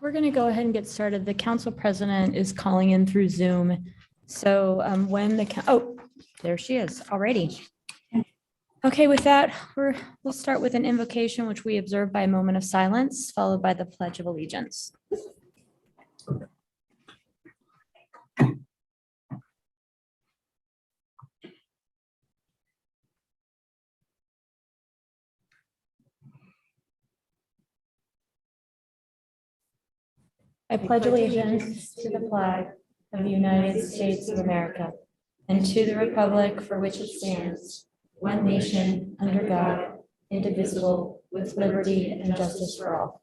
We're going to go ahead and get started. The council president is calling in through Zoom. So there she is already. Okay, with that, we'll start with an invocation, which we observe by a moment of silence, followed by the Pledge of Allegiance. I pledge allegiance to the flag of the United States of America and to the republic for which it stands, one nation, under God, indivisible, with liberty and justice for all.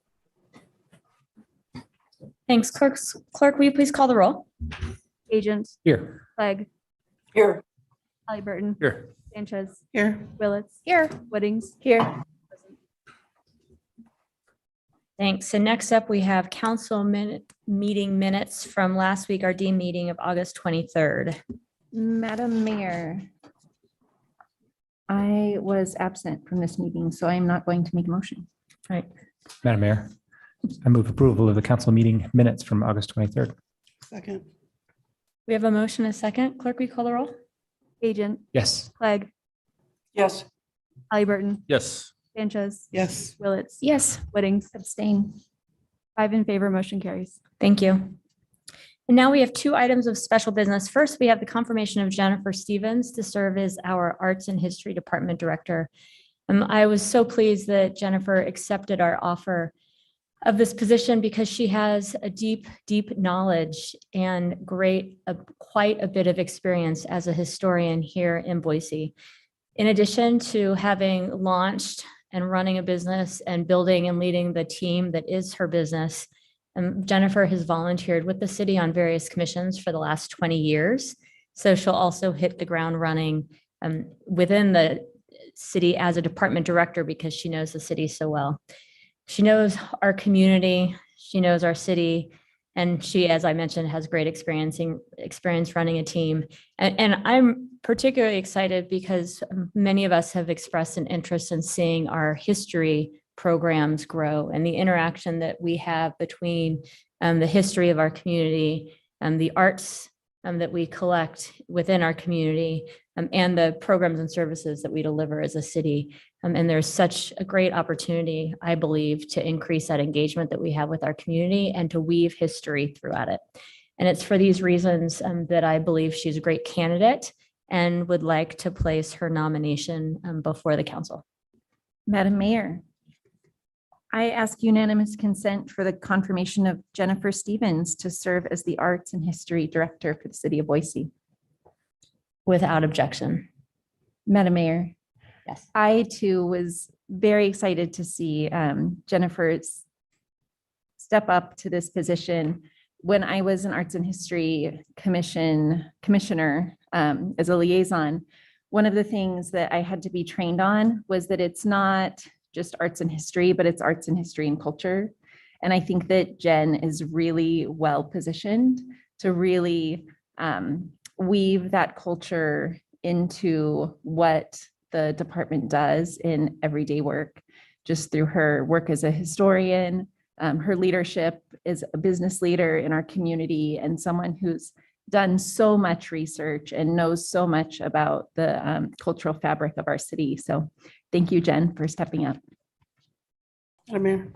Thanks. Clerk, will you please call the roll? Agent. Here. Clegg. Here. Halliburton. Here. Sanchez. Here. Willits. Here. Whittings. Here. Thanks. And next up, we have council meeting minutes from last week, our deemed meeting of August 23rd. Madam Mayor, I was absent from this meeting, so I'm not going to make a motion. Right. Madam Mayor, I move approval of the council meeting minutes from August 23rd. Second. We have a motion, a second. Clerk, will you call the roll? Agent. Yes. Clegg. Yes. Halliburton. Yes. Sanchez. Yes. Willits. Yes. Whittings. Abstain. 5 in favor, motion carries. Thank you. And now we have 2 items of special business. First, we have the confirmation of Jennifer Stevens to serve as our Arts and History Department Director. I was so pleased that Jennifer accepted our offer of this position because she has a deep knowledge and quite a bit of experience as a historian here in Boise. In addition to having launched and running a business and building and leading the team that is her business, Jennifer has volunteered with the city on various commissions for the last 20 years. So she'll also hit the ground running within the city as a department director because she knows the city so well. She knows our community, she knows our city, and she, as I mentioned, has great experience running a team. And I'm particularly excited because many of us have expressed an interest in seeing our history programs grow and the interaction that we have between the history of our community and the arts that we collect within our community and the programs and services that we deliver as a city. And there's such a great opportunity, I believe, to increase that engagement that we have with our community and to weave history throughout it. And it's for these reasons that I believe she's a great candidate and would like to place her nomination before the council. Madam Mayor, I ask unanimous consent for the confirmation of Jennifer Stevens to serve as the Arts and History Director for the city of Boise. Without objection. Madam Mayor, Yes. I too was very excited to see Jennifer's step up to this position. When I was an Arts and History commissioner as a liaison, one of the things that I had to be trained on was that it's not just arts and history, but it's arts and history and culture. And I think that Jen is really well positioned to really weave that culture into what the department does in everyday work, just through her work as a historian, her leadership as a business leader in our community, and someone who's done so much research and knows so much about the cultural fabric of our city. So thank you, Jen, for stepping up. Madam Mayor.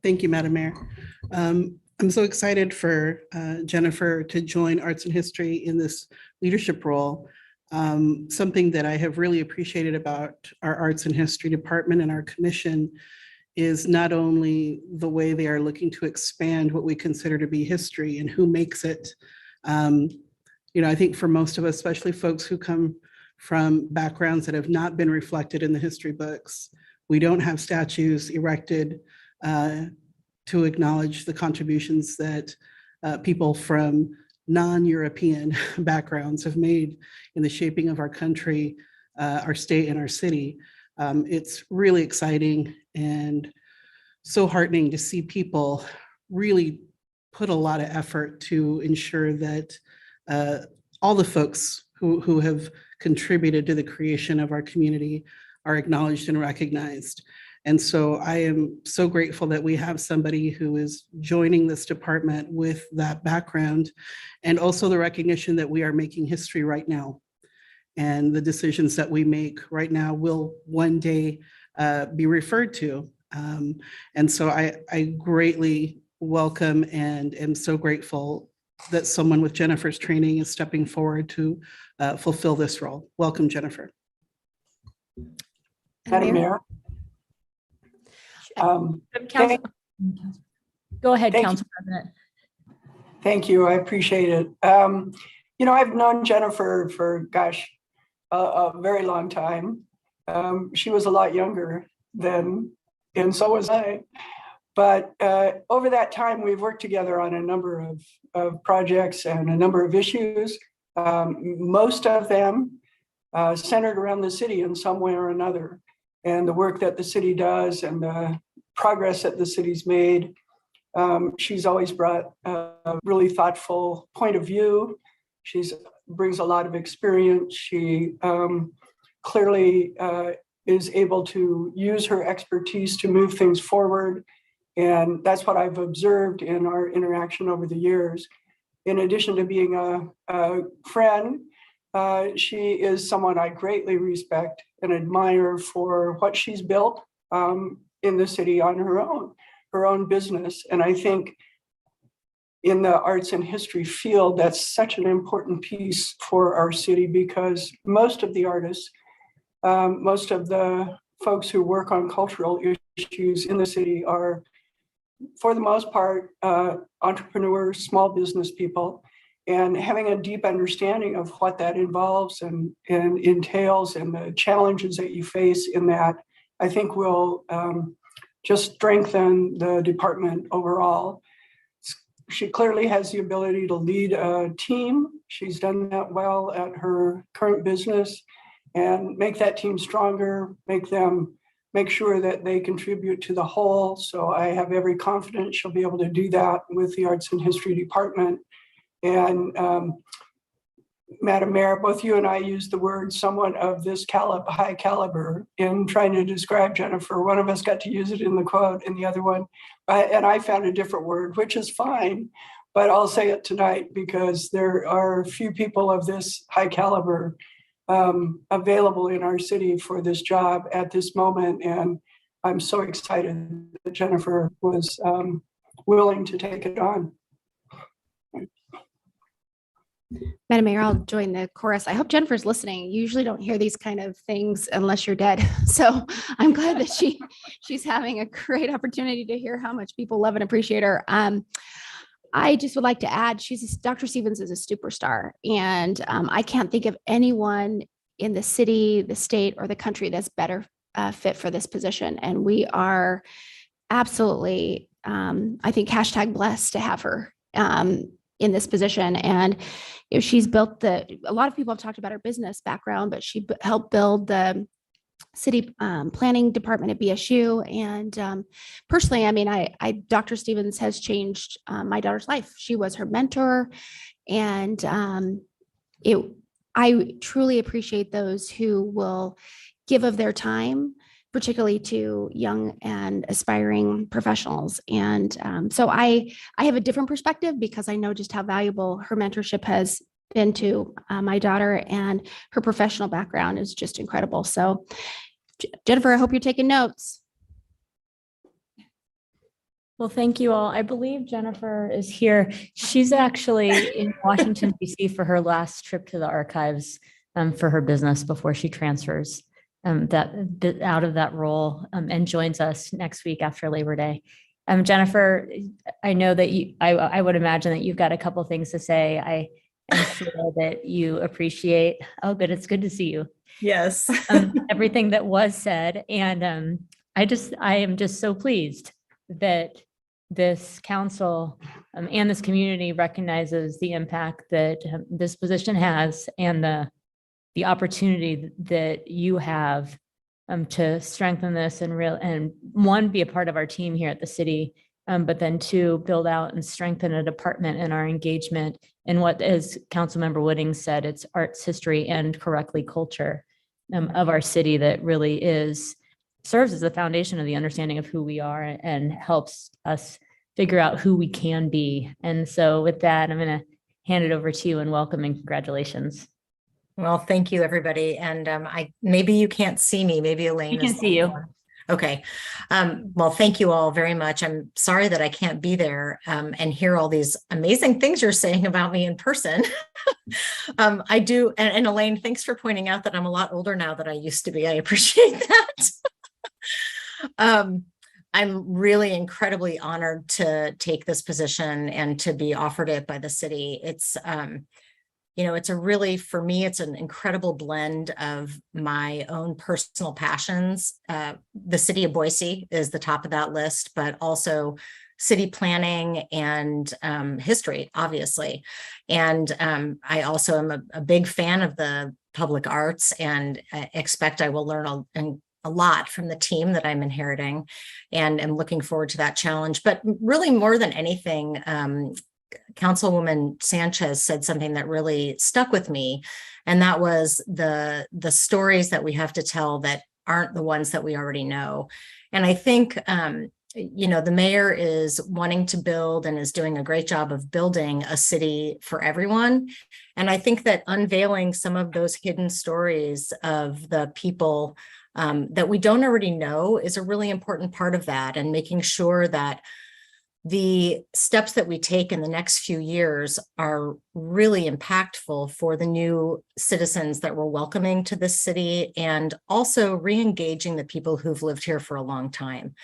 Thank you, Madam Mayor. I'm so excited for Jennifer to join Arts and History in this leadership role. Something that I have really appreciated about our Arts and History Department and our commission is not only the way they are looking to expand what we consider to be history and who makes it. I think for most of us, especially folks who come from backgrounds that have not been reflected in the history books, we don't have statues erected to acknowledge the contributions that people from non-European backgrounds have made in the shaping of our country, our state, and our city. It's really exciting and so heartening to see people really put a lot of effort to ensure that all the folks who have contributed to the creation of our community are acknowledged and recognized. And so I am so grateful that we have somebody who is joining this department with that background, and also the recognition that we are making history right now. And the decisions that we make right now will one day be referred to. And so I greatly welcome and am so grateful that someone with Jennifer's training is stepping forward to fulfill this role. Welcome, Jennifer. Madam Mayor. Council- Go ahead, Thank you. Council President. Thank you. I appreciate it. I've known Jennifer for, gosh, a very long time. She was a lot younger then, and so was I. But over that time, we've worked together on a number of projects and a number of issues, most of them centered around the city in some way or another, and the work that the city does and the progress that the city's made. She's always brought a really thoughtful point of view. She brings a lot of experience. She clearly is able to use her expertise to move things forward. And that's what I've observed in our interaction over the years. In addition to being a friend, she is someone I greatly respect and admire for what she's built in the city on her own business. And I think in the arts and history field, that's such an important piece for our city, because most of the artists, most of the folks who work on cultural issues in the city are, for the most part, entrepreneurs, small business people, and having a deep understanding of what that involves and entails and the challenges that you face in that, I think will just strengthen the department overall. She clearly has the ability to lead a team. She's done that well at her current business, and make that team stronger, make sure that they contribute to the whole. So I have every confidence she'll be able to do that with the Arts and History Department. And Madam Mayor, both you and I used the word someone of this high caliber in trying to describe Jennifer. One of us got to use it in the quote and the other one, and I found a different word, which is fine, but I'll say it tonight because there are few people of this high caliber available in our city for this job at this moment. And I'm so excited that Jennifer was willing to take it on. Madam Mayor, I'll join the chorus. I hope Jennifer's listening. You usually don't hear these kind of things unless you're dead. So I'm glad that she's having a great opportunity to hear how much people love and appreciate her. I just would like to add, Dr. Stevens is a superstar, and I can't think of anyone in the city, the state, or the country that's better fit for this position. And we are absolutely, I think, #blessed to have her in this position. And she's built a lot of people have talked about her business background, but she helped build the city planning department at BSU. And personally, I mean, Dr. Stevens has changed my daughter's life. She was her mentor. And I truly appreciate those who will give of their time, particularly to young and aspiring professionals. And so I have a different perspective because I know just how valuable her mentorship has been to my daughter, and her professional background is just incredible. So Jennifer, I hope you're taking notes. Well, thank you all. I believe Jennifer is here. She's actually in Washington, D.C. for her last trip to the archives for her business before she transfers out of that role and joins us next week after Labor Day. Jennifer, I know that I would imagine that you've got a couple things to say. I am sure that you appreciate, oh, good, it's good to see you. Yes. Everything that was said. And I am just so pleased that this council and this community recognizes the impact that this position has, and the opportunity that you have to strengthen this and one, be a part of our team here at the city, but then two, build out and strengthen a department in our engagement in what, as Councilmember Wooding said, it's arts, history, and correctly culture of our city that really is serves as the foundation of the understanding of who we are and helps us figure out who we can be. And so with that, I'm going to hand it over to you and welcome and congratulations. Well, thank you, everybody. And maybe you can't see me. Maybe Elaine We can is see you. Okay. Well, thank you all very much. I'm sorry that I can't be there and hear all these amazing things you're saying about me in person. I do. And Elaine, thanks for pointing out that I'm a lot older now than I used to be. I appreciate that. I'm really incredibly honored to take this position and to be offered it by the city. It's, it's a really, for me, it's an incredible blend of my own personal passions. The city of Boise is the top of that list, but also city planning and history, obviously. And I also am a big fan of the public arts, and I expect I will learn a lot from the team that I'm inheriting, and am looking forward to that challenge. But really, more than anything, Councilwoman Sanchez said something that really stuck with me, and that was the stories that we have to tell that aren't the ones that we already know. And I think, the mayor is wanting to build and is doing a great job of building a city for everyone. And I think that unveiling some of those hidden stories of the people that we don't already know is a really important part of that, and making sure that the steps that we take in the next few years are really impactful for the new citizens that we're welcoming to this city, and also re-engaging the people who've lived here for a long time.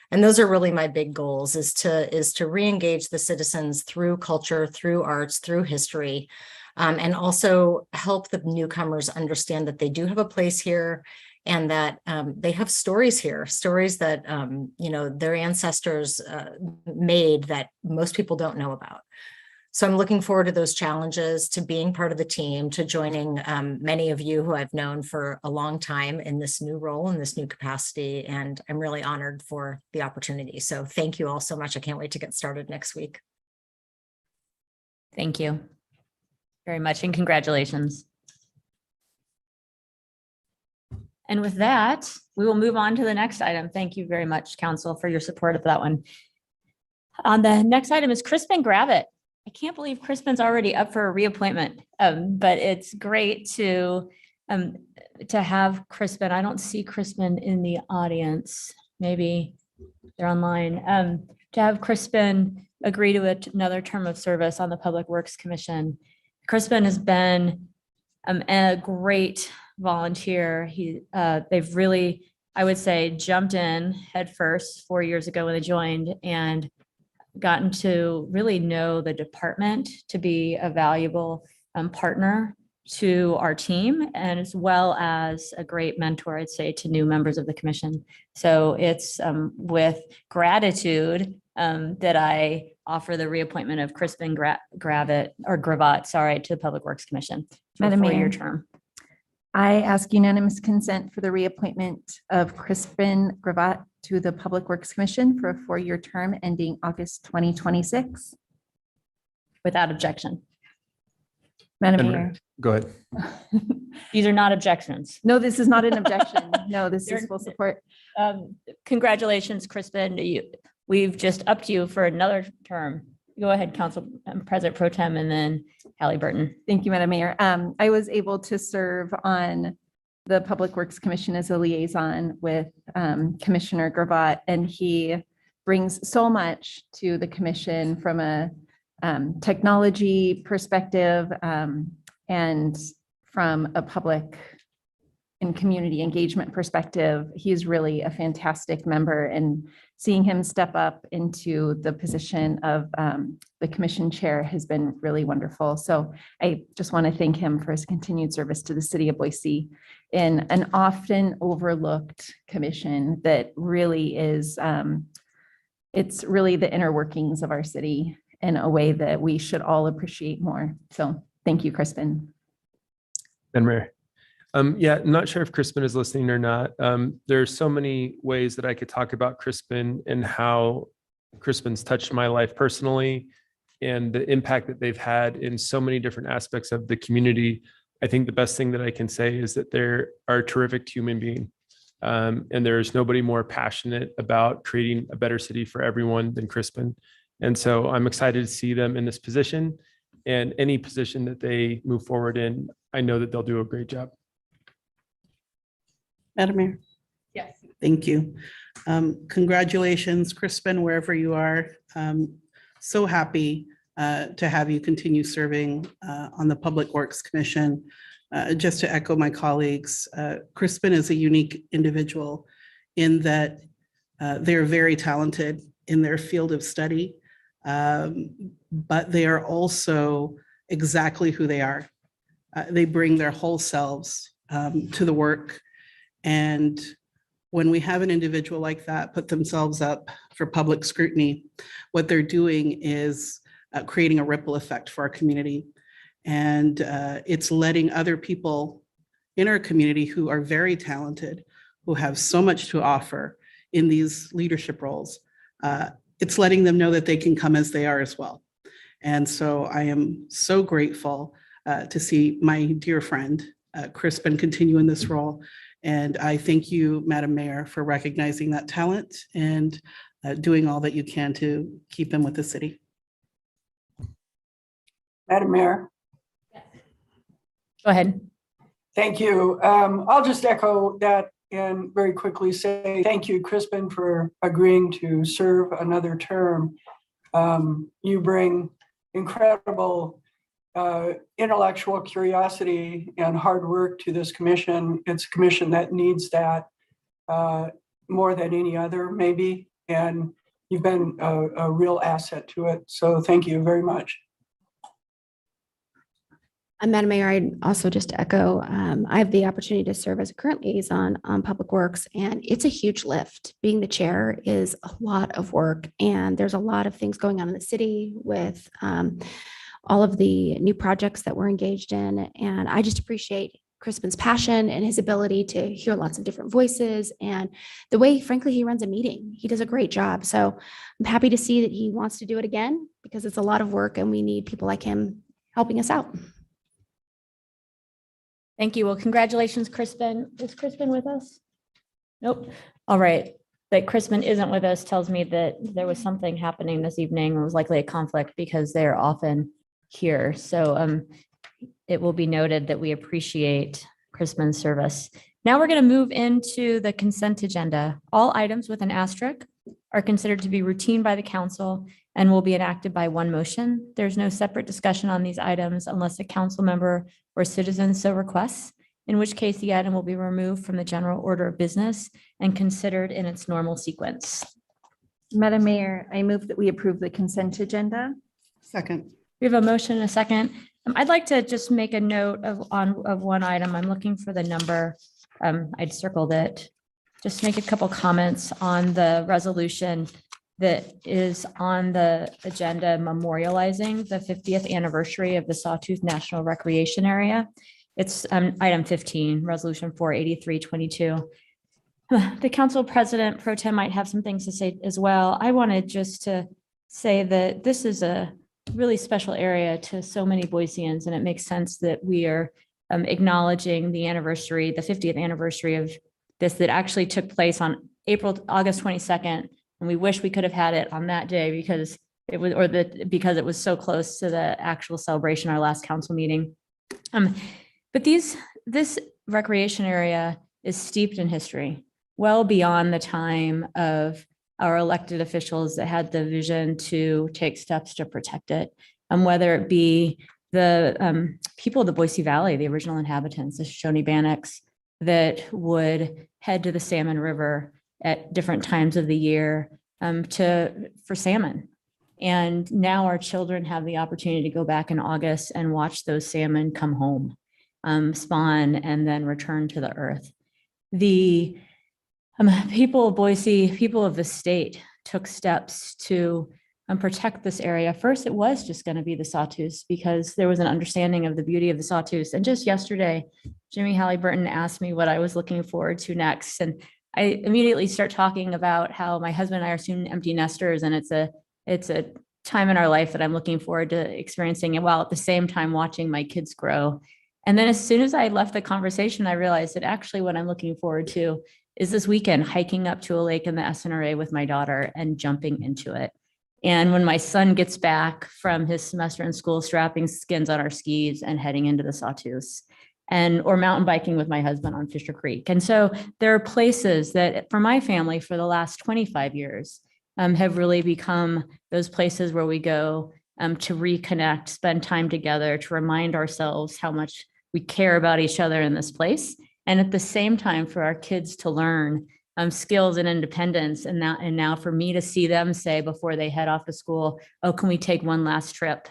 And those are really my big goals, is to re-engage the citizens through culture, through arts, through history, and also help the newcomers understand that they do have a place here, and that they have stories here, stories that, their ancestors made that most people don't know about. So I'm looking forward to those challenges, to being part of the team, to joining many of you who I've known for a long time in this new role, in this new capacity. And I'm really honored for the opportunity. So thank you all so much. I can't wait to get started next week. Thank you very much, and congratulations. And with that, we will move on to the next item. Thank you very much, Council, for your support of that one. On the next item is Crispin Gravitt. I can't believe Crispin's already up for a reappointment, but it's great to have Crispin. I don't see Crispin in the audience. Maybe they're online. To have Crispin agree to another term of service on the Public Works Commission. Crispin has been a great volunteer. They've really, I would say, jumped in headfirst 4 years ago when they joined, and gotten to really know the department, to be a valuable partner to our team, and as well as a great mentor, I'd say, to new members of the commission. So it's with gratitude that I offer the reappointment of Crispin Gravatt to the Public Works Commission for a Madam Mayor. 4-year term. I ask unanimous consent for the reappointment of Crispin Gravatt to the Public Works Commission for a 4-year term ending August 2026. Without objection. Madam And Mayor. go ahead. These are not objections. No, this is not an objection. No, this is full support. Congratulations, Crispin. We've just upped you for another term. Go ahead, Council President Pro Tem, and then Hallie Burton. Thank you, Madam Mayor. I was able to serve on the Public Works Commission as a liaison with Commissioner Gravatt, and he brings so much to the commission from a technology perspective and from a public and community engagement perspective. He's really a fantastic member, and seeing him step up into the position of the commission chair has been really wonderful. So I just want to thank him for his continued service to the city of Boise in an often overlooked commission that really is, it's really the inner workings of our city in a way that we should all appreciate more. So thank you, Crispin. And Mayor. Yeah, not sure if Crispin is listening or not. There are so many ways that I could talk about Crispin and how Crispin's touched my life personally and the impact that they've had in so many different aspects of the community. I think the best thing that I can say is that they're a terrific human being. And there's nobody more passionate about creating a better city for everyone than Crispin. And so I'm excited to see them in this position, and any position that they move forward in, I know that they'll do a great job. Madam Mayor. Yes. Thank you. Congratulations, Crispin, wherever you are. So happy to have you continue serving on the Public Works Commission. Just to echo my colleagues, Crispin is a unique individual in that they're very talented in their field of study, but they are also exactly who they are. They bring their whole selves to the work. And when we have an individual like that put themselves up for public scrutiny, what they're doing is creating a ripple effect for our community. And it's letting other people in our community who are very talented, who have so much to offer in these leadership roles, it's letting them know that they can come as they are as well. And so I am so grateful to see my dear friend, Crispin, continue in this role. And I thank you, Madam Mayor, for recognizing that talent and doing all that you can to keep him with the city. Madam Mayor, Go ahead. thank you. I'll just echo that and very quickly say thank you, Crispin, for agreeing to serve another term. You bring incredible intellectual curiosity and hard work to this commission. It's a commission that needs that more than any other, maybe. And you've been a real asset to it. So thank you very much. Madam Mayor, I'd also just echo, I have the opportunity to serve as a current liaison on Public Works, and it's a huge lift. Being the chair is a lot of work, and there's a lot of things going on in the city with all of the new projects that we're engaged in. And I just appreciate Crispin's passion and his ability to hear lots of different voices and the way, frankly, he runs a meeting. He does a great job. So I'm happy to see that he wants to do it again because it's a lot of work and we need people like him helping us out. Thank you. Well, congratulations, Crispin. Is Crispin with us? Nope. All right. That Crispin isn't with us tells me that there was something happening this evening. It was likely a conflict because they're often here. So it will be noted that we appreciate Crispin's service. Now we're going to move into the consent agenda. All items with an asterisk are considered to be routine by the council and will be enacted by one motion. There's no separate discussion on these items unless a council member or citizen so requests, in which case the item will be removed from the general order of business and considered in its normal sequence. Madam Mayor, I move that we approve the consent agenda. Second. We have a motion and a second. I'd like to just make a note of one item. I'm looking for the number. I'd circled it. Just make a couple comments on the resolution that is on the agenda memorializing the 50th anniversary of the Sawtooth National Recreation Area. It's item 15, resolution 48322. The council president pro tem might have some things to say as well. I wanted just to say that this is a really special area to so many Boiseans, and it makes sense that we are acknowledging the anniversary, the 50th anniversary of this that actually took place on August 22nd. And we wish we could have had it on that day because it was, because it was so close to the actual celebration, our last council meeting. But this recreation area is steeped in history, well beyond the time of our elected officials that had the vision to take steps to protect it. Whether it be the people of the Boise Valley, the original inhabitants, the Shoshone-Bannocks, that would head to the Salmon River at different times of the year for salmon. And now our children have the opportunity to go back in August and watch those salmon come home, spawn, and then return to the earth. The people of Boise, people of the state took steps to protect this area. First, it was just going to be the Sawtooths because there was an understanding of the beauty of the Sawtooths. And just yesterday, Jimmy Halliburton asked me what I was looking forward to next. And I immediately start talking about how my husband and I are soon empty nesters, and it's a time in our life that I'm looking forward to experiencing, and while at the same time watching my kids grow. And then as soon as I left the conversation, I realized that actually what I'm looking forward to is this weekend hiking up to a lake in the SNRA with my daughter and jumping into it. And when my son gets back from his semester in school, strapping skins on our skis and heading into the Sawtooth, or mountain biking with my husband on Fisher Creek. And so there are places that for my family for the last 25 years have really become those places where we go to reconnect, spend time together, to remind ourselves how much we care about each other in this place. And at the same time, for our kids to learn skills and independence. And now for me to see them say before they head off to school, oh, can we take one last trip?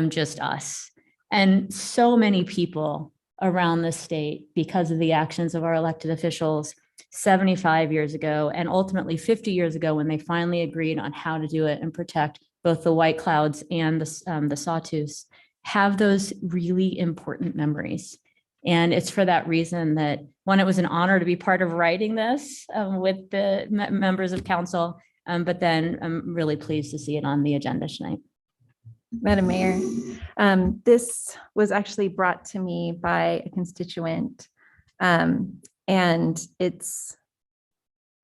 Just us. And so many people around the state, because of the actions of our elected officials 75 years ago, and ultimately 50 years ago, when they finally agreed on how to do it and protect both the White Clouds and the Sawtooths, have those really important memories. And it's for that reason that, one, it was an honor to be part of writing this with the members of council, but then I'm really pleased to see it on the agenda tonight. Madam Mayor, this was actually brought to me by a constituent. And it's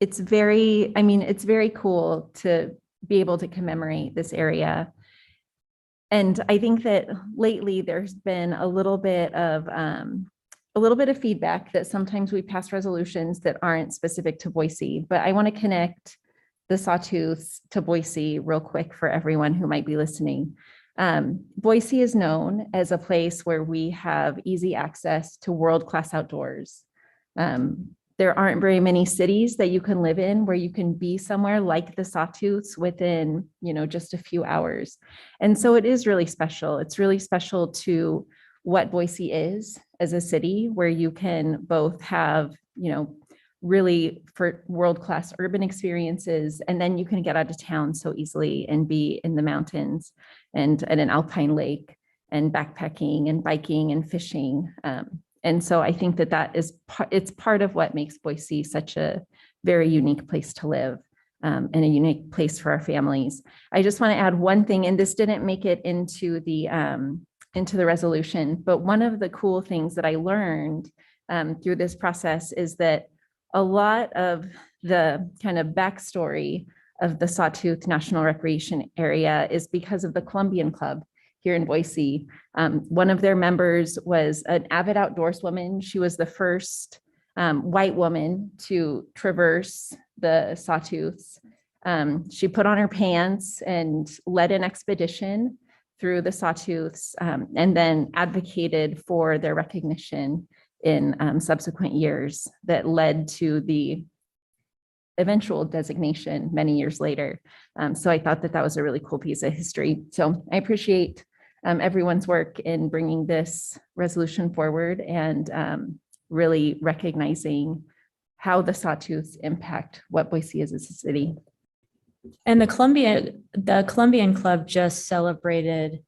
very, it's very cool to be able to commemorate this area. And I think that lately there's been a little bit of feedback that sometimes we pass resolutions that aren't specific to Boise, but I want to connect the Sawtooths to Boise real quick for everyone who might be listening. Boise is known as a place where we have easy access to world-class outdoors. There aren't very many cities that you can live in where you can be somewhere like the Sawtooths within, just a few hours. And so it is really special. It's really special to what Boise is as a city, where you can both have, really for world-class urban experiences, and then you can get out of town so easily and be in the mountains and at an alpine lake and backpacking and biking and fishing. And so I think it's part of what makes Boise such a very unique place to live, and a unique place for our families. I just want to add one thing, and this didn't make it into the resolution, but one of the cool things that I learned through this process is that a lot of the kind of backstory of the Sawtooth National Recreation Area is because of the Columbian Club here in Boise. One of their members was an avid outdoorswoman. She was the first white woman to traverse the Sawtooths. She put on her pants and led an expedition through the Sawtooths, and then advocated for their recognition in subsequent years that led to the eventual designation many years later. So I thought that was a really cool piece of history. So I appreciate everyone's work in bringing this resolution forward and really recognizing how the Sawtooths impact what Boise is as a city. And the Columbian Club just celebrated,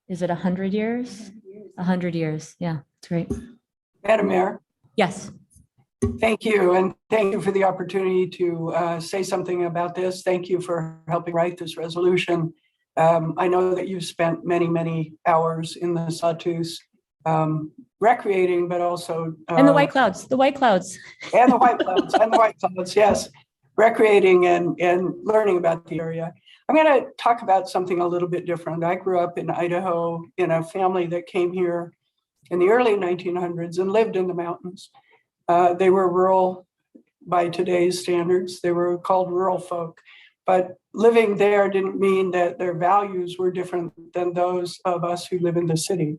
is it 100 years? 100 years. Yeah, that's great. Madam Mayor, Yes. thank you. And thank you for the opportunity to say something about this. Thank you for helping write this resolution. I know that you've spent many, many hours in the Sawtooths recreating, but also And the White Clouds, and the White Clouds, yes, recreating and learning about the area. I'm going to talk about something a little bit different. I grew up in Idaho in a family that came here in the early 1900s and lived in the mountains. They were rural by today's standards. They were called rural folk, but living there didn't mean that their values were different than those of us who live in the city.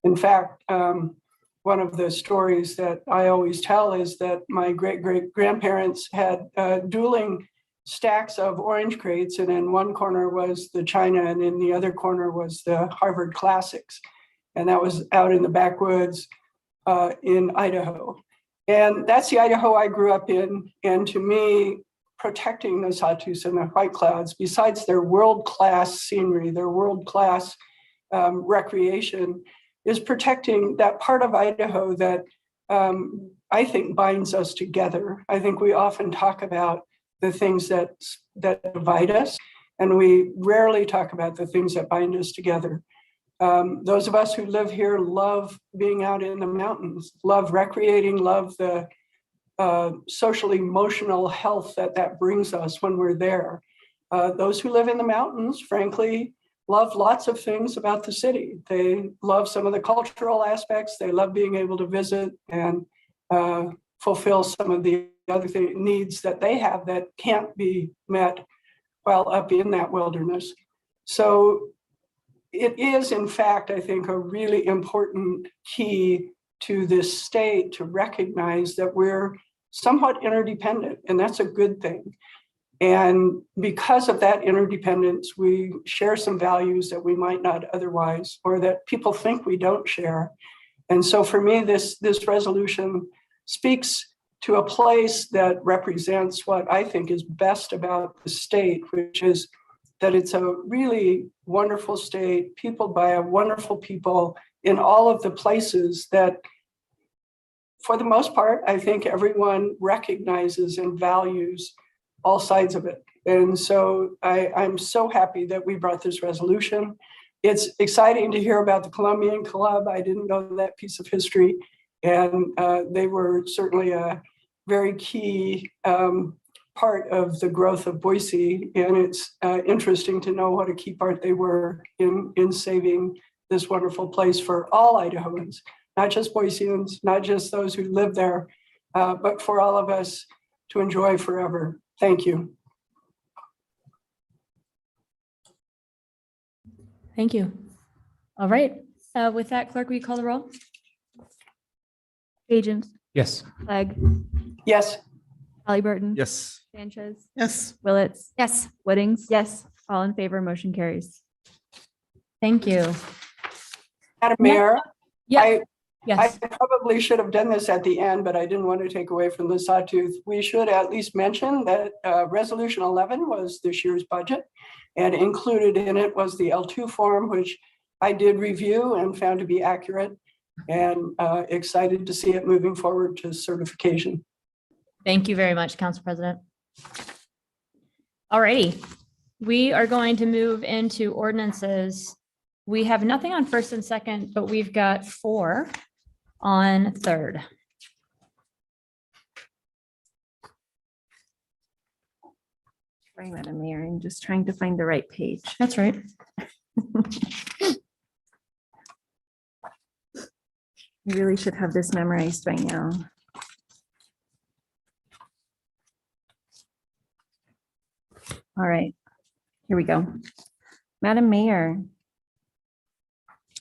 In fact, one of the stories that I always tell is that my great-great-grandparents had dueling stacks of orange crates, and in one corner was the China, and in the other corner was the Harvard Classics. And that was out in the backwoods in Idaho. And that's the Idaho I grew up in. And to me, protecting the Sawtooths and the White Clouds, besides their world-class scenery, their world-class recreation, is protecting that part of Idaho that I think binds us together. I think we often talk about the things that divide us, and we rarely talk about the things that bind us together. Those of us who live here love being out in the mountains, love recreating, love the social emotional health that brings us when we're there. Those who live in the mountains, frankly, love lots of things about the city. They love some of the cultural aspects. They love being able to visit and fulfill some of the other needs that they have that can't be met while up in that wilderness. So it is, in fact, I think, a really important key to this state to recognize that we're somewhat interdependent, and that's a good thing. And because of that interdependence, we share some values that we might not otherwise, or that people think we don't share. And so for me, this resolution speaks to a place that represents what I think is best about the state, which is that it's a really wonderful state, peopled by a wonderful people in all of the places that, for the most part, I think everyone recognizes and values all sides of it. And so I'm so happy that we brought this resolution. It's exciting to hear about the Columbian Club. I didn't know that piece of history. And they were certainly a very key part of the growth of Boise. And it's interesting to know what a key part they were in saving this wonderful place for all Idahoans, not just Boiseans, not just those who live there, but for all of us to enjoy forever. Thank you. Thank you. All right. With that, clerk, will you call the roll? Agents. Yes. Clegg, Yes. Halliburton. Yes. Sanchez, Yes. Willetts, Yes. Whittings. Yes. All in favor, motion carries. Thank you. Madam Mayor, Yeah. I Yes. probably should have done this at the end, but I didn't want to take away from the sawtooth. We should at least mention that Resolution 11 was this year's budget, and included in it was the L2 form, which I did review and found to be accurate, and excited to see it moving forward to certification. Thank you very much, Council President. All righty. We are going to move into ordinances. We have nothing on first and second, but we've got 4 on third. Sorry, Madam Mayor, I'm just trying to find the right page. That's right. I really should have this memorized by now. All right, here we go. Madam Mayor,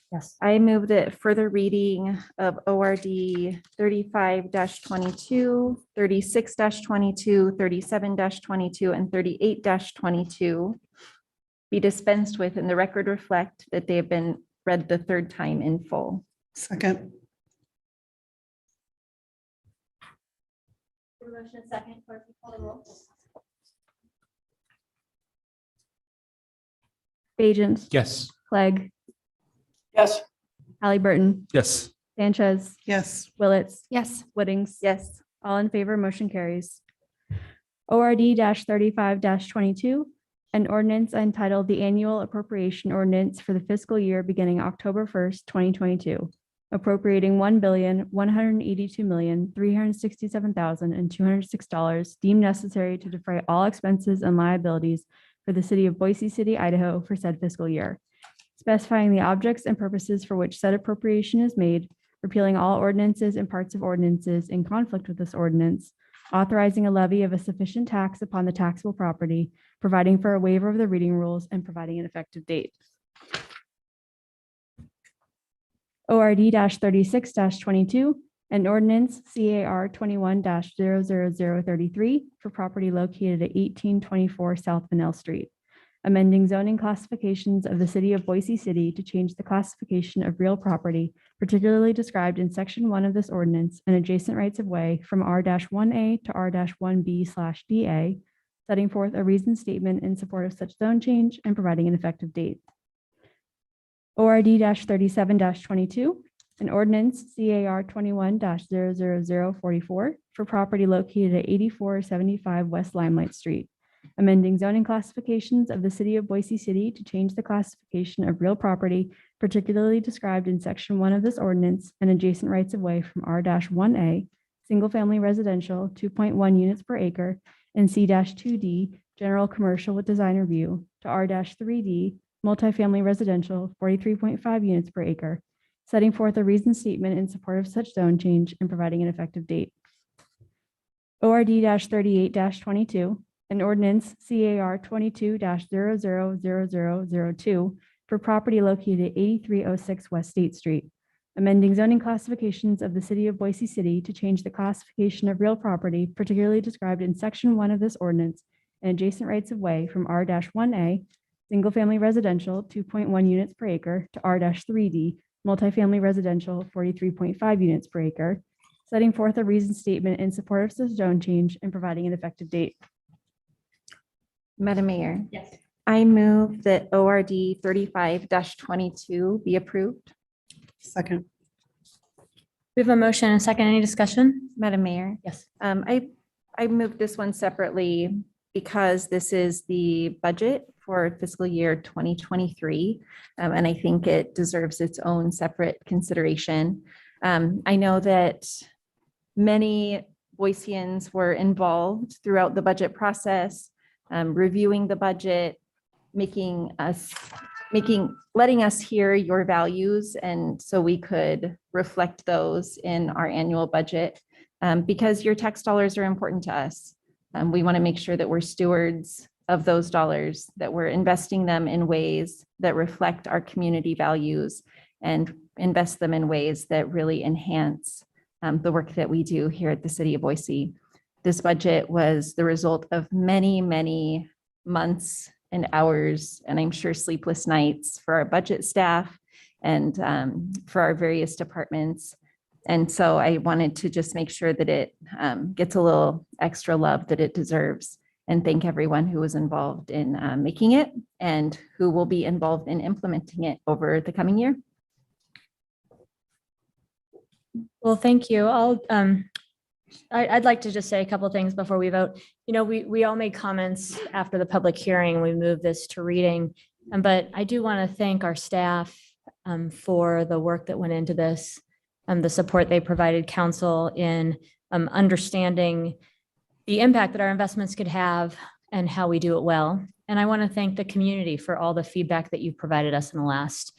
Yes. I move that further reading of ORD 35-22, 36-22, 37-22, and 38-22 be dispensed with, and the record reflect that they have been read the third time in full. Second. Motion second, clerk, will call the roll. Agents, Yes. Clegg, Yes. Halliburton, Yes. Sanchez, Yes. Willetts, Yes. Whittings. Yes. All in favor, motion carries. ORD 35-22, an ordinance entitled the Annual Appropriation Ordinance for the fiscal year beginning October 1st, 2022, appropriating $1,182,367,206 deemed necessary to defray all expenses and liabilities for the city of Boise City, Idaho for said fiscal year, specifying the objects and purposes for which said appropriation is made, repealing all ordinances and parts of ordinances in conflict with this ordinance, authorizing a levy of a sufficient tax upon the taxable property, providing for a waiver of the reading rules, and providing an effective date. ORD 36-22, an ordinance CAR 21-00033 for property located at 1824 South Vanell Street, amending zoning classifications of the city of Boise City to change the classification of real property, particularly described in section 1 of this ordinance and adjacent rights of way from R-1A to R-1B/DA, setting forth a reasoned statement in support of such zone change and providing an effective date. ORD 37-22, an ordinance CAR 21-00044 for property located at 8475 West Limelight Street, amending zoning classifications of the city of Boise City to change the classification of real property, particularly described in section 1 of this ordinance and adjacent rights of way from R-1A, single-family residential, 2.1 units per acre, and C-2D, general commercial with design review, to R-3D, multifamily residential, 43.5 units per acre, setting forth a reasoned statement in support of such zone change and providing an effective date. ORD-38-22, an ordinance CAR 22-000002 for property located at 8306 West State Street, amending zoning classifications of the city of Boise City to change the classification of real property particularly described in section 1 of this ordinance and adjacent rights of way from R-1A, single-family residential, 2.1 units per acre, to R-3D, multifamily residential, 43.5 units per acre, setting forth a reasoned statement in support of such zone change and providing an effective date. Madam Mayor, Yes. I move that ORD 35-22 be approved. Second. We have a motion and a second. Any discussion? Madam Mayor. Yes. I moved this one separately because this is the budget for fiscal year 2023. And I think it deserves its own separate consideration. I know that many Boiseans were involved throughout the budget process, reviewing the budget, letting us hear your values, and so we could reflect those in our annual budget, because your tax dollars are important to us. We want to make sure that we're stewards of those dollars, that we're investing them in ways that reflect our community values and invest them in ways that really enhance the work that we do here at the city of Boise. This budget was the result of many, many months and hours, and I'm sure sleepless nights for our budget staff and for our various departments. And so I wanted to just make sure that it gets a little extra love that it deserves, and thank everyone who was involved in making it and who will be involved in implementing it over the coming year. Well, thank you. I'd like to just say a couple of things before we vote. You know, we all made comments after the public hearing. We moved this to reading, but I do want to thank our staff for the work that went into this, the support they provided council in understanding the impact that our investments could have and how we do it well. And I want to thank the community for all the feedback that you've provided us in the last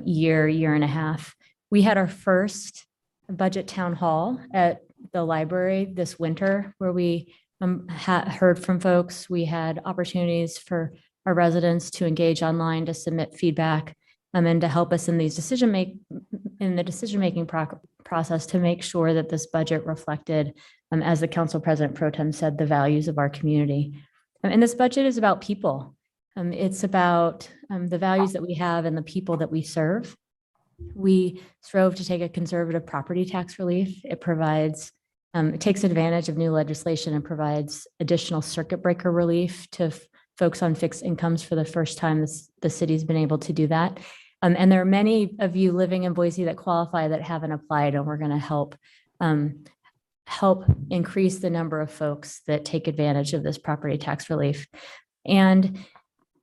year and a half. We had our first budget town hall at the library this winter, where we heard from folks. We had opportunities for our residents to engage online, to submit feedback, and to help us in these decision-making process to make sure that this budget reflected, as the council president pro tem said, the values of our community. And this budget is about people. It's about the values that we have and the people that we serve. We strove to take a conservative property tax relief. It provides, it takes advantage of new legislation and provides additional circuit breaker relief to folks on fixed incomes for the first time the city's been able to do that. And there are many of you living in Boise that qualify that haven't applied, and we're going to help increase the number of folks that take advantage of this property tax relief. And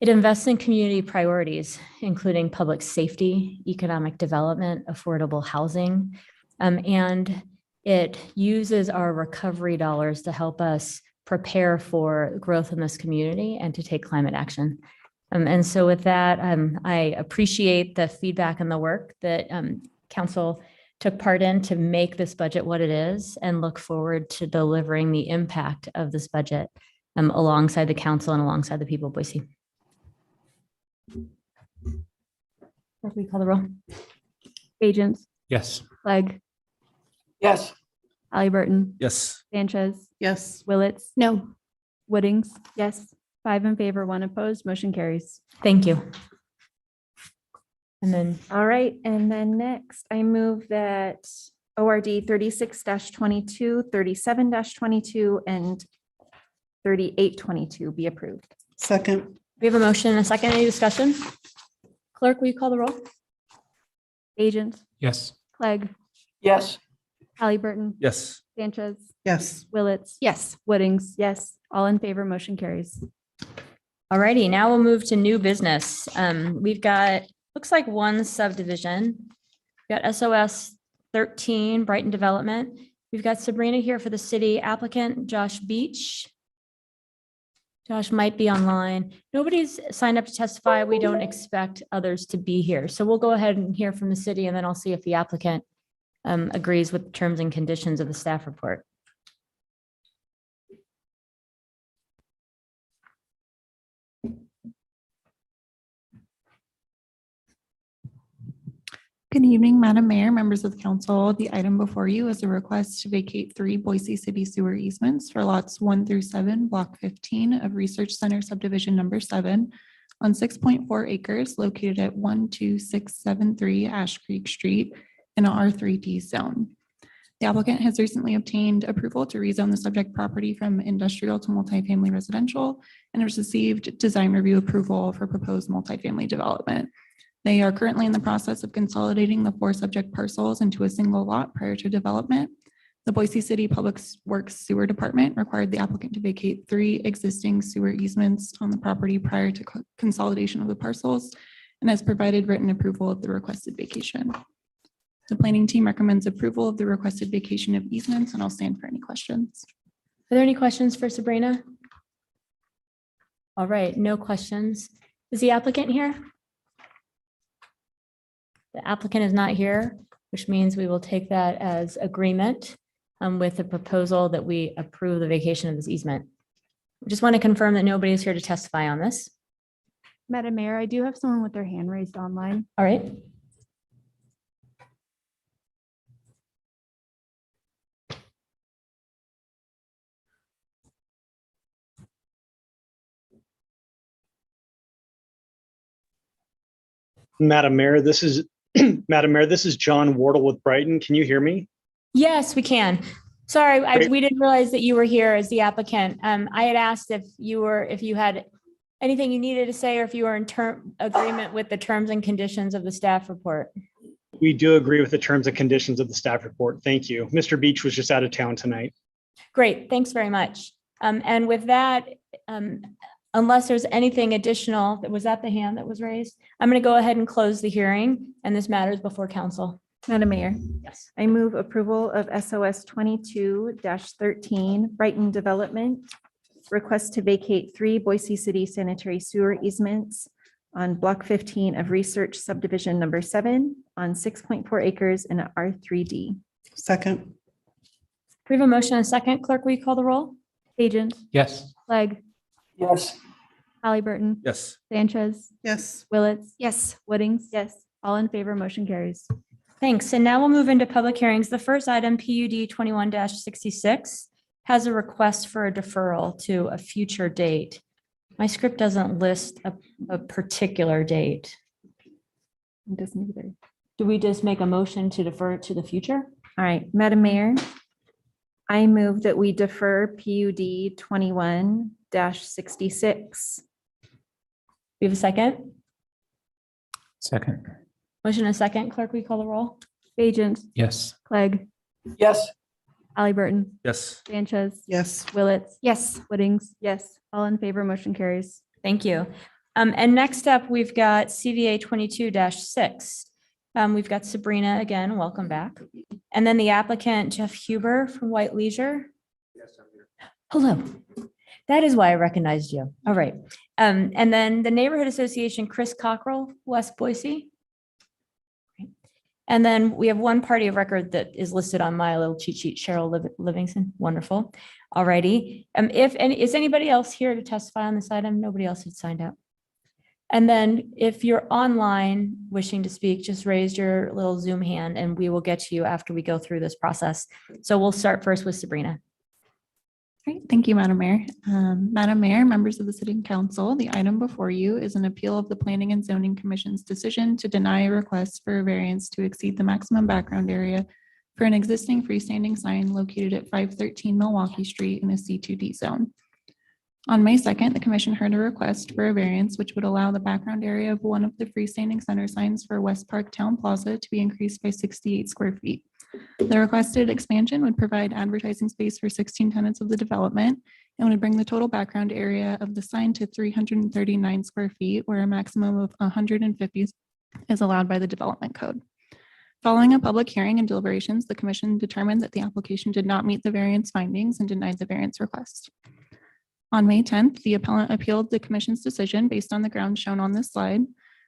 it invests in community priorities, including public safety, economic development, affordable housing, and it uses our recovery dollars to help us prepare for growth in this community and to take climate action. And so with that, I appreciate the feedback and the work that council took part in to make this budget what it is, and look forward to delivering the impact of this budget alongside the council and alongside the people of Boise. Clerk, will you call the roll? Agents, Yes. Clegg, Yes. Halliburton, Yes. Sanchez, Yes. Willetts, No. Woodings, Yes. 5 in favor, 1 opposed, motion carries. Thank you. And then All right, and then next, I move that ORD 36-22, 37-22, and 38-22 be approved. Second. we have a motion and a second. Any discussion? Clerk, will you call the roll? Agents, Yes. Clegg, Yes. Halliburton, Yes. Sanchez, Yes. Willetts, Yes. Woodings, Yes. all in favor, motion carries. All righty, now we'll move to new business. We've got, looks like one subdivision. We've got SOS 13 Brighton Development. We've got Sabrina here for the city applicant, Josh Beach. Josh might be online. Nobody's signed up to testify. We don't expect others to be here. So we'll go ahead and hear from the city, and then I'll see if the applicant agrees with the terms and conditions of the staff report. Good evening, Madam Mayor, members of the council. The item before you is a request to vacate 3 Boise City sewer easements for lots 1 through 7, block 15 of Research Center subdivision number 7 on 6.4 acres located at 12673 Ash Creek Street in a R3D zone. The applicant has recently obtained approval to rezone the subject property from industrial to multifamily residential and has received design review approval for proposed multifamily development. They are currently in the process of consolidating the 4 subject parcels into a single lot prior to development. The Boise City Public Works Sewer Department required the applicant to vacate 3 existing sewer easements on the property prior to consolidation of the parcels and has provided written approval of the requested vacation. The planning team recommends approval of the requested vacation of easements, and I'll stand for any questions. Are there any questions for Sabrina? All right, no questions. Is the applicant here? The applicant is not here, which means we will take that as agreement with the proposal that we approve the vacation of this easement. I just want to confirm that nobody is here to testify on this. Madam Mayor, I do have someone with their hand raised online. All right. Madam Mayor, this is Madam Mayor, this is John Wardle with Brighton. Can you hear me? Yes, we can. Sorry, Great. we didn't realize that you were here as the applicant. I had asked if you had anything you needed to say, or if you were in agreement with the terms and conditions of the staff report. We do agree with the terms and conditions of the staff report. Thank you. Mr. Beach was just out of town tonight. Great, thanks very much. And with that, unless there's anything additional, was that the hand that was raised? I'm going to go ahead and close the hearing, and this matters before council. Madam Mayor, Yes. I move approval of SOS 22-13 Brighton Development. Request to vacate 3 Boise City sanitary sewer easements on block 15 of Research subdivision number 7 on 6.4 acres in a R3D. Second. We have a motion and a second. Clerk, will you call the roll? Agent, Yes. Clegg, Yes. Halliburton, Yes. Sanchez, Yes. Willetts, Yes. Woodings. Yes. All in favor, motion carries. Thanks. And now we'll move into public hearings. The first item, PUD 21-66, has a request for a deferral to a future date. My script doesn't list a particular date. It doesn't either. Do we just make a motion to defer it to the future? All right, Madam Mayor, I move that we defer PUD 21-66. We have a second? Second. Motion and a second. Clerk, will you call the roll? Agent, Yes. Clegg, Yes. Halliburton, Yes. Sanchez, Yes. Willetts, Yes. Woodings. Yes. All in favor, motion carries. Thank you. And next up, we've got CVA 22-6. We've got Sabrina again, welcome back. And then the applicant, Jeff Huber from White Leisure. Hello. That is why I recognized you. All right. And then the Neighborhood Association, Chris Cockrell, West Boise. And then we have one party of record that is listed on my little cheat sheet, Cheryl Livingston. Wonderful. All righty. Is anybody else here to testify on this item? Nobody else had signed up. And then if you're online wishing to speak, just raise your little Zoom hand and we will get to you after we go through this process. So we'll start first with Sabrina. Great, thank you, Madam Mayor. Madam Mayor, members of the City Council, the item before you is an appeal of the Planning and Zoning Commission's decision to deny a request for a variance to exceed the maximum background area for an existing freestanding sign located at 513 Milwaukee Street in a C2D zone. On May 2nd, the commission heard a request for a variance which would allow the background area of one of the freestanding center signs for West Park Town Plaza to be increased by 68 square feet. The requested expansion would provide advertising space for 16 tenants of the development and would bring the total background area of the sign to 339 square feet, where a maximum of 150 is allowed by the development code. Following a public hearing and deliberations, the commission determined that the application did not meet the variance findings and denied the variance request. On May 10th, the appellant appealed the commission's decision based on the grounds shown on this slide.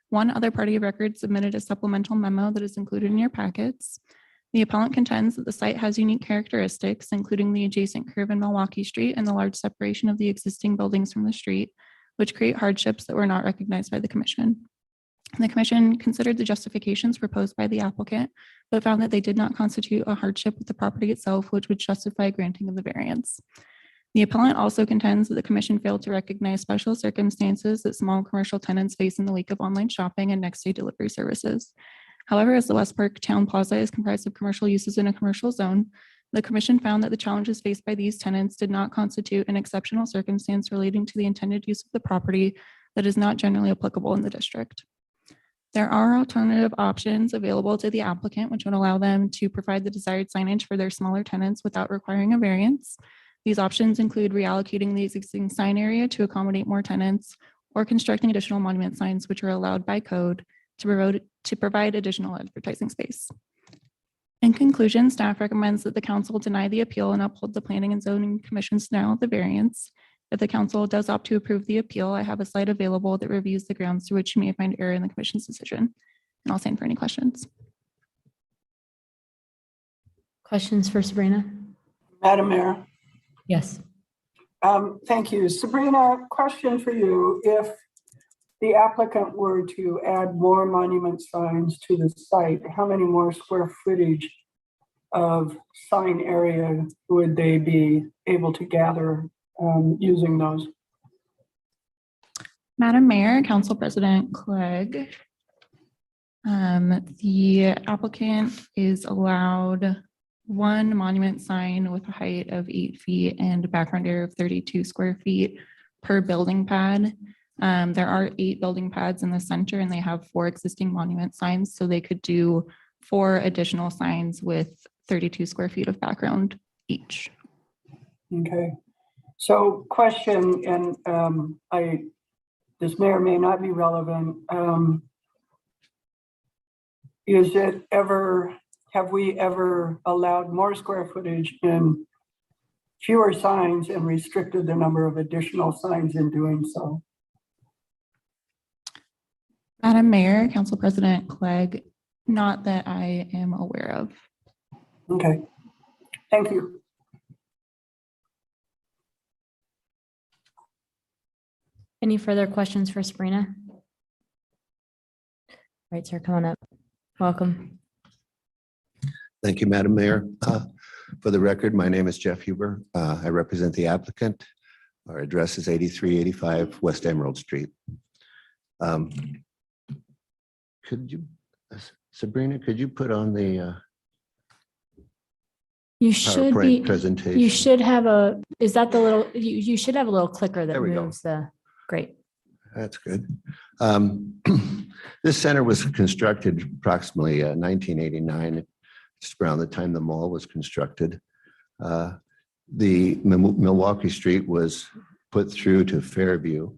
One other party of record submitted a supplemental memo that is included in your packets. The appellant contends that the site has unique characteristics, including the adjacent curve in Milwaukee Street and the large separation of the existing buildings from the street, which create hardships that were not recognized by the commission. The commission considered the justifications proposed by the applicant, but found that they did not constitute a hardship with the property itself, which would justify granting of the variance. The appellant also contends that the commission failed to recognize special circumstances that small commercial tenants face in the wake of online shopping and next day delivery services. However, as the West Park Town Plaza is comprised of commercial uses in a commercial zone, the commission found that the challenges faced by these tenants did not constitute an exceptional circumstance relating to the intended use of the property that is not generally applicable in the district. There are alternative options available to the applicant, which would allow them to provide the desired signage for their smaller tenants without requiring a variance. These options include reallocating the existing sign area to accommodate more tenants or constructing additional monument signs, which are allowed by code to provide additional advertising space. In conclusion, staff recommends that the council deny the appeal and uphold the Planning and Zoning Commission's denial of the variance. If the council does opt to approve the appeal, I have a slide available that reviews the grounds through which you may find error in the commission's decision. And I'll stand for any questions. Questions for Sabrina? Madam Mayor. Yes. Thank you. Sabrina, question for you. If the applicant were to add more monument signs to the site, how many more square footage of sign area would they be able to gather using those? Madam Mayor, Council President Clegg, the applicant is allowed one monument sign with a height of 8 feet and a background area of 32 square feet per building pad. There are 8 building pads in the center and they have 4 existing monument signs. So they could do 4 additional signs with 32 square feet of background each. Okay. So question, and this may or may not be relevant. Have we ever allowed more square footage in fewer signs and restricted the number of additional signs in doing so? Madam Mayor, Council President Clegg, not that I am aware of. Okay, thank you. Any further questions for Sabrina? Right, sir, come on up. Welcome. Thank you, Madam Mayor. For the record, my name is Jeff Huber. I represent the applicant. Our address is 8385 West Emerald Street. Sabrina, could you put on the You should be, PowerPoint presentation? you should have a, is that the little, you should have a little clicker that There we go. moves the, great. That's good. This center was constructed approximately 1989, just around the time the mall was constructed. The Milwaukee Street was put through to Fairview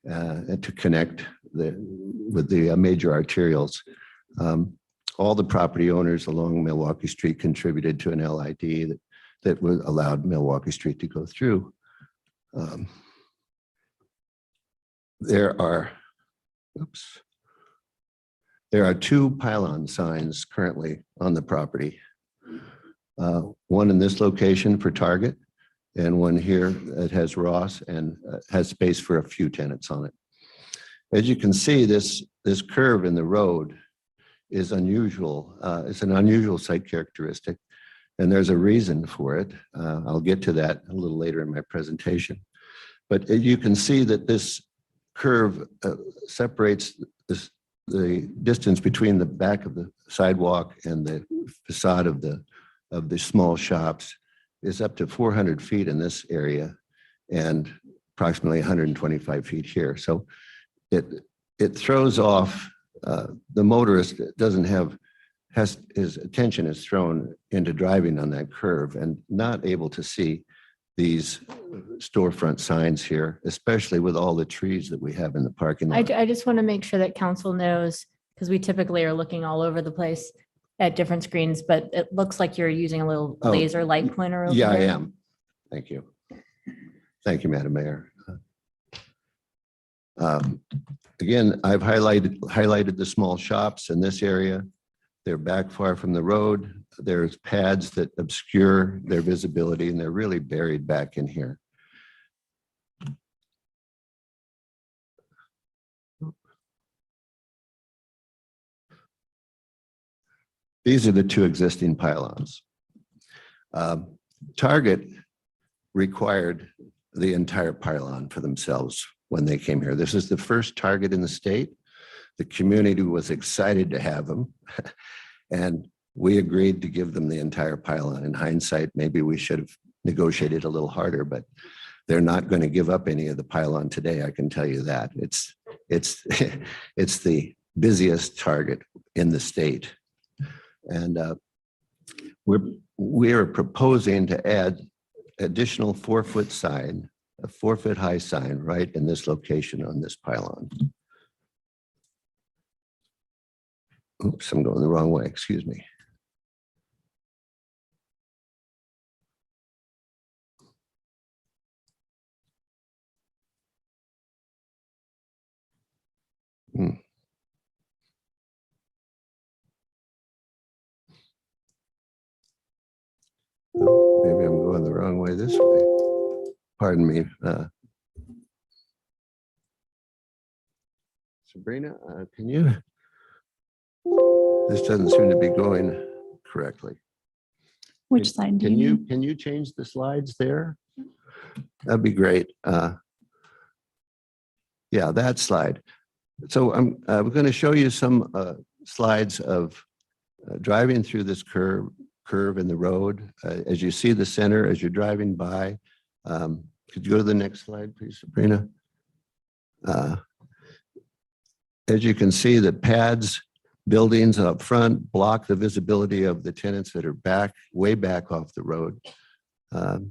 to connect with the major arterials. All the property owners along Milwaukee Street contributed to an LID that allowed Milwaukee Street to go through. There are 2 pylon signs currently on the property. One in this location for Target and one here that has Ross and has space for a few tenants on it. As you can see, this curve in the road is unusual. It's an unusual site characteristic, and there's a reason for it. I'll get to that a little later in my presentation. But you can see that this curve separates the distance between the back of the sidewalk and the facade of the small shops is up to 400 feet in this area and approximately 125 feet here. So it throws off the motorist. Doesn't have his attention is thrown into driving on that curve and not able to see these storefront signs here, especially with all the trees that we have in the parking lot. I just want to make sure that council knows, because we typically are looking all over the place. at different screens, but it looks like you're using a little Oh, laser light pointer over Yeah, I there. am. Thank you. Thank you, Madam Mayor. Again, I've highlighted the small shops in this area. They're back far from the road. There's pads that obscure their visibility, and they're really buried back in here. These are the two existing pylons. Target required the entire pylon for themselves when they came here. This is the first Target in the state. The community was excited to have them. And we agreed to give them the entire pylon. In hindsight, maybe we should have negotiated a little harder, but they're not going to give up any of the pylon today. I can tell you that. It's the busiest Target in the state. And we're proposing to add additional 4-foot sign, a 4-foot high sign right in this location on this pylon. Oops, I'm going the wrong way, excuse me. Maybe I'm going the wrong way this way. Pardon me. Sabrina, can you? This doesn't seem to be going correctly. Which slide do Can you you need? can you change the slides there? That'd be great. Yeah, that slide. So I'm going to show you some slides of driving through this curve in the road. As you see the center, as you're driving by, could you go to the next slide, please, Sabrina? As you can see, the pads, buildings up front block the visibility of the tenants that are way back off the road.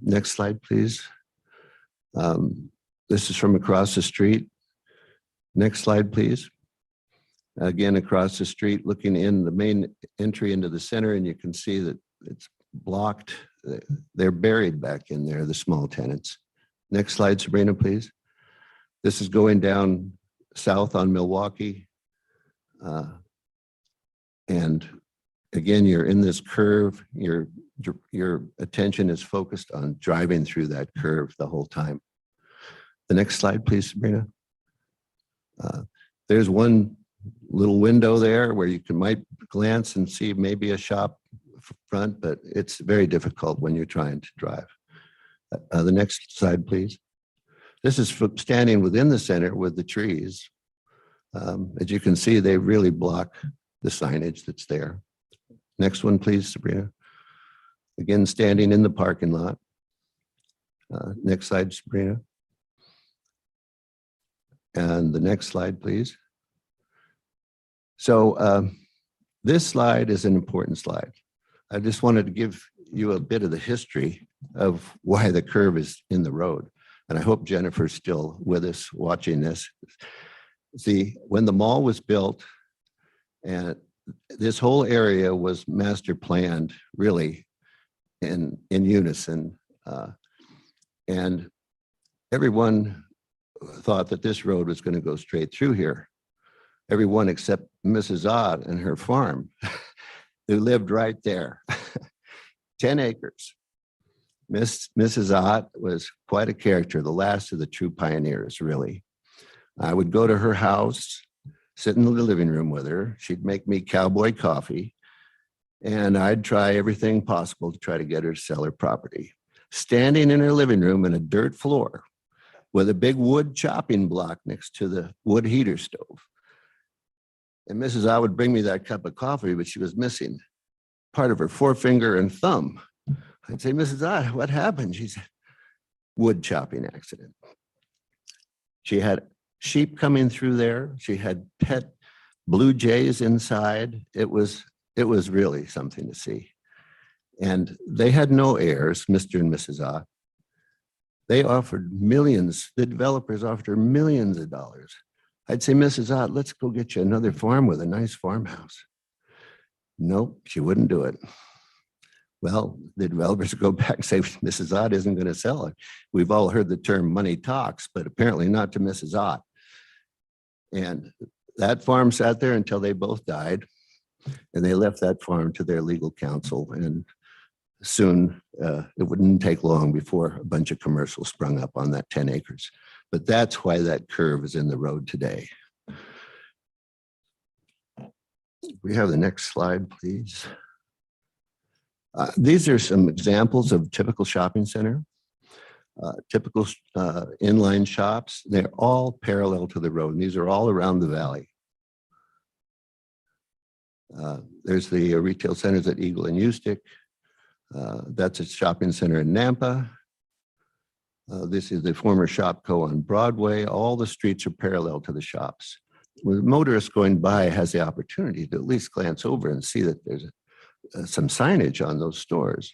Next slide, please. This is from across the street. Next slide, please. Again, across the street, looking in the main entry into the center, and you can see that it's blocked. They're buried back in there, the small tenants. Next slide, Sabrina, please. This is going down south on Milwaukee. And again, you're in this curve. Your attention is focused on driving through that curve the whole time. The next slide, please, Sabrina. There's one little window there where you might glance and see maybe a shop front, but it's very difficult when you're trying to drive. The next slide, please. This is standing within the center with the trees. As you can see, they really block the signage that's there. Next one, please, Sabrina. Again, standing in the parking lot. Next slide, Sabrina. And the next slide, please. So this slide is an important slide. I just wanted to give you a bit of the history of why the curve is in the road. And I hope Jennifer's still with us watching this. See, when the mall was built, and this whole area was master planned really in unison. And everyone thought that this road was going to go straight through here. Everyone except Mrs. Ott and her farm, who lived right there, 10 acres. Mrs. Ott was quite a character, the last of the true pioneers, really. I would go to her house, sit in the living room with her. She'd make me cowboy coffee, and I'd try everything possible to try to get her to sell her property. Standing in her living room in a dirt floor with a big wood chopping block next to the wood heater stove. And Mrs. Ott would bring me that cup of coffee, but she was missing part of her forefinger and thumb. I'd say, Mrs. Ott, what happened? She said, wood chopping accident. She had sheep coming through there. She had pet blue jays inside. It was really something to see. And they had no heirs, Mr. and Mrs. Ott. They offered millions, the developers offered her millions of dollars. I'd say, Mrs. Ott, let's go get you another farm with a nice farmhouse. Nope, she wouldn't do it. Well, the developers go back and say, Mrs. Ott isn't going to sell it. We've all heard the term money talks, but apparently not to Mrs. Ott. And that farm sat there until they both died. And they left that farm to their legal counsel. And soon it wouldn't take long before a bunch of commercials sprung up on that 10 acres. But that's why that curve is in the road today. We have the next slide, please. These are some examples of typical shopping center, typical inline shops. They're all parallel to the road. And these are all around the valley. There's the retail centers at Eagle and Ustick. That's a shopping center in Nampa. This is the former Shopco on Broadway. All the streets are parallel to the shops. When a motorist going by has the opportunity to at least glance over and see that there's some signage on those stores.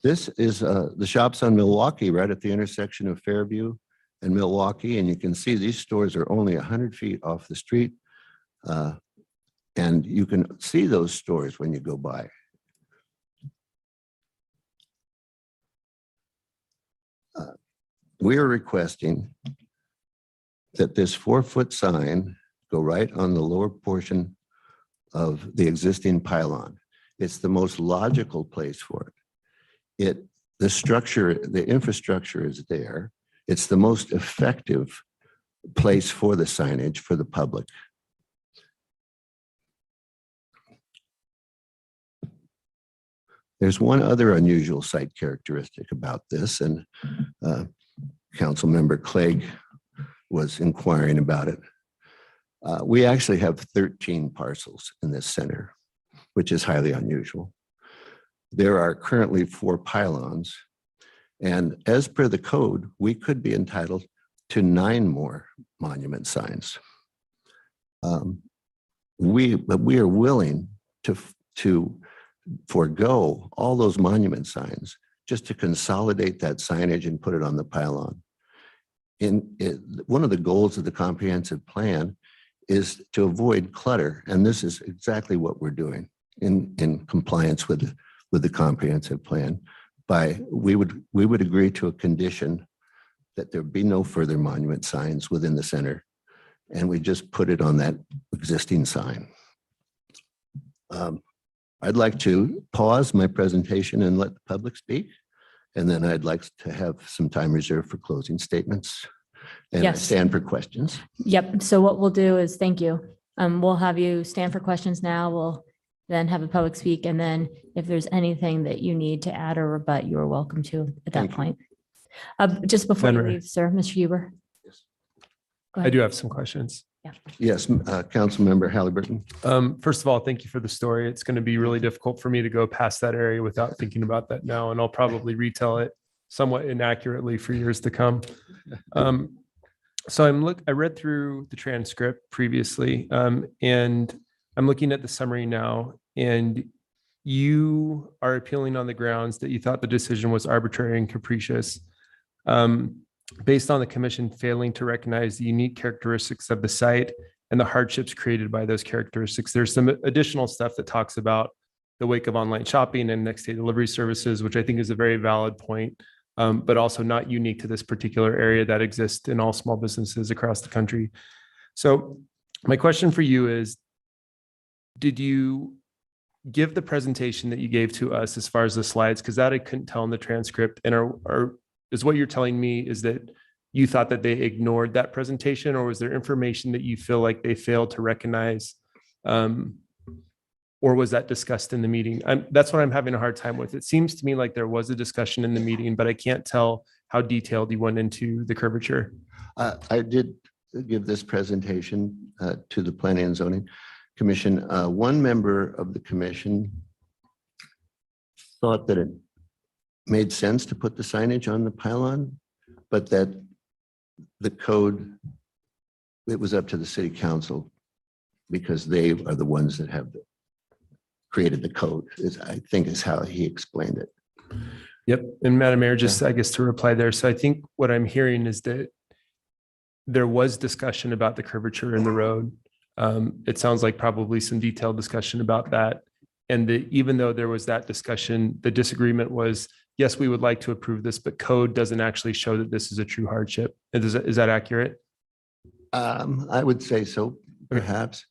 This is the shops on Milwaukee, right at the intersection of Fairview and Milwaukee. And you can see these stores are only 100 feet off the street. And you can see those stores when you go by. We are requesting that this 4-foot sign go right on the lower portion of the existing pylon. It's the most logical place for it. The structure, the infrastructure is there. It's the most effective place for the signage for the public. There's one other unusual site characteristic about this, and Councilmember Clegg was inquiring about it. We actually have 13 parcels in this center, which is highly unusual. There are currently 4 pylons, and as per the code, we could be entitled to 9 more monument signs. We are willing to forego all those monument signs just to consolidate that signage and put it on the pylon. One of the goals of the comprehensive plan is to avoid clutter, and this is exactly what we're doing in compliance with the comprehensive plan. We would agree to a condition that there be no further monument signs within the center, and we just put it on that existing sign. I'd like to pause my presentation and let the public speak. And then I'd like to have some time reserved for closing statements. And I Yes. stand for questions. Yep. So what we'll do is, thank you. We'll have you stand for questions now. We'll then have a public speak. And then if there's anything that you need to add or rebut, you are welcome to at that Thank you. point. Just before you Henry. leave, sir, Mr. Huber. Yes. Go I ahead. do have some questions. Yes, Councilmember Halliburton. First of all, thank you for the story. It's going to be really difficult for me to go past that area without thinking about that now, and I'll probably retell it somewhat inaccurately for years to come. So I read through the transcript previously, and I'm looking at the summary now, and you are appealing on the grounds that you thought the decision was arbitrary and capricious, based on the commission failing to recognize the unique characteristics of the site and the hardships created by those characteristics. There's some additional stuff that talks about the wake of online shopping and next day delivery services, which I think is a very valid point, but also not unique to this particular area that exists in all small businesses across the country. So my question for you is, did you give the presentation that you gave to us as far as the slides? Because that I couldn't tell in the transcript. And is what you're telling me is that you thought that they ignored that presentation, or was there information that you feel like they failed to recognize? Or was that discussed in the meeting? That's what I'm having a hard time with. It seems to me like there was a discussion in the meeting, but I can't tell how detailed you went into the curvature. I did give this presentation to the Planning and Zoning Commission. One member of the commission thought that it made sense to put the signage on the pylon, but that the code, it was up to the city council because they are the ones that have created the code, I think is how he explained it. Yep. And Madam Mayor, just I guess to reply there. So I think what I'm hearing is that there was discussion about the curvature in the road. It sounds like probably some detailed discussion about that. And even though there was that discussion, the disagreement was, yes, we would like to approve this, but code doesn't actually show that this is a true hardship. Is that accurate? I would say so, perhaps.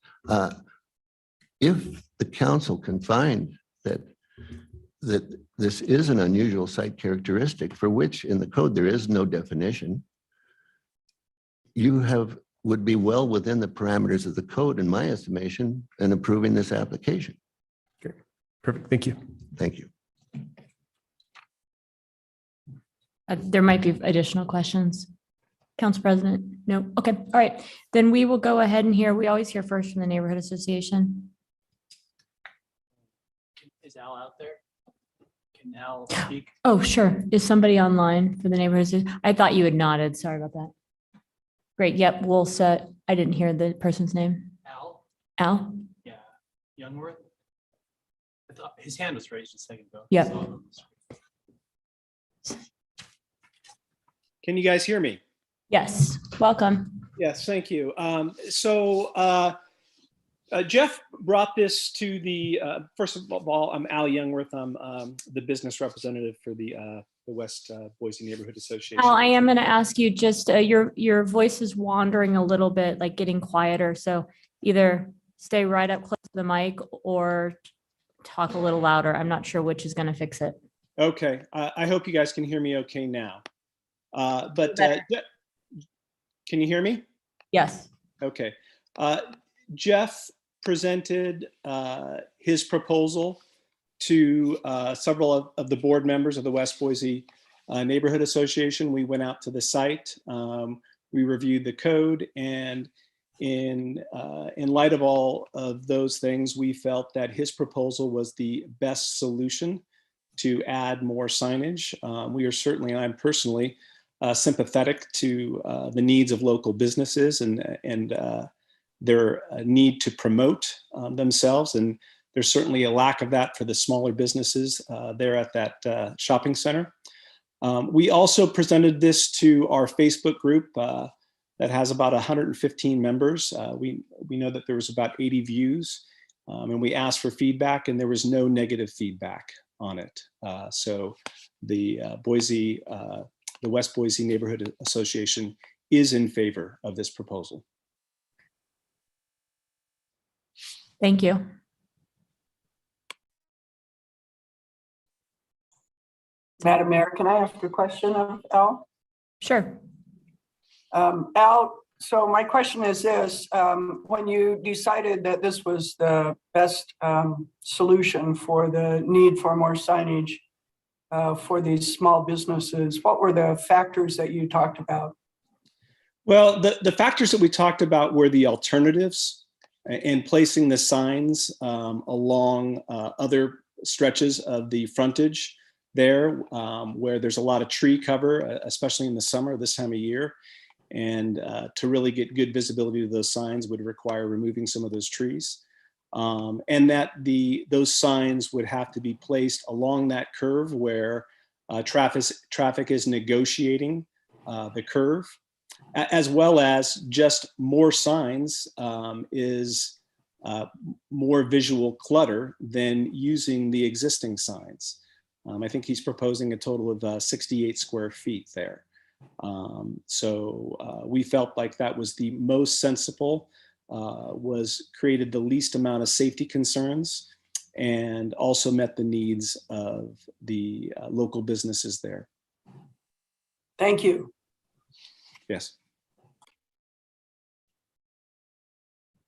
If the council can find that this is an unusual site characteristic for which in the code there is no definition, you would be well within the parameters of the code, in my estimation, in approving this application. Okay. Perfect. Thank you. Thank you. There might be additional questions. Council President? No? Okay, all right. Then we will go ahead and hear, we always hear first from the Neighborhood Association. Is Al out there? Can Al speak? Oh, sure. Is somebody online for the Neighborhood Association? I thought you had nodded. Sorry about that. Great. Yep, we'll set. I didn't hear the person's name. Al? Al? Yeah. Youngworth? I thought his hand was raised a second ago. Yep. Can you guys hear me? Yes. Welcome. Yes, thank you. Jeff brought this to the, first of all, I'm Al Youngworth. I'm the business representative for the West Boise Neighborhood Association. Al, I am going to ask you just, your voice is wandering a little bit, like getting quieter. So either stay right up close to the mic or talk a little louder. I'm not sure which is going to fix it. Okay, I hope you guys can hear me okay now. Can you hear me? Yes. Okay. Jeff presented his proposal to several of the board members of the West Boise Neighborhood Association. We went out to the site. We reviewed the code, and in light of all of those things, we felt that his proposal was the best solution to add more signage. We are certainly, and I'm personally, sympathetic to the needs of local businesses and their need to promote themselves. And there's certainly a lack of that for the smaller businesses there at that shopping center. We also presented this to our Facebook group that has about 115 members. We know that there was about 80 views, and we asked for feedback, and there was no negative feedback on it. So the West Boise Neighborhood Association is in favor of this proposal. Thank you. Madam Mayor, can I ask a question of Al? Sure. Al, so my question is this, when you decided that this was the best solution for the need for more signage for these small businesses, what were the factors that you talked about? Well, the factors that we talked about were the alternatives and placing the signs along other stretches of the frontage there where there's a lot of tree cover, especially in the summer, this time of year. And to really get good visibility to those signs would require removing some of those trees. And that those signs would have to be placed along that curve where traffic is negotiating the curve, as well as just more signs is more visual clutter than using the existing signs. I think he's proposing a total of 68 square feet there. So we felt like that was the most sensible, created the least amount of safety concerns, and also met the needs of the local businesses there. Thank you. Yes.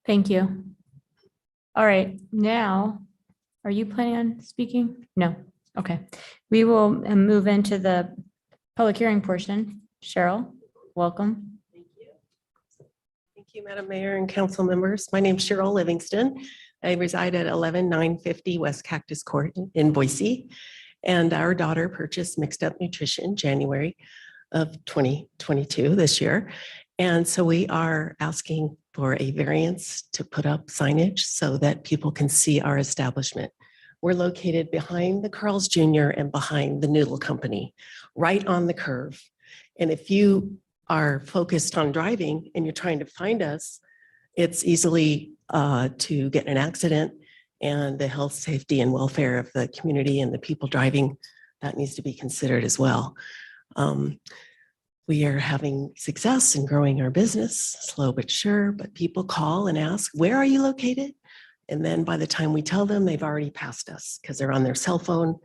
Thank you. All right, now, are you planning on speaking? No. Okay. We will move into the public hearing portion. Cheryl, welcome. Thank you. Thank you, Madam Mayor and council members. My name is Cheryl Livingston. I reside at 11950 West Cactus Court in Boise. And our daughter purchased Mixed Up Nutrition in January of 2022 this year. And so we are asking for a variance to put up signage so that people can see our establishment. We're located behind the Carl's Jr. and behind the Noodle Company, right on the curve. And if you are focused on driving and you're trying to find us, It's easily to get in an accident, and the health, safety, and welfare of the community and the people driving, that needs to be considered as well. We are having success in growing our business, slow but sure, but people call and ask, where are you located? And then by the time we tell them, they've already passed us because they're on their cell phone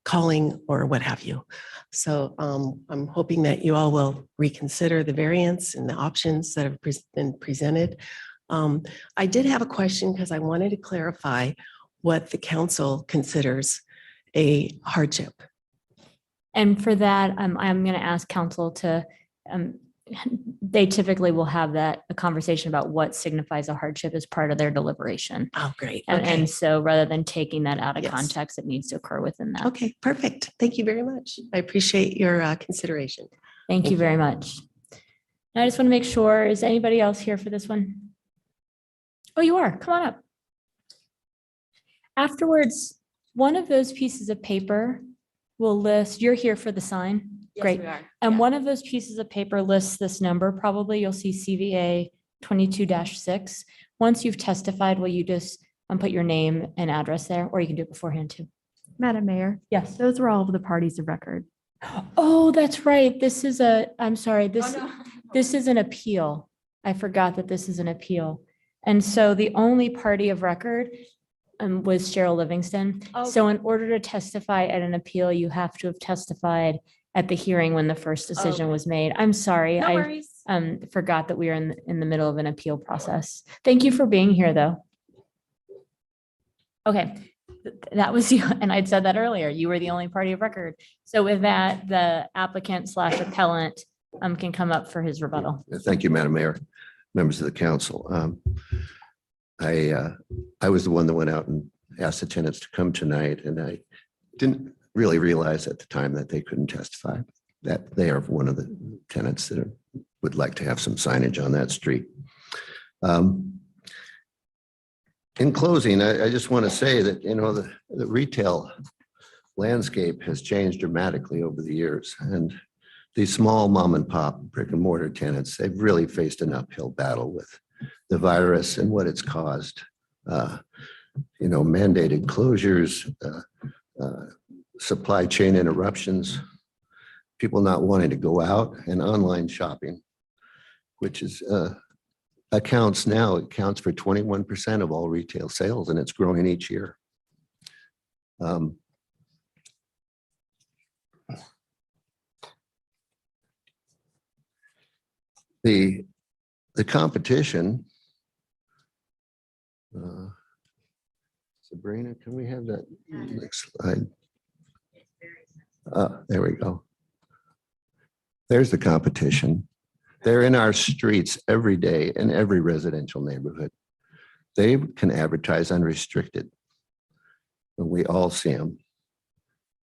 calling or what have you. So I'm hoping that you all will reconsider the variance and the options that have been presented. I did have a question because I wanted to clarify what the council considers a hardship. And for that, I'm going to ask council to, they typically will have a conversation about what signifies a hardship as part of their deliberation. Oh, great. And, Okay. and so rather than taking that out of Yes. context, it needs to occur within that. Okay, perfect. Thank you very much. I appreciate your consideration. Thank you very much. Now I just want to make sure, is anybody else here for this one? Oh, you are. Come on up. Afterwards, one of those pieces of paper will list, you're here for the sign? Great. And one of those pieces of paper lists this number. Probably you'll see CVA 22-6. Once you've testified, will you just put your name and address there, or you can do it beforehand too? Madam Mayor, Yes. those were all of the parties of record. Oh, that's right. This is I'm sorry, this is an appeal. I forgot that this is an appeal. And so the only party of record was Cheryl Livingston. So in order to testify at an appeal, you have to have testified at the hearing when the first decision was made. I'm sorry. No I worries. forgot that we are in the middle of an appeal process. Thank you for being here, though. Okay, that was you, and I'd said that earlier. You were the only party of record. So with that, the applicant / appellant can come up for his rebuttal. Thank you, Madam Mayor, members of the council. I was the one that went out and asked the tenants to come tonight, and I didn't really realize at the time that they couldn't testify, that they are one of the tenants that would like to have some signage on that street. In closing, I just want to say that, you know, the retail landscape has changed dramatically over the years, and these small mom and pop brick and mortar tenants, they've really faced an uphill battle with the virus and what it's caused. You know, mandated closures, supply chain interruptions, people not wanting to go out, and online shopping, which is accounts for 21% of all retail sales, and it's growing each year. The competition, Sabrina, can we have that next slide? There we go. There's the competition. They're in our streets every day in every residential neighborhood. They can advertise unrestricted. And we all see them.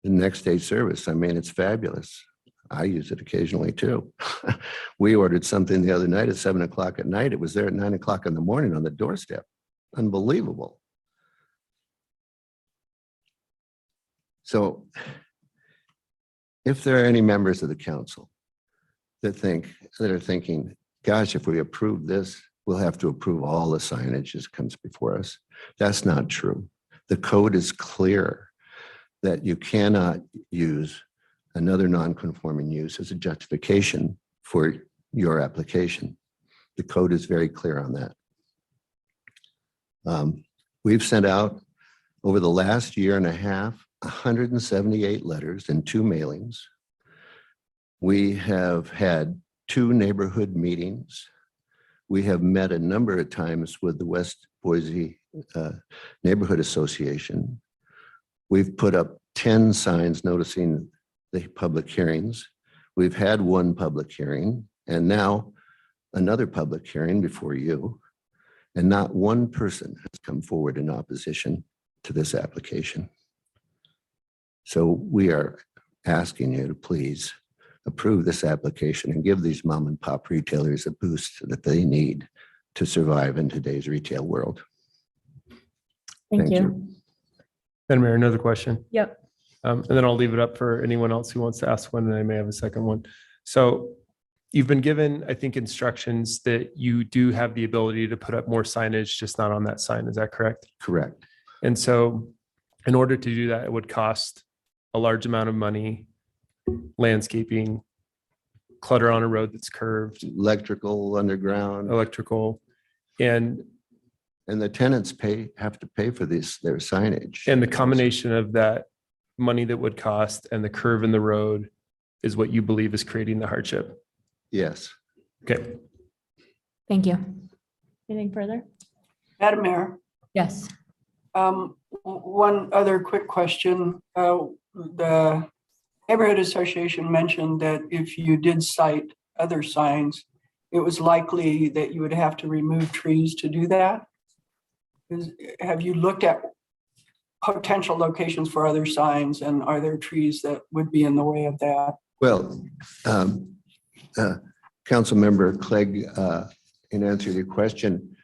The next day service, I mean, it's fabulous. I use it occasionally too. We ordered something the other night at 7 o'clock at night. It was there at 9 o'clock in the morning on the doorstep. Unbelievable. So if there are any members of the council that are thinking, gosh, if we approve this, we'll have to approve all the signage that comes before us. That's not true. The code is clear that you cannot use another non-conforming use as a justification for your application. The code is very clear on that. We've sent out over the last year and a half, 178 letters and 2 mailings. We have had 2 neighborhood meetings. We have met a number of times with the West Boise Neighborhood Association. We've put up 10 signs noticing the public hearings. We've had 1 public hearing and now another public hearing before you. And not one person has come forward in opposition to this application. So we are asking you to please approve this application and give these mom and pop retailers a boost that they need to survive in today's retail world. Thank you. Madam Mayor, another question. Yep. And then I'll leave it up for anyone else who wants to ask one, and I may have a second one. So You've been given, I think, instructions that you do have the ability to put up more signage, just not on that sign. Is that correct? Correct. And so in order to do that, it would cost a large amount of money, landscaping, clutter on a road that's curved, Electrical, underground, electrical, and the tenants have to pay for their signage. the combination of that money that would cost and the curve in the road is what you believe is creating the hardship. Yes. Okay. Thank you. Anything further? Madam Mayor, Yes. one other quick question. The neighborhood association mentioned that if you did cite other signs, it was likely that you would have to remove trees to do that. Have you looked at potential locations for other signs, and are there trees that would be in the way of that? Well, Councilmember Clegg, in answer to your question,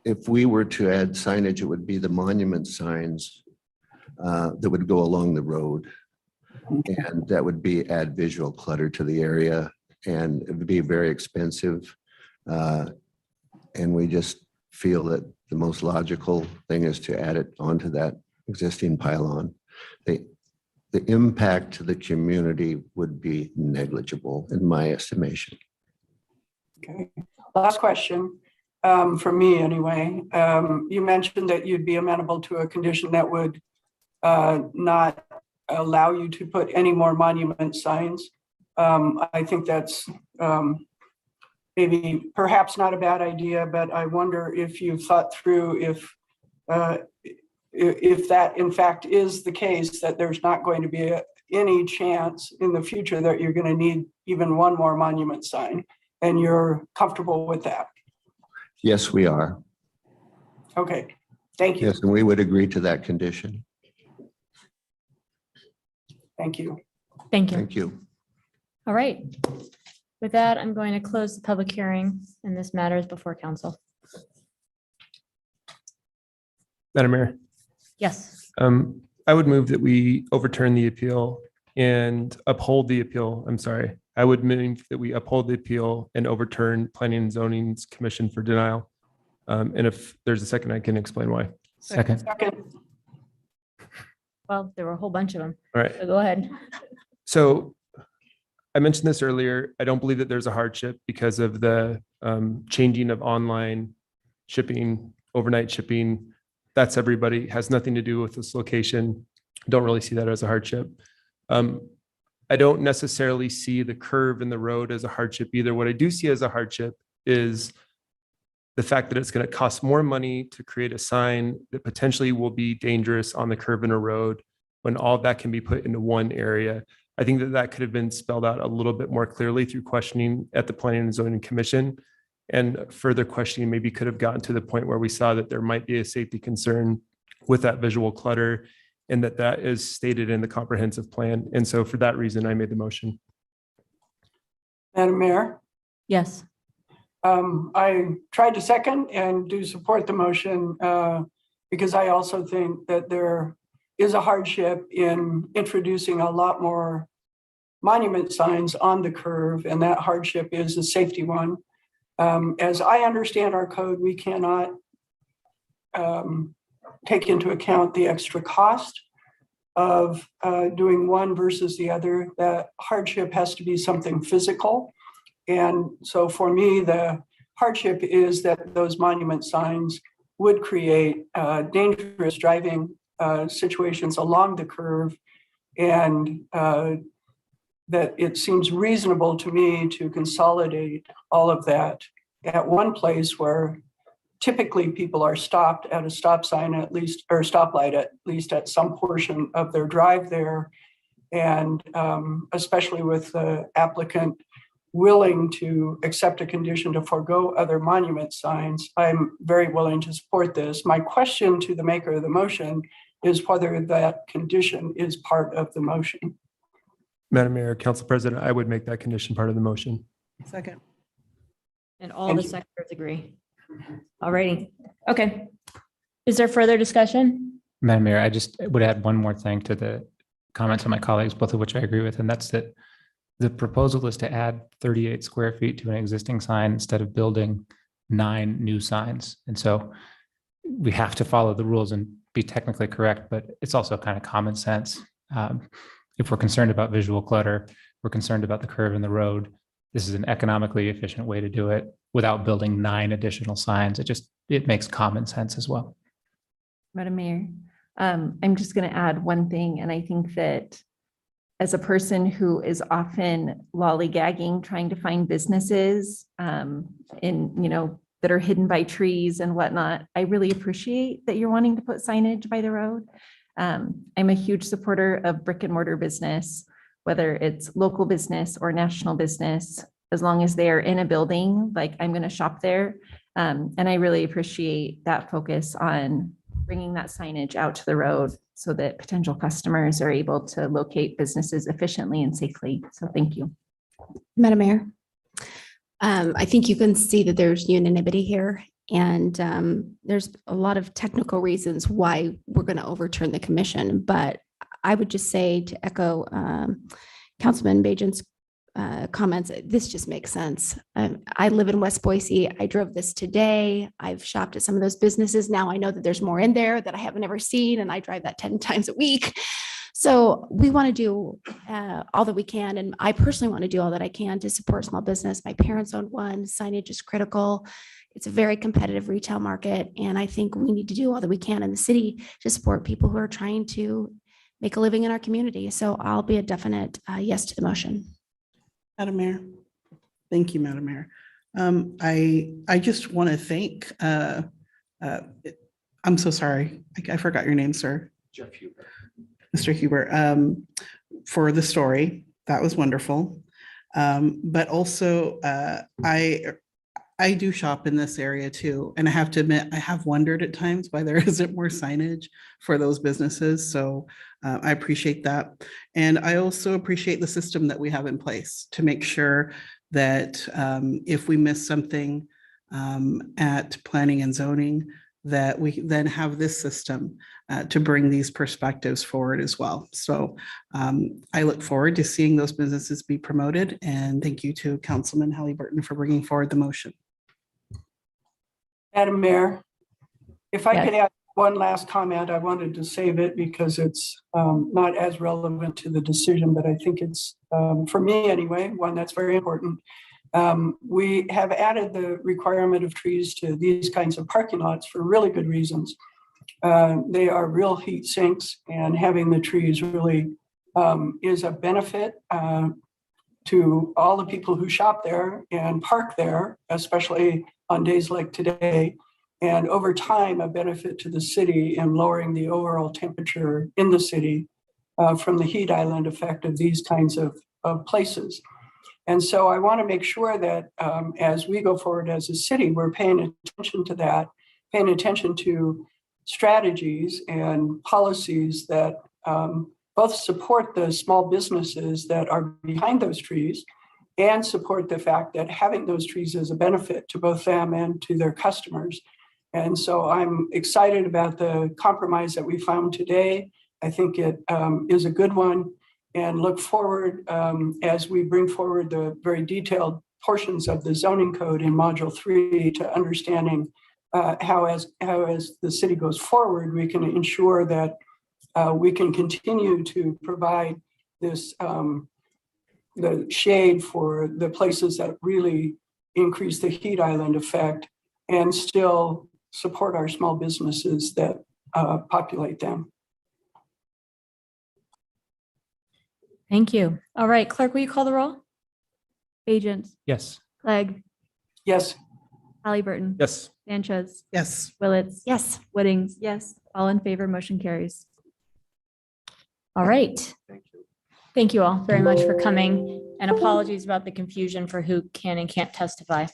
if we were to add signage, it would be the monument signs that would go along the road. And that would add visual clutter to the area, and it would be very expensive. And we just feel that the most logical thing is to add it onto that existing pylon. The impact to the community would be negligible in my estimation. Okay. Last question, from me anyway. You mentioned that you'd be amenable to a condition that would not allow you to put any more monument signs. I think that's maybe perhaps not a bad idea, but I wonder if you've thought through if that in fact is the case, that there's not going to be any chance in the future that you're going to need even one more monument sign, and you're comfortable with that. Yes, we are. Okay, thank you. Yes, and we would agree to that condition. Thank you. Thank you. Thank you. All right. With that, I'm going to close the public hearing, and this matter is before council. Madam Mayor, Yes. I would move that we overturn the appeal and uphold the appeal. I'm sorry. I would move that we uphold the appeal and overturn Planning and Zoning's commission for denial. And if there's a second, I can explain why. Second. Well, there were a whole bunch of them. All right. So go ahead. So I mentioned this earlier. I don't believe that there's a hardship because of the changing of online shipping, overnight shipping. That's everybody, has nothing to do with this location. Don't really see that as a hardship. I don't necessarily see the curve in the road as a hardship either. What I do see as a hardship is the fact that it's going to cost more money to create a sign that potentially will be dangerous on the curve in a road when all of that can be put into one area. I think that that could have been spelled out a little bit more clearly through questioning at the Planning and Zoning Commission, and further questioning maybe could have gotten to the point where we saw that there might be a safety concern with that visual clutter, and that is stated in the comprehensive plan. And so for that reason, I made the motion. Madam Mayor? Yes. I tried to second and do support the motion because I also think that there is a hardship in introducing a lot more monument signs on the curve, and that hardship is a safety one. As I understand our code, we cannot take into account the extra cost of doing one versus the other. That hardship has to be something physical. And so for me, the hardship is that those monument signs would create dangerous driving situations along the curve, and that it seems reasonable to me to consolidate all of that at one place where typically people are stopped at a stop sign at least, or stoplight at least at some portion of their drive there. And especially with the applicant willing to accept a condition to forego other monument signs, I'm very willing to support this. My question to the maker of the motion is whether that condition is part of the motion. Madam Mayor, Council President, I would make that condition part of the motion. Second. And all the sectors agree. All righty. Okay. Is there further discussion? Madam Mayor, I just would add one more thing to the comments of my colleagues, both of which I agree with, and that's that The proposal is to add 38 square feet to an existing sign instead of building 9 new signs. And so we have to follow the rules and be technically correct, but it's also kind of common sense. If we're concerned about visual clutter, we're concerned about the curve in the road, this is an economically efficient way to do it without building 9 additional signs. It makes common sense as well. Madam Mayor, I'm just going to add one thing, and I think that as a person who is often lollygagging, trying to find businesses that are hidden by trees and whatnot, I really appreciate that you're wanting to put signage by the road. I'm a huge supporter of brick and mortar business, whether it's local business or national business, as long as they are in a building, like I'm going to shop there. And I really appreciate that focus on bringing that signage out to the road so that potential customers are able to locate businesses efficiently and safely. So thank you. Madam Mayor, I think you can see that there's unanimity here, and there's a lot of technical reasons why we're going to overturn the commission. But I would just say, to echo Councilman Bajan's comments, this just makes sense. I live in West Boise. I drove this today. I've shopped at some of those businesses. Now I know that there's more in there that I haven't ever seen, and I drive that 10 times a week. So we want to do all that we can. And I personally want to do all that I can to support small business. My parents owned one. Signage is critical. It's a very competitive retail market. And I think we need to do all that we can in the city to support people who are trying to make a living in our community. So I'll be a definite yes to the motion. Madam Mayor. Thank you, Madam Mayor. I just want to thank, I'm so sorry. I forgot your name, sir. Jeff Huber. Mr. Huber, for the story. That was wonderful. But also, I do shop in this area too. And I have to admit, I have wondered at times why there isn't more signage for those businesses. So I appreciate that. And I also appreciate the system that we have in place to make sure that if we miss something at planning and zoning, that we then have this system to bring these perspectives forward as well. So I look forward to seeing those businesses be promoted. And thank you to Councilman Halliburton for bringing forward the motion. Madam Mayor, if I Yes. could add one last comment, I wanted to save it because it's not as relevant to the decision, but I think it's, for me anyway, one that's very important. We have added the requirement of trees to these kinds of parking lots for really good reasons. They are real heat sinks, and having the trees really is a benefit to all the people who shop there and park there, especially on days like today, and over time, a benefit to the city in lowering the overall temperature in the city from the heat island effect of these kinds of places. And so I want to make sure that as we go forward as a city, we're paying attention to that, paying attention to strategies and policies that both support the small businesses that are behind those trees and support the fact that having those trees is a benefit to both them and to their customers. And so I'm excited about the compromise that we found today. I think it is a good one, and look forward as we bring forward the very detailed portions of the zoning code in module 3 to understanding how as the city goes forward, we can ensure that we can continue to provide this the shade for the places that really increase the heat island effect and still support our small businesses that populate them. Thank you. All right, clerk, will you call the roll? Bajent, Yes. Clegg, Yes. Halliburton. Yes. Sanchez, Yes. Willetts. Yes. Whittings. Yes. All in favor, motion carries. All right. Thank you. Thank you all very much for coming, and apologies about the confusion for who can and can't testify.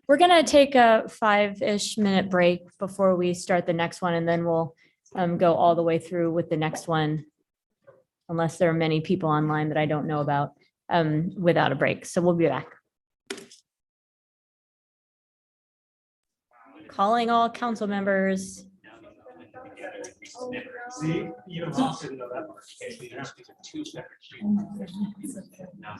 We're going to take a 5-ish minute break before we start the next one, and then we'll go all the way through with the next one, unless there are many people online that I don't know about without a break. So we'll be back. Calling all council members. See, even Ross didn't know that part. Okay, so you have these are two separate sheets. Now-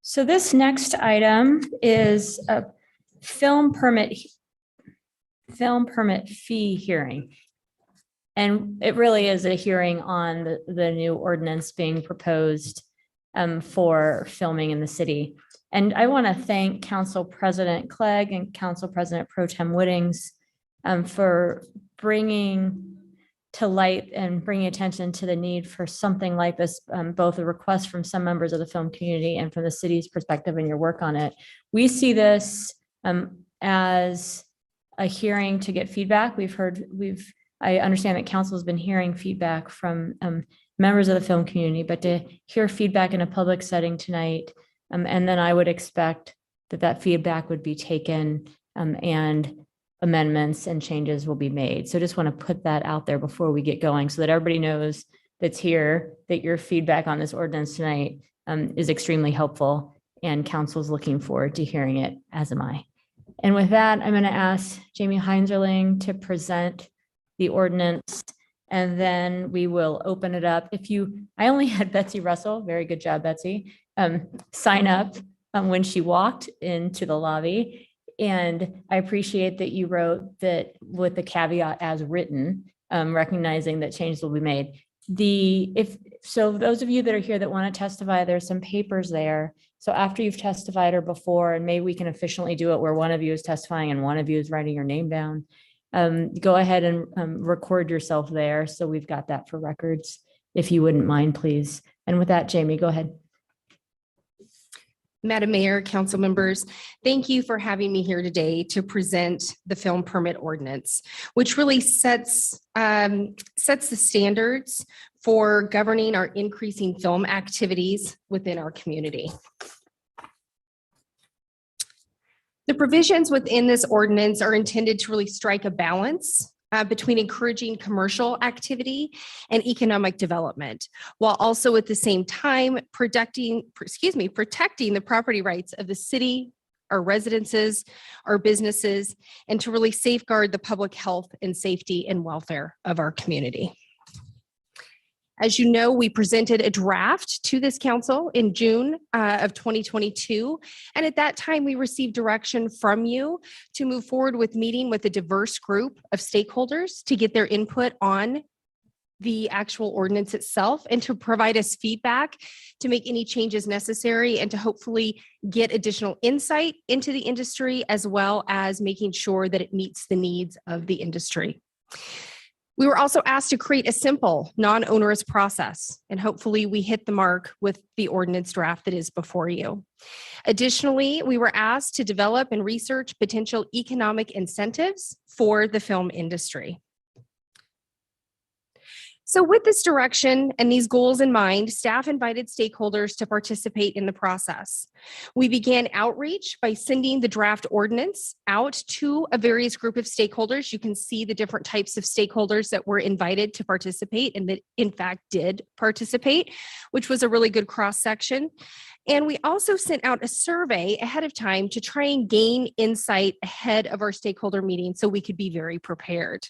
So this next item is a film permit fee hearing. And it really is a hearing on the new ordinance being proposed for filming in the city. And I want to thank Council President Clegg and Council President Pro Tem Whittings for bringing to light and bringing attention to the need for something like this, both a request from some members of the film community and from the city's perspective and your work on it. We see this as a hearing to get feedback. I understand that council has been hearing feedback from members of the film community, but to hear feedback in a public setting tonight, and then I would expect that feedback would be taken and amendments and changes will be made. So just want to put that out there before we get going so that everybody knows that's here, that your feedback on this ordinance tonight is extremely helpful and council's looking forward to hearing it, as am I. And with that, I'm going to ask Jamie Heinzerling to present the ordinance, and then we will open it up. I only had Betsy Russell, very good job, Betsy, sign up when she walked into the lobby. And I appreciate that you wrote that with the caveat as written, recognizing that changes will be made. So those of you that are here that want to testify, there's some papers there. So after you've testified or before, and maybe we can efficiently do it where one of you is testifying and one of you is writing your name down. Go ahead and record yourself there. So we've got that for records, if you wouldn't mind, please. And with that, Jamie, go ahead. Madam Mayor, council members, thank you for having me here today to present the film permit ordinance, which really sets the standards for governing our increasing film activities within our community. The provisions within this ordinance are intended to really strike a balance between encouraging commercial activity and economic development, while also at the same time protecting the property rights of the city, our residences, our businesses, and to really safeguard the public health and safety and welfare of our community. As you know, we presented a draft to this council in June of 2022. And at that time, we received direction from you to move forward with meeting with a diverse group of stakeholders to get their input on the actual ordinance itself and to provide us feedback to make any changes necessary and to hopefully get additional insight into the industry, as well as making sure that it meets the needs of the industry. We were also asked to create a simple, non-onerous process, and hopefully we hit the mark with the ordinance draft that is before you. Additionally, we were asked to develop and research potential economic incentives for the film industry. So with this direction and these goals in mind, staff invited stakeholders to participate in the process. We began outreach by sending the draft ordinance out to a various group of stakeholders. You can see the different types of stakeholders that were invited to participate and that in fact did participate, which was a really good cross-section. And we also sent out a survey ahead of time to try and gain insight ahead of our stakeholder meeting so we could be very prepared.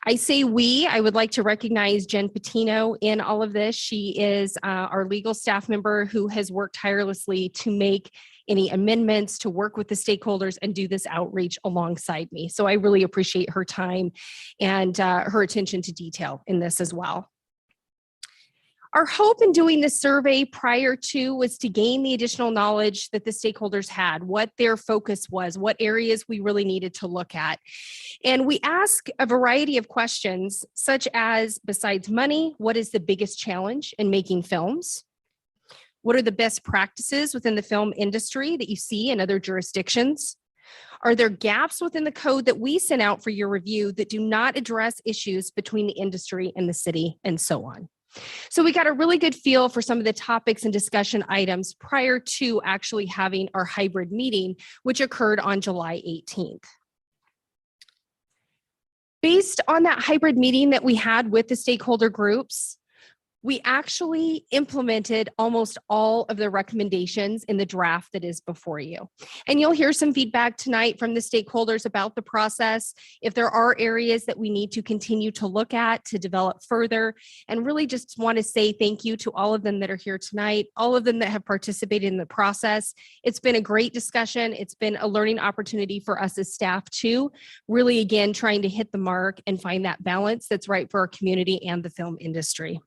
I say I would like to recognize Jen Patino in all of this. She is our legal staff member who has worked tirelessly to make any amendments, to work with the stakeholders and do this outreach alongside me. So I really appreciate her time and her attention to detail in this as well. Our hope in doing this survey prior to was to gain the additional knowledge that the stakeholders had, what their focus was, what areas we really needed to look at. And we ask a variety of questions, such as, besides money, what is the biggest challenge in making films? What are the best practices within the film industry that you see in other jurisdictions? Are there gaps within the code that we sent out for your review that do not address issues between the industry and the city, and so on? So we got a really good feel for some of the topics and discussion items prior to actually having our hybrid meeting, which occurred on July 18th. Based on that hybrid meeting that we had with the stakeholder groups, we actually implemented almost all of the recommendations in the draft that is before you. And you'll hear some feedback tonight from the stakeholders about the process, if there are areas that we need to continue to look at to develop further. And really just want to say thank you to all of them that are here tonight, all of them that have participated in the process. It's been a great discussion. It's been a learning opportunity for us as staff too, really again, trying to hit the mark and find that balance that's right for our community and the film industry.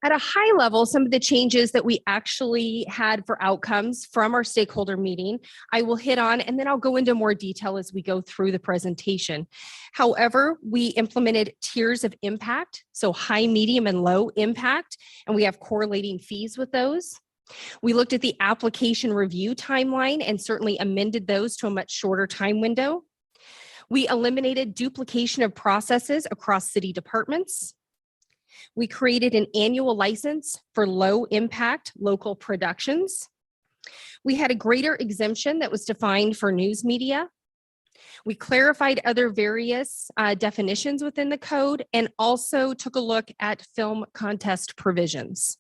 At a high level, some of the changes that we actually had for outcomes from our stakeholder meeting, I will hit on, and then I'll go into more detail as we go through the presentation. However, we implemented tiers of impact, so high, medium, and low impact, and we have correlating fees with those. We looked at the application review timeline and certainly amended those to a much shorter time window. We eliminated duplication of processes across city departments. We created an annual license for low impact local productions. We had a greater exemption that was defined for news media. We clarified other various definitions within the code and also took a look at film contest provisions.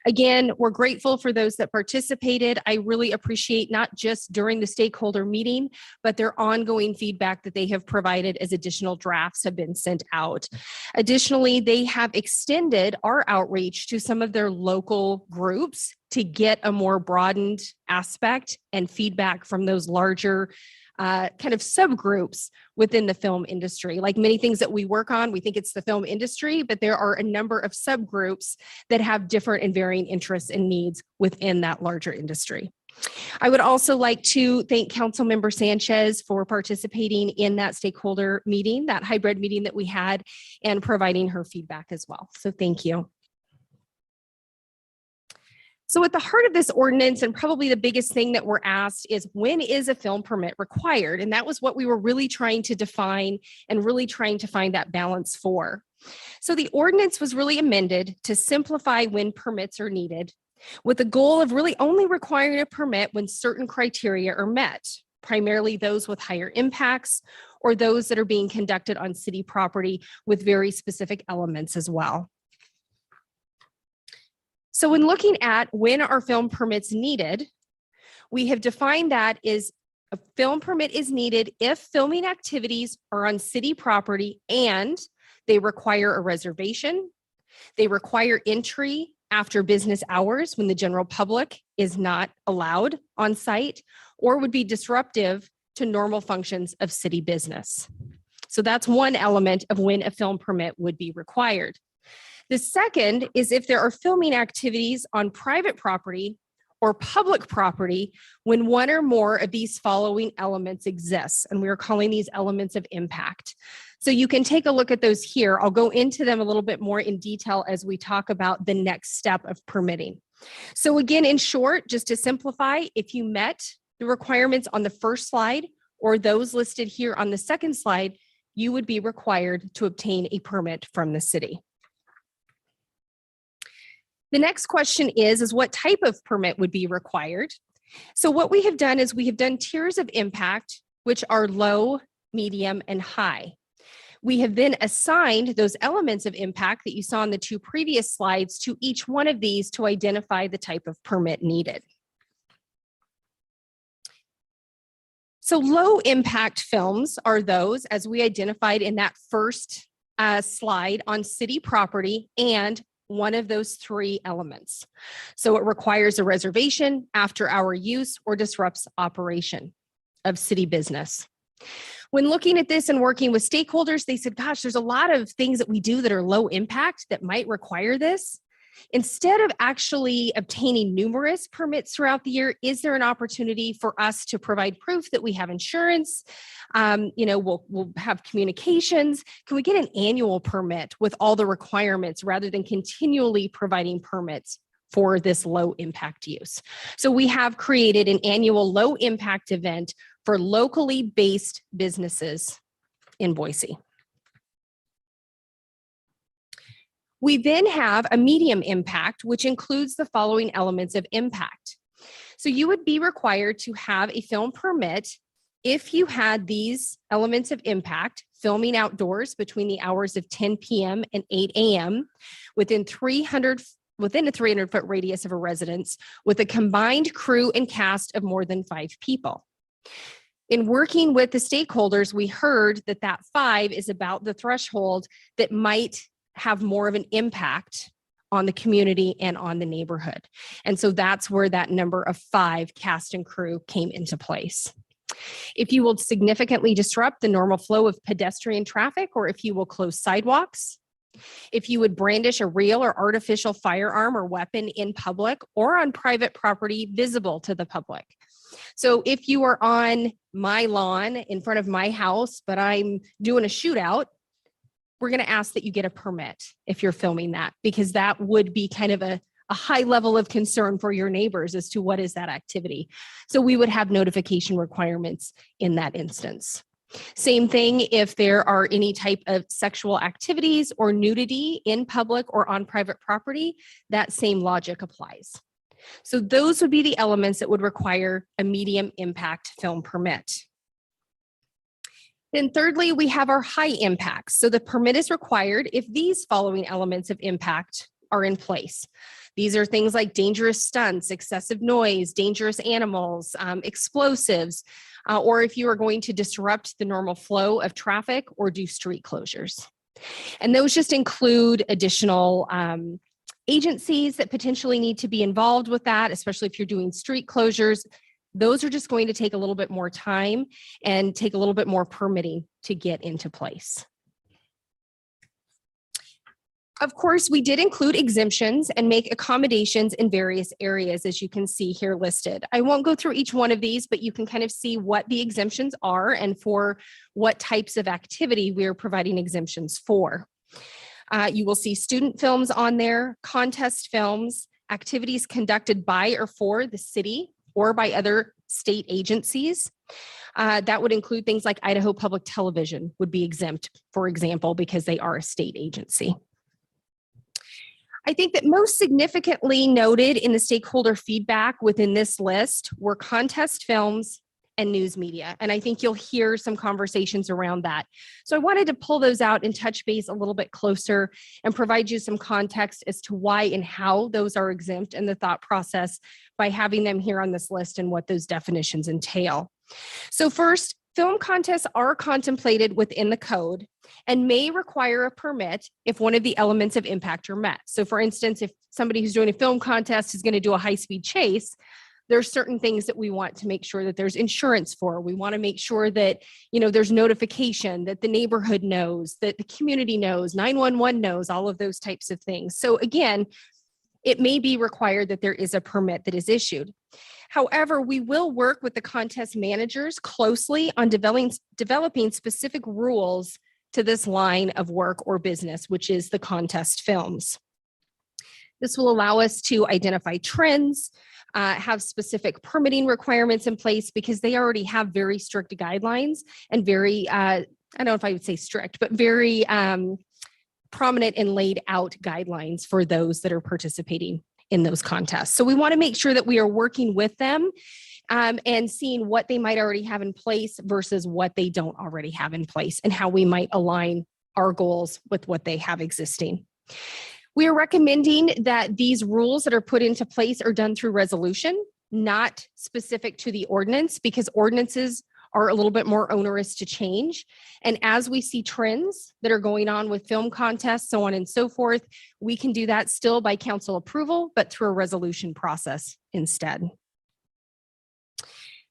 Again, we're grateful for those that participated. I really appreciate not just during the stakeholder meeting, but their ongoing feedback that they have provided as additional drafts have been sent out. Additionally, they have extended our outreach to some of their local groups to get a more broadened aspect and feedback from those larger kind of subgroups within the film industry. Like many things that we work on, we think it's the film industry, but there are a number of subgroups that have different and varying interests and needs within that larger industry. I would also like to thank Councilmember Sanchez for participating in that stakeholder meeting, that hybrid meeting that we had, and providing her feedback as well. So thank you. So at the heart of this ordinance, and probably the biggest thing that we're asked is, when is a film permit required? And that was what we were really trying to define and really trying to find that balance for. So the ordinance was really amended to simplify when permits are needed, with the goal of really only requiring a permit when certain criteria are met, primarily those with higher impacts or those that are being conducted on city property with very specific elements as well. So when looking at when are film permits needed, we have defined that as a film permit is needed if filming activities are on city property and they require a reservation, they require entry after business hours when the general public is not allowed on site, or would be disruptive to normal functions of city business. So that's one element of when a film permit would be required. The second is if there are filming activities on private property or public property when one or more of these following elements exists, and we're calling these elements of impact. So you can take a look at those here. I'll go into them a little bit more in detail as we talk about the next step of permitting. So again, in short, just to simplify, if you met the requirements on the first slide or those listed here on the second slide, you would be required to obtain a permit from the city. The next question is what type of permit would be required? So what we have done is we have done tiers of impact, which are low, medium, and high. We have then assigned those elements of impact that you saw in the two previous slides to each one of these to identify the type of permit needed. So low impact films are those, as we identified in that first slide, on city property and one of those three elements. So it requires a reservation, after-hour use, or disrupts operation of city business. When looking at this and working with stakeholders, they said, gosh, there's a lot of things that we do that are low impact that might require this. Instead of actually obtaining numerous permits throughout the year, is there an opportunity for us to provide proof that we have insurance? We'll have communications. Can we get an annual permit with all the requirements rather than continually providing permits for this low impact use? So we have created an annual low impact event for locally based businesses in Boise. We then have a medium impact, which includes the following elements of impact. So you would be required to have a film permit if you had these elements of impact filming outdoors between the hours of 10 p.m. and 8 a.m. within a 300-foot radius of a residence with a combined crew and cast of more than 5 people. In working with the stakeholders, we heard that 5 is about the threshold that might have more of an impact on the community and on the neighborhood. And so that's where that number of 5 cast and crew came into place. If you will significantly disrupt the normal flow of pedestrian traffic, or if you will close sidewalks, if you would brandish a real or artificial firearm or weapon in public or on private property visible to the public. So if you are on my lawn in front of my house, but I'm doing a shootout, we're going to ask that you get a permit if you're filming that, because that would be kind of a high level of concern for your neighbors as to what is that activity. So we would have notification requirements in that instance. Same thing if there are any type of sexual activities or nudity in public or on private property, that same logic applies. So those would be the elements that would require a medium impact film permit. Then thirdly, we have our high impacts. So the permit is required if these following elements of impact are in place. These are things like dangerous stunts, excessive noise, dangerous animals, explosives, or if you are going to disrupt the normal flow of traffic or do street closures. And those just include additional agencies that potentially need to be involved with that, especially if you're doing street closures. Those are just going to take a little bit more time and take a little bit more permitting to get into place. Of course, we did include exemptions and make accommodations in various areas, as you can see here listed. I won't go through each one of these, but you can kind of see what the exemptions are and for what types of activity we are providing exemptions for. You will see student films on there, contest films, activities conducted by or for the city or by other state agencies. That would include things like Idaho Public Television would be exempt, for example, because they are a state agency. I think that most significantly noted in the stakeholder feedback within this list were contest films and news media. And I think you'll hear some conversations around that. So I wanted to pull those out and touch base a little bit closer and provide you some context as to why and how those are exempt and the thought process by having them here on this list and what those definitions entail. So first, film contests are contemplated within the code and may require a permit if one of the elements of impact are met. So for instance, if somebody who's doing a film contest is going to do a high-speed chase, there's certain things that we want to make sure that there's insurance for. We want to make sure that, there's notification, that the neighborhood knows, that the community knows, 911 knows, all of those types of things. So again, it may be required that there is a permit that is issued. However, we will work with the contest managers closely on developing specific rules to this line of work or business, which is the contest films. This will allow us to identify trends, have specific permitting requirements in place because they already have very strict guidelines and very, I don't know if I would say strict, but very prominent and laid out guidelines for those that are participating in those contests. So we want to make sure that we are working with them and seeing what they might already have in place versus what they don't already have in place and how we might align our goals with what they have existing. We are recommending that these rules that are put into place are done through resolution, not specific to the ordinance, because ordinances are a little bit more onerous to change. And as we see trends that are going on with film contests, so on and so forth, we can do that still by council approval, but through a resolution process instead.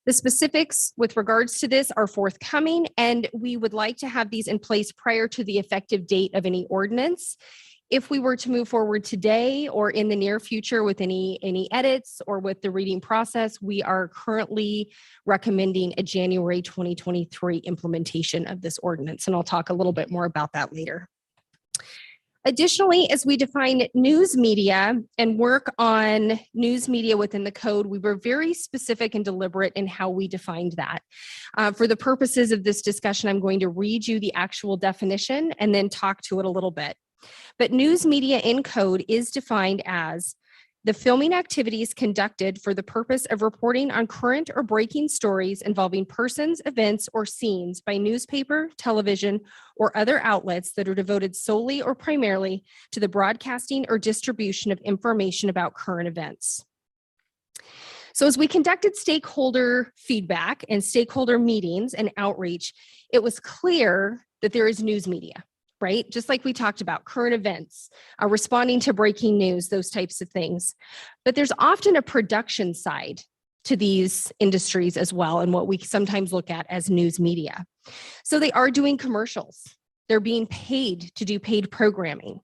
The specifics with regards to this are forthcoming, and we would like to have these in place prior to the effective date of any ordinance. If we were to move forward today or in the near future with any edits or with the reading process, we are currently recommending a January 2023 implementation of this ordinance, and I'll talk a little bit more about that later. Additionally, as we define news media and work on news media within the code, we were very specific and deliberate in how we defined that. For the purposes of this discussion, I'm going to read you the actual definition and then talk to it a little bit. But news media in code is defined as the filming activities conducted for the purpose of reporting on current or breaking stories involving persons, events, or scenes by newspaper, television, or other outlets that are devoted solely or primarily to the broadcasting or distribution of information about current events. So as we conducted stakeholder feedback and stakeholder meetings and outreach, it was clear that there is news media, right? Just like we talked about, current events, responding to breaking news, those types of things. But there's often a production side to these industries as well, and what we sometimes look at as news media. So they are doing commercials. They're being paid to do paid programming.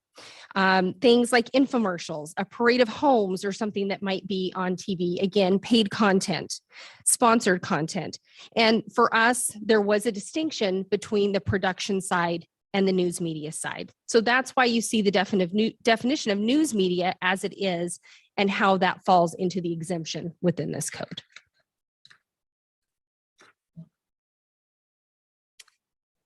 Things like infomercials, a parade of homes, or something that might be on TV. Again, paid content, sponsored content. And for us, there was a distinction between the production side and the news media side. So that's why you see the definition of news media as it is and how that falls into the exemption within this code.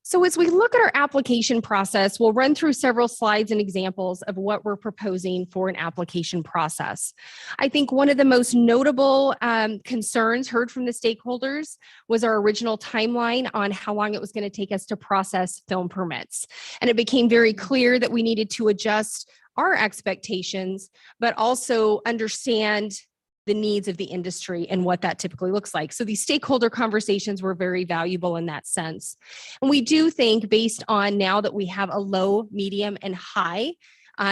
So as we look at our application process, we'll run through several slides and examples of what we're proposing for an application process. I think one of the most notable concerns heard from the stakeholders was our original timeline on how long it was going to take us to process film permits. And it became very clear that we needed to adjust our expectations, but also understand the needs of the industry and what that typically looks like. So these stakeholder conversations were very valuable in that sense. And we do think, based on now that we have a low, medium, and high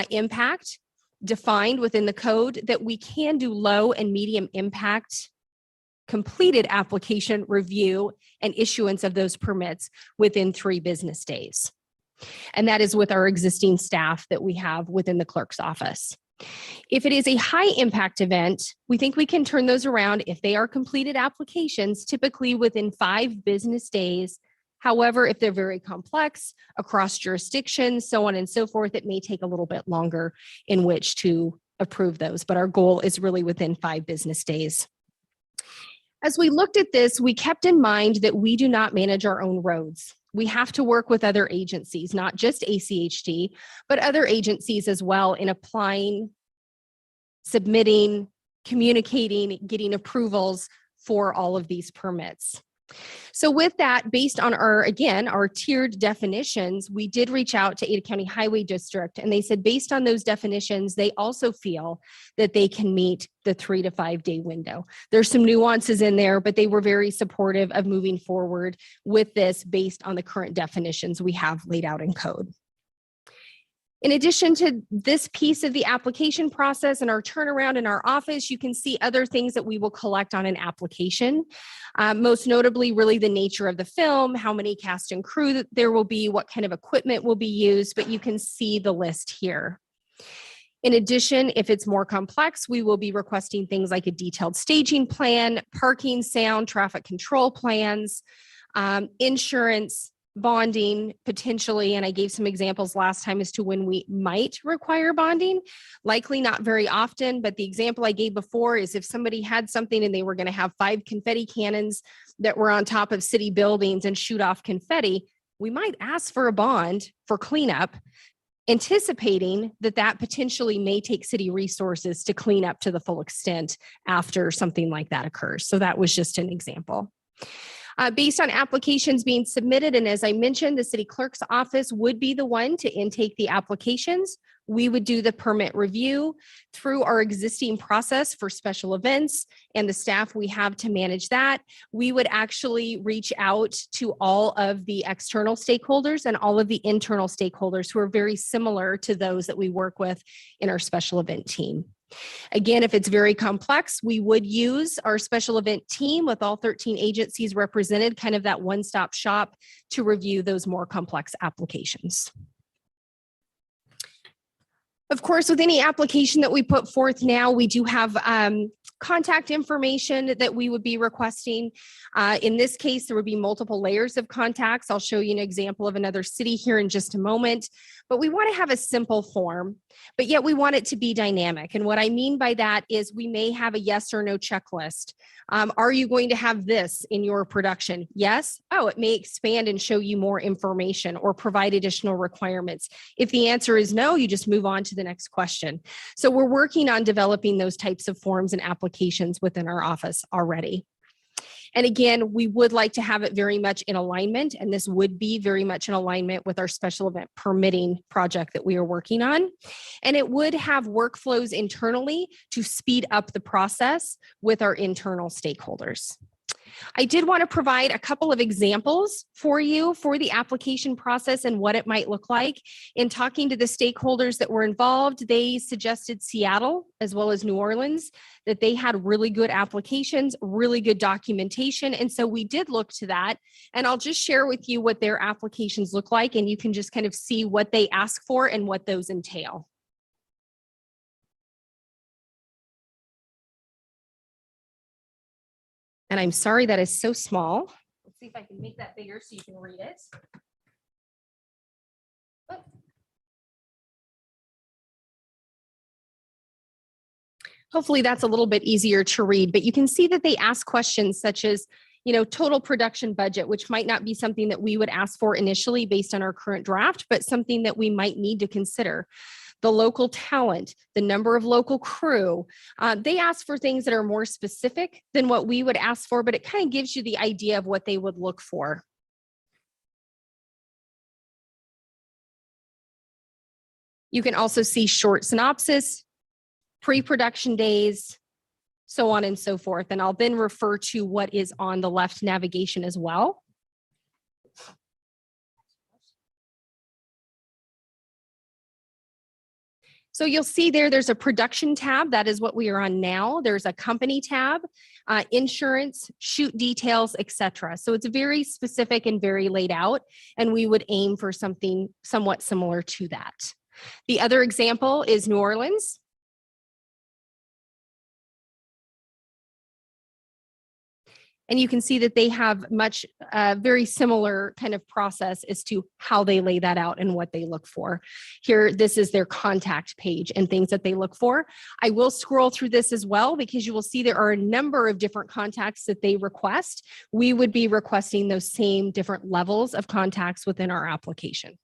impact defined within the code, that we can do low and medium impact completed application review and issuance of those permits within 3 business days. And that is with our existing staff that we have within the clerk's office. If it is a high impact event, we think we can turn those around if they are completed applications, typically within 5 business days. However, if they're very complex across jurisdictions, so on and so forth, it may take a little bit longer in which to approve those. But our goal is really within 5 business days. As we looked at this, we kept in mind that we do not manage our own roads. We have to work with other agencies, not just ACHD, but other agencies as well in applying, submitting, communicating, getting approvals for all of these permits. So with that, based on our tiered definitions, we did reach out to Ada County Highway District, and they said based on those definitions, they also feel that they can meet the 3 to 5 day window. There's some nuances in there, but they were very supportive of moving forward with this based on the current definitions we have laid out in code. In addition to this piece of the application process and our turnaround in our office, you can see other things that we will collect on an application. Most notably, really the nature of the film, how many cast and crew that there will be, what kind of equipment will be used, but you can see the list here. In addition, if it's more complex, we will be requesting things like a detailed staging plan, parking, sound, traffic control plans, insurance, bonding potentially, and I gave some examples last time as to when we might require bonding. Likely not very often, but the example I gave before is if somebody had something and they were going to have 5 confetti cannons that were on top of city buildings and shoot off confetti, we might ask for a bond for cleanup, anticipating that that potentially may take city resources to clean up to the full extent after something like that occurs. So that was just an example. Based on applications being submitted, and as I mentioned, the city clerk's office would be the one to intake the applications. We would do the permit review through our existing process for special events and the staff we have to manage that. We would actually reach out to all of the external stakeholders and all of the internal stakeholders who are very similar to those that we work with in our special event team. Again, if it's very complex, we would use our special event team with all 13 agencies represented, kind of that one-stop shop to review those more complex applications. Of course, with any application that we put forth now, we do have contact information that we would be requesting. In this case, there would be multiple layers of contacts. I'll show you an example of another city here in just a moment, but we want to have a simple form, but yet we want it to be dynamic. And what I mean by that is we may have a yes or no checklist. Are you going to have this in your production? Yes. Oh, it may expand and show you more information or provide additional requirements. If the answer is no, you just move on to the next question. So we're working on developing those types of forms and applications within our office already. And again, we would like to have it very much in alignment, and this would be very much in alignment with our special event permitting project that we are working on. And it would have workflows internally to speed up the process with our internal stakeholders. I did want to provide a couple of examples for you for the application process and what it might look like. In talking to the stakeholders that were involved, they suggested Seattle as well as New Orleans, that they had really good applications, really good documentation. And so we did look to that. And I'll just share with you what their applications look like, and you can just kind of see what they ask for and what those entail. And I'm sorry that is so small. Let's see if I can make that bigger so you can read it. Oh. Hopefully that's a little bit easier to read, but you can see that they ask questions such as, total production budget, which might not be something that we would ask for initially based on our current draft, but something that we might need to consider. The local talent, the number of local crew. They ask for things that are more specific than what we would ask for, but it kind of gives you the idea of what they would look for. You can also see short synopsis, pre-production days, so on and so forth. And I'll then refer to what is on the left navigation as well. So you'll see there's a production tab. That is what we are on now. There's a company tab, insurance, shoot details, etc. So it's very specific and very laid out, and we would aim for something somewhat similar to that. The other example is New Orleans. And you can see that they have much very similar kind of process as to how they lay that out and what they look for. Here, this is their contact page and things that they look for. I will scroll through this as well because you will see there are a number of different contacts that they request. We would be requesting those same different levels of contacts within our application.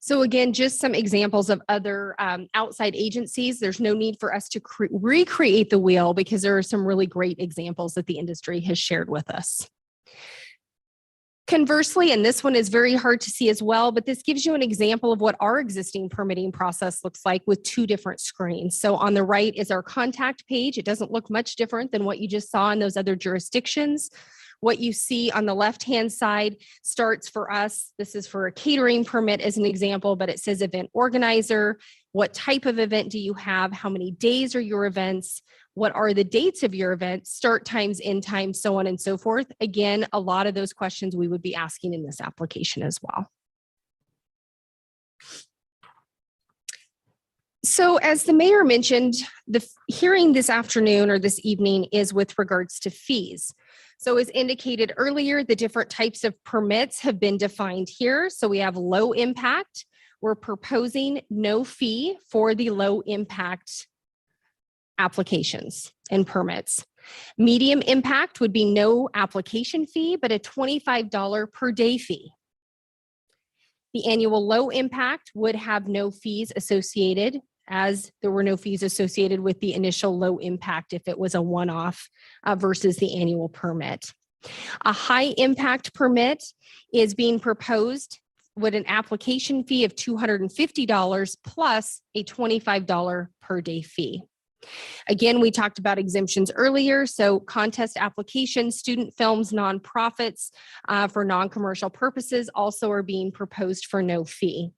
So again, just some examples of other outside agencies. There's no need for us to recreate the wheel because there are some really great examples that the industry has shared with us. Conversely, and this one is very hard to see as well, but this gives you an example of what our existing permitting process looks like with two different screens. So on the right is our contact page. It doesn't look much different than what you just saw in those other jurisdictions. What you see on the left-hand side starts for us. This is for a catering permit as an example, but it says event organizer. What type of event do you have? How many days are your events? What are the dates of your event? Start times, end times, so on and so forth. Again, a lot of those questions we would be asking in this application as well. So as the mayor mentioned, the hearing this afternoon or this evening is with regards to fees. So as indicated earlier, the different types of permits have been defined here. So we have low impact. We're proposing no fee for the low impact applications and permits. Medium impact would be no application fee, but a $25 per day fee. The annual low impact would have no fees associated, as there were no fees associated with the initial low impact if it was a one-off versus the annual permit. A high impact permit is being proposed with an application fee of $250 plus a $25 per day fee. Again, we talked about exemptions earlier. So contest applications, student films, nonprofits for non-commercial purposes also are being proposed for no fee.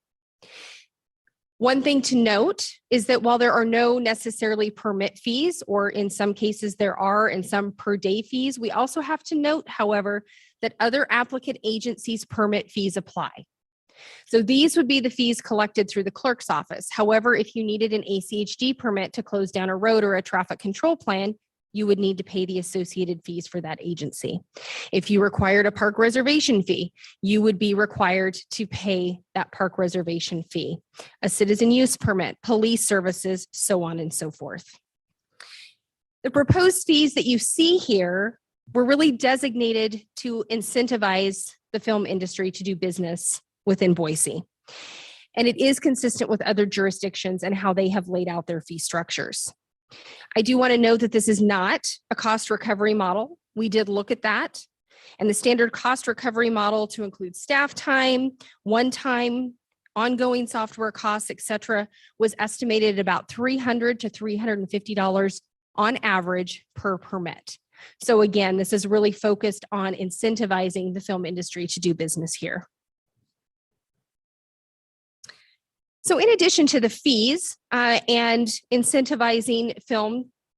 One thing to note is that while there are no necessarily permit fees, or in some cases there are, and some per day fees, we also have to note, however, that other applicant agencies' permit fees apply. So these would be the fees collected through the clerk's office. However, if you needed an ACHD permit to close down a road or a traffic control plan, you would need to pay the associated fees for that agency. If you required a park reservation fee, you would be required to pay that park reservation fee, a citizen use permit, police services, so on and so forth. The proposed fees that you see here were really designated to incentivize the film industry to do business within Boise. And it is consistent with other jurisdictions and how they have laid out their fee structures. I do want to note that this is not a cost recovery model. We did look at that. And the standard cost recovery model to include staff time, one-time, ongoing software costs, et cetera, was estimated at about $300 to $350 on average per permit. So again, this is really focused on incentivizing the film industry to do business here. So in addition to the fees and incentivizing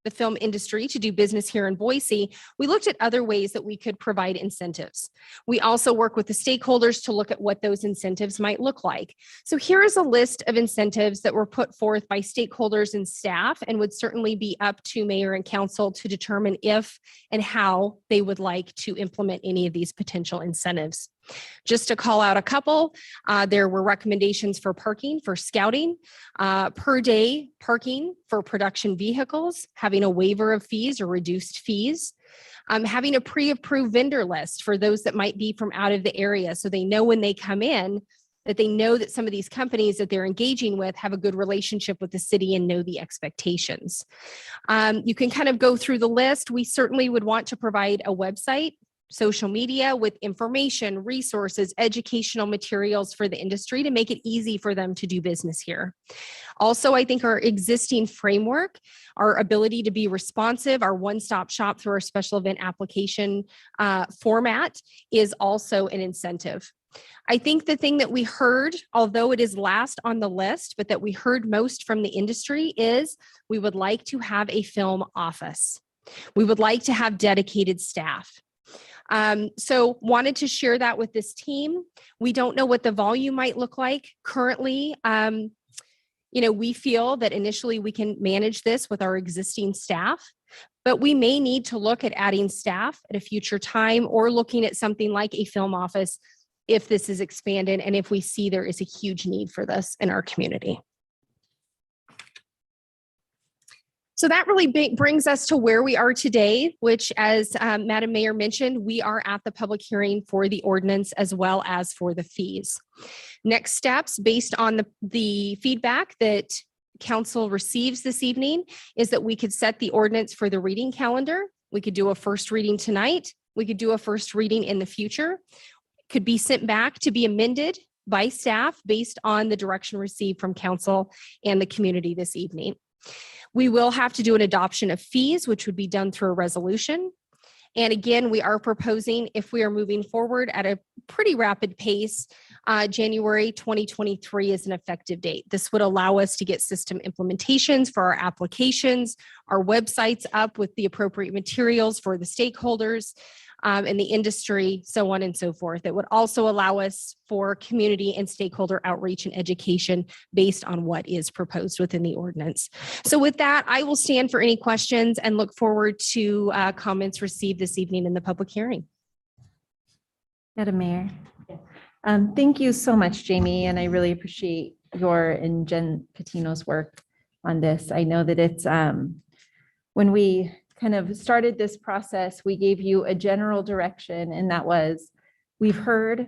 the film industry to do business here in Boise, we looked at other ways that we could provide incentives. We also work with the stakeholders to look at what those incentives might look like. So here is a list of incentives that were put forth by stakeholders and staff, and would certainly be up to mayor and council to determine if and how they would like to implement any of these potential incentives. Just to call out a couple, there were recommendations for parking for scouting, per day parking for production vehicles, having a waiver of fees or reduced fees, having a pre-approved vendor list for those that might be from out of the area, so they know when they come in that they know that some of these companies that they're engaging with have a good relationship with the city and know the expectations. You can kind of go through the list. We certainly would want to provide a website, social media with information, resources, educational materials for the industry to make it easy for them to do business here. Also, I think our existing framework, our ability to be responsive, our one-stop shop through our special event application format is also an incentive. I think the thing that we heard, although it is last on the list, but that we heard most from the industry is we would like to have a film office. We would like to have dedicated staff. So wanted to share that with this team. We don't know what the volume might look like currently. We feel that initially we can manage this with our existing staff, but we may need to look at adding staff at a future time, or looking at something like a film office if this is expanded and if we see there is a huge need for this in our community. So that really brings us to where we are today, which, as Madam Mayor mentioned, we are at the public hearing for the ordinance as well as for the fees. Next steps, based on the feedback that council receives this evening, is that we could set the ordinance for the reading calendar. We could do a first reading tonight. We could do a first reading in the future. It could be sent back to be amended by staff based on the direction received from council and the community this evening. We will have to do an adoption of fees, which would be done through a resolution. And again, we are proposing, if we are moving forward at a pretty rapid pace, January 2023 is an effective date. This would allow us to get system implementations for our applications, our websites up with the appropriate materials for the stakeholders and the industry, so on and so forth. It would also allow us for community and stakeholder outreach and education based on what is proposed within the ordinance. So with that, I will stand for any questions and look forward to comments received this evening in the public hearing. Madam Mayor. Thank you so much, Jamie, and I really appreciate your and Jen Patino's work on this. I know that it's when we kind of started this process, we gave you a general direction, and that was, we've heard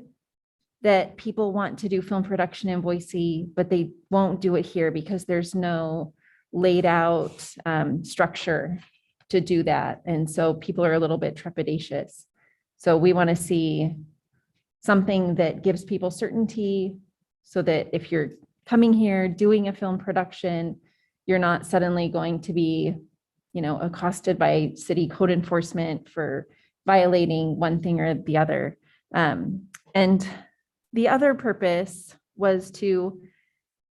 that people want to do film production in Boise, but they won't do it here because there's no laid out structure to do that. And so people are a little bit trepidatious. So we want to see something that gives people certainty, so that if you're coming here doing a film production, you're not suddenly going to be accosted by city code enforcement for violating one thing or the other. And the other purpose was to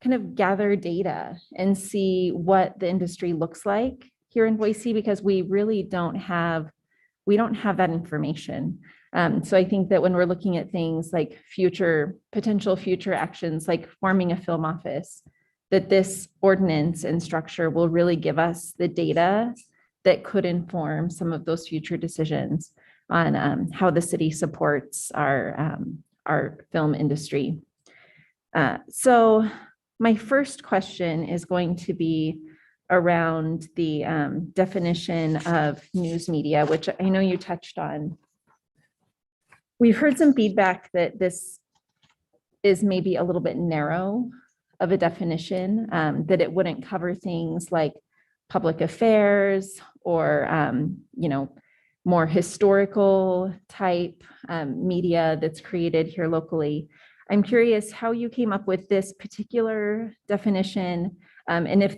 kind of gather data and see what the industry looks like here in Boise, because we really don't have that information. So I think that when we're looking at things like potential future actions, like forming a film office, that this ordinance and structure will really give us the data that could inform some of those future decisions on how the city supports our film industry. So my first question is going to be around the definition of news media, which I know you touched on. We've heard some feedback that this is maybe a little bit narrow of a definition, that it wouldn't cover things like public affairs or, more historical type media that's created here locally. I'm curious how you came up with this particular definition, and if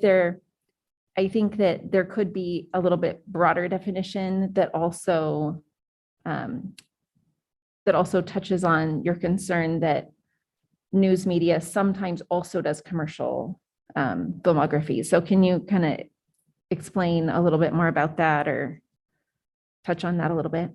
I think that there could be a little bit broader definition that also touches on your concern that news media sometimes also does commercial filmography. So can you kind of explain a little bit more about that or touch on that a little bit?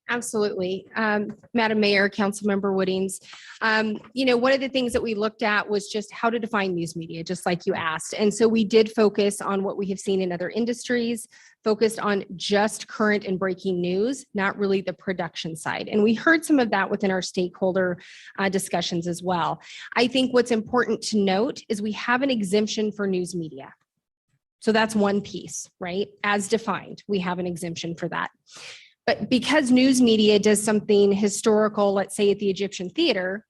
Absolutely. Madam Mayor, Councilmember Woodings, one of the things that we looked at was just how to define news media, just like you asked. And so we did focus on what we have seen in other industries, focused on just current and breaking news, not really the production side. And we heard some of that within our stakeholder discussions as well. I think what's important to note is we have an exemption for news media. So that's one piece, right? As defined, we have an exemption for that. But because news media does something historical, let's say at the Egyptian theater,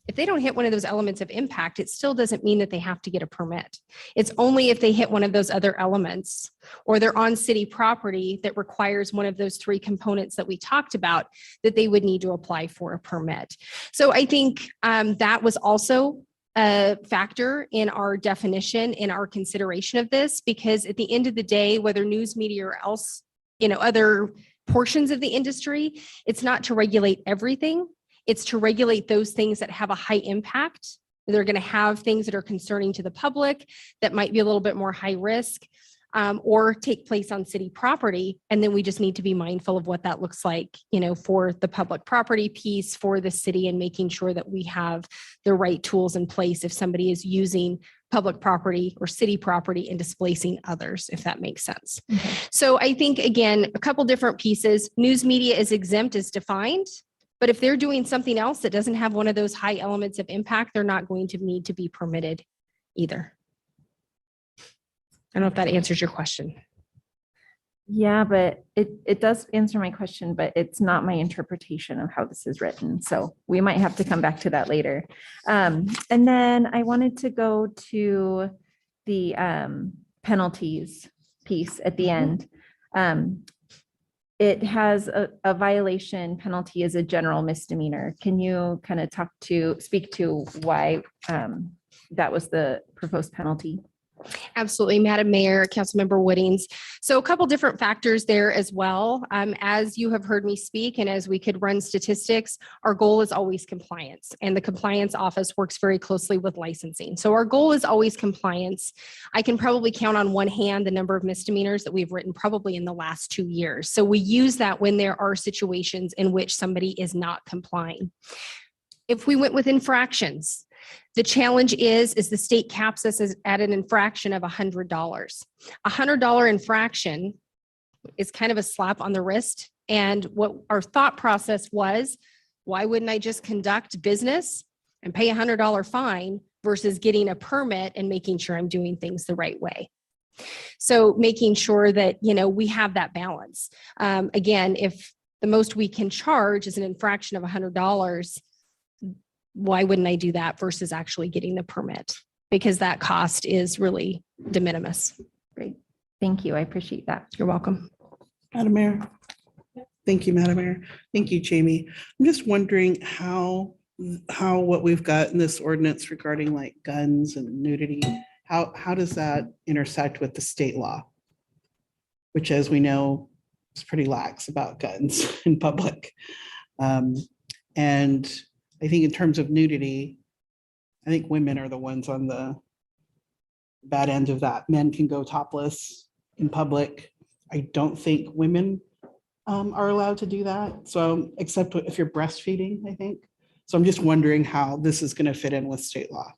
if they don't hit one of those elements of impact, it still doesn't mean that they have to get a permit. It's only if they hit one of those other elements or they're on city property that requires one of those three components that we talked about that they would need to apply for a permit. So I think that was also a factor in our definition, in our consideration of this, because at the end of the day, whether news media or else, other portions of the industry, it's not to regulate everything. It's to regulate those things that have a high impact. They're going to have things that are concerning to the public that might be a little bit more high risk or take place on city property. And then we just need to be mindful of what that looks like, for the public property piece, for the city, and making sure that we have the right tools in place if somebody is using public property or city property and displacing others, if that makes sense. Okay. So I think, again, a couple different pieces. News media is exempt as defined, but if they're doing something else that doesn't have one of those high elements of impact, they're not going to need to be permitted either. I don't know if that answers your question. Yeah, but it does answer my question, but it's not my interpretation of how this is written. So we might have to come back to that later. And then I wanted to go to the penalties piece at the end. It has a violation penalty as a general misdemeanor. Can you kind of speak to why that was the proposed penalty? Absolutely, Madam Mayor, Councilmember Woodings. So a couple different factors there as well. As you have heard me speak and as we could run statistics, our goal is always compliance, and the compliance office works very closely with licensing. So our goal is always compliance. I can probably count on one hand the number of misdemeanors that we've written probably in the last 2 years. So we use that when there are situations in which somebody is not complying. If we went with infractions, the challenge is the state caps us at an infraction of $100. $100 infraction is kind of a slap on the wrist. And what our thought process was, why wouldn't I just conduct business and pay $100 fine versus getting a permit and making sure I'm doing things the right way? So making sure that, we have that balance. Again, if the most we can charge is an infraction of $100, why wouldn't I do that versus actually getting the permit? Because that cost is really de minimis. Great. Thank you. I appreciate that. You're welcome. Madam Mayor. Thank you, Madam Mayor. Thank you, Jamie. I'm just wondering how what we've got in this ordinance regarding like guns and nudity, how does that intersect with the state law? Which, as we know, is pretty lax about guns in public. And I think in terms of nudity, I think women are the ones on the bad end of that. Men can go topless in public. I don't think women are allowed to do that. So except if you're breastfeeding, I think. So I'm just wondering how this is going to fit in with state law.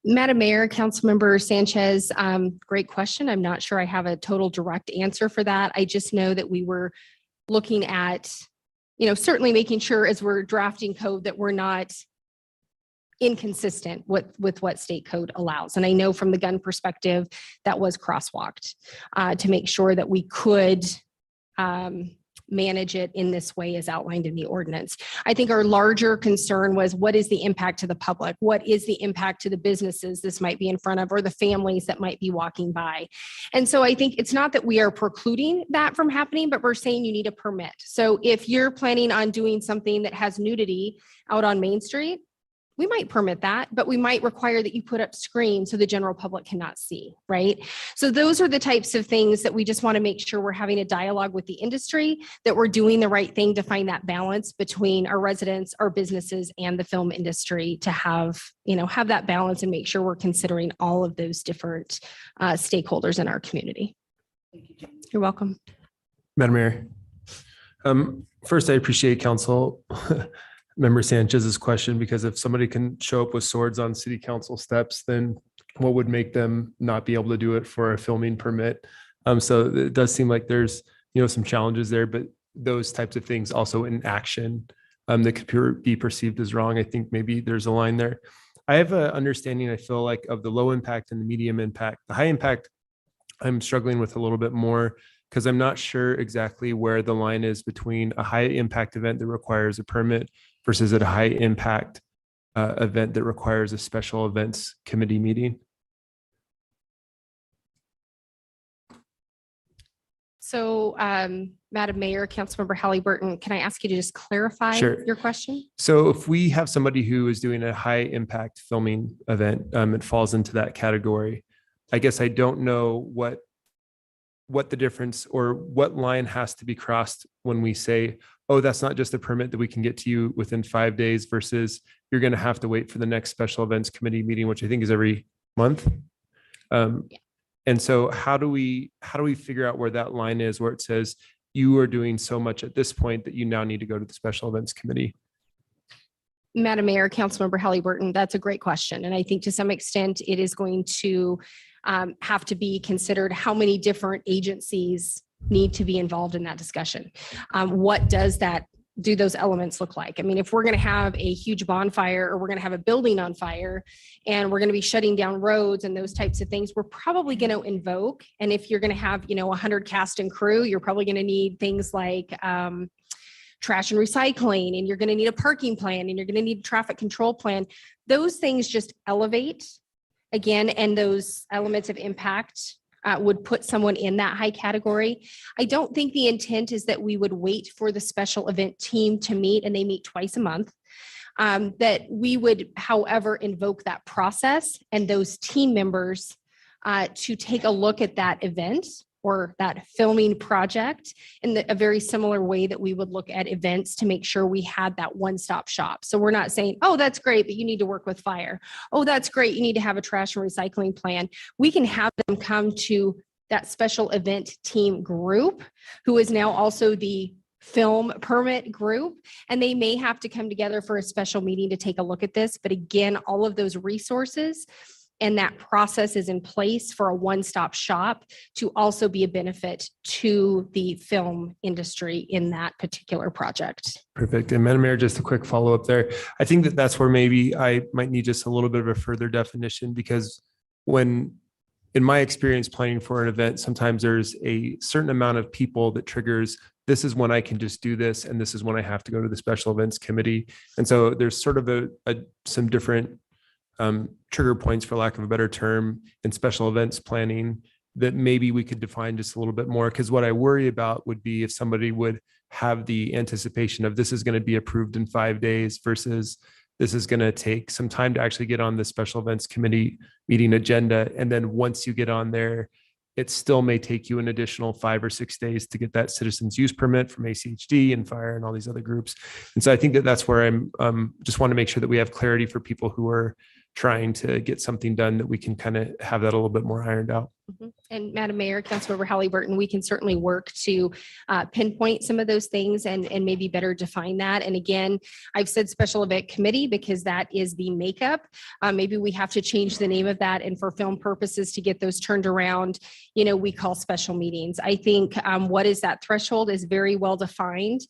Madam Mayor, Councilmember Sanchez, great question. I'm not sure I have a total direct answer for that. I just know that we were looking at, certainly making sure as we're drafting code that we're not inconsistent with what state code allows. And I know from the gun perspective, that was crosswalked to make sure that we could manage it in this way as outlined in the ordinance. I think our larger concern was, what is the impact to the public? What is the impact to the businesses this might be in front of, or the families that might be walking by? And so I think it's not that we are precluding that from happening, but we're saying you need a permit. So if you're planning on doing something that has nudity out on Main Street, we might permit that, but we might require that you put up screens so the general public cannot see, right? So those are the types of things that we just want to make sure we're having a dialogue with the industry, that we're doing the right thing to find that balance between our residents, our businesses, and the film industry to have that balance and make sure we're considering all of those different stakeholders in our community. You're welcome. Madam Mayor. First, I appreciate Council Member Sanchez's question, because if somebody can show up with swords on city council steps, then what would make them not be able to do it for a filming permit? So it does seem like there's, some challenges there, but those types of things also in action that could be perceived as wrong. I think maybe there's a line there. I have an understanding, I feel like, of the low impact and the medium impact. The high impact, I'm struggling with a little bit more, because I'm not sure exactly where the line is between a high impact event that requires a permit versus a high impact event that requires a special events committee meeting. So, Madam Mayor, Councilmember Halliburton, can I ask you to just clarify your question? So if we have somebody who is doing a high impact filming event, it falls into that category. I guess I don't know what the difference or what line has to be crossed when we say, oh, that's not just a permit that we can get to you within 5 days versus you're going to have to wait for the next special events committee meeting, which I think is every month. And so how do we figure out where that line is, where it says you are doing so much at this point that you now need to go to the special events committee? Madam Mayor, Councilmember Halliburton, that's a great question. And I think to some extent it is going to have to be considered how many different agencies need to be involved in that discussion. What do those elements look like? I mean, if we're going to have a huge bonfire, or we're going to have a building on fire, and we're going to be shutting down roads and those types of things, we're probably going to invoke. And if you're going to have, 100 cast and crew, you're probably going to need things like trash and recycling, and you're going to need a parking plan, and you're going to need a traffic control plan. Those things just elevate again, and those elements of impact would put someone in that high category. I don't think the intent is that we would wait for the special event team to meet, and they meet twice a month. That we would, however, invoke that process and those team members to take a look at that event or that filming project in a very similar way that we would look at events to make sure we had that one-stop shop. So we're not saying, oh, that's great, but you need to work with fire. Oh, that's great, you need to have a trash and recycling plan. We can have them come to that special event team group, who is now also the film permit group, and they may have to come together for a special meeting to take a look at this. But again, all of those resources and that process is in place for a one-stop shop to also be a benefit to the film industry in that particular project. Perfect. And Madam Mayor, just a quick follow-up there. I think that's where maybe I might need just a little bit of a further definition, because in my experience planning for an event, sometimes there's a certain amount of people that triggers, this is when I can just do this, and this is when I have to go to the special events committee. And so there's sort of some different trigger points, for lack of a better term, in special events planning that maybe we could define just a little bit more. Because what I worry about would be if somebody would have the anticipation of this is going to be approved in 5 days versus this is going to take some time to actually get on the special events committee meeting agenda. And then once you get on there, it still may take you an additional 5 or 6 days to get that citizens use permit from ACHD and fire and all these other groups. And so I think that that's where I'm just want to make sure that we have clarity for people who are trying to get something done, that we can kind of have that a little bit more ironed out. And Madam Mayor, Councilmember Halliburton, we can certainly work to pinpoint some of those things and maybe better define that. And again, I've said special event committee because that is the makeup. Maybe we have to change the name of that. And for film purposes to get those turned around, we call special meetings. I think what is that threshold is very well defined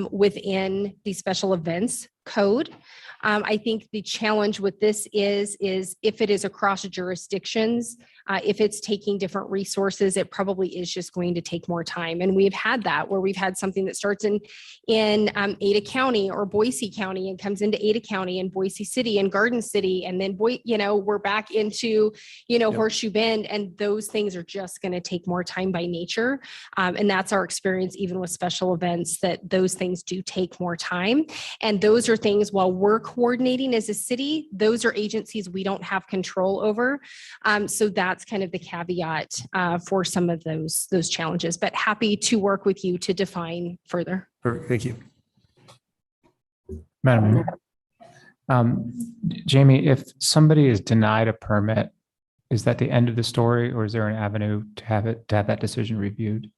within the special events code. I think the challenge with this is if it is across jurisdictions, if it's taking different resources, it probably is just going to take more time. And we've had that where we've had something that starts in Ada County or Boise County and comes into Ada County and Boise City and Garden City. And then, we're back into, Horseshoe Bend, and those things are just going to take more time by nature. And that's our experience, even with special events, that those things do take more time. And those are things, while we're coordinating as a city, those are agencies we don't have control over. So that's kind of the caveat for some of those challenges, but happy to work with you to define further. Perfect. Thank you. Madam Mayor. Jamie, if somebody is denied a permit, is that the end of the story, or is there an avenue to have that decision reviewed?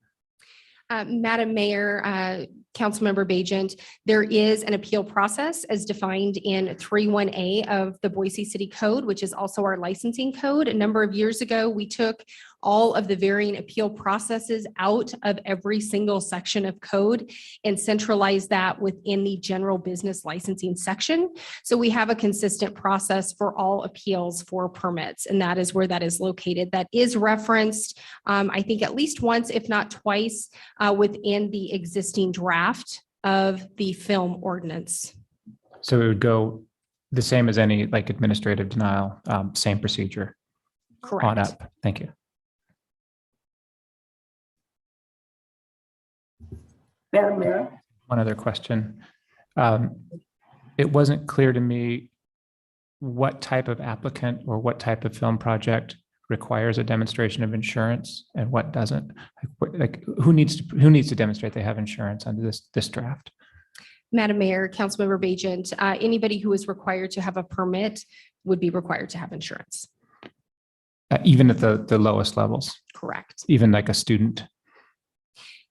Madam Mayor, Councilmember Bajent, there is an appeal process as defined in 3.1A of the Boise City Code, which is also our licensing code. A number of years ago, we took all of the varying appeal processes out of every single section of code and centralized that within the general business licensing section. So we have a consistent process for all appeals for permits, and that is where that is located. That is referenced, I think, at least once, if not twice, within the existing draft of the film ordinance. So it would go the same as any administrative denial, same procedure. Correct. On up. Thank you. Madam Mayor. One other question. It wasn't clear to me what type of applicant or what type of film project requires a demonstration of insurance and what doesn't. Who needs to demonstrate they have insurance under this draft? Madam Mayor, Councilmember Bajent, anybody who is required to have a permit would be required to have insurance. Even at the lowest levels? Correct. Even like a student?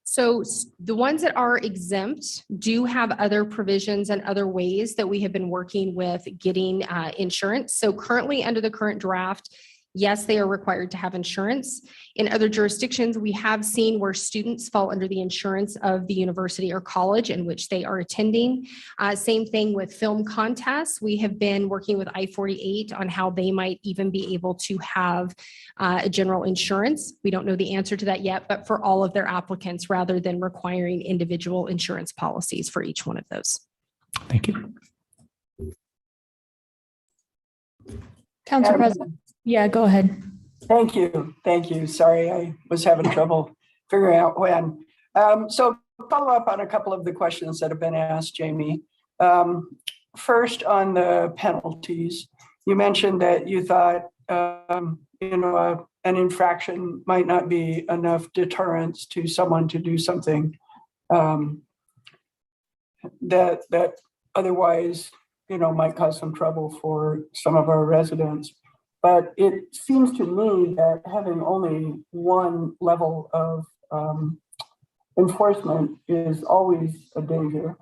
So the ones that are exempt do have other provisions and other ways that we have been working with getting insurance. So currently, under the current draft, yes, they are required to have insurance. In other jurisdictions, we have seen where students fall under the insurance of the university or college in which they are attending. Same thing with film contests. We have been working with I-48 on how they might even be able to have a general insurance. We don't know the answer to that yet, but for all of their applicants, rather than requiring individual insurance policies for each one of those. Thank you. Council President. Yeah, go ahead. Thank you. Thank you. Sorry, I was having trouble figuring out when. So follow up on a couple of the questions that have been asked, Jamie. First, on the penalties, you mentioned that you thought, an infraction might not be enough deterrence to someone to do something that otherwise, might cause some trouble for some of our residents. But it seems to me that having only one level of enforcement is always a danger.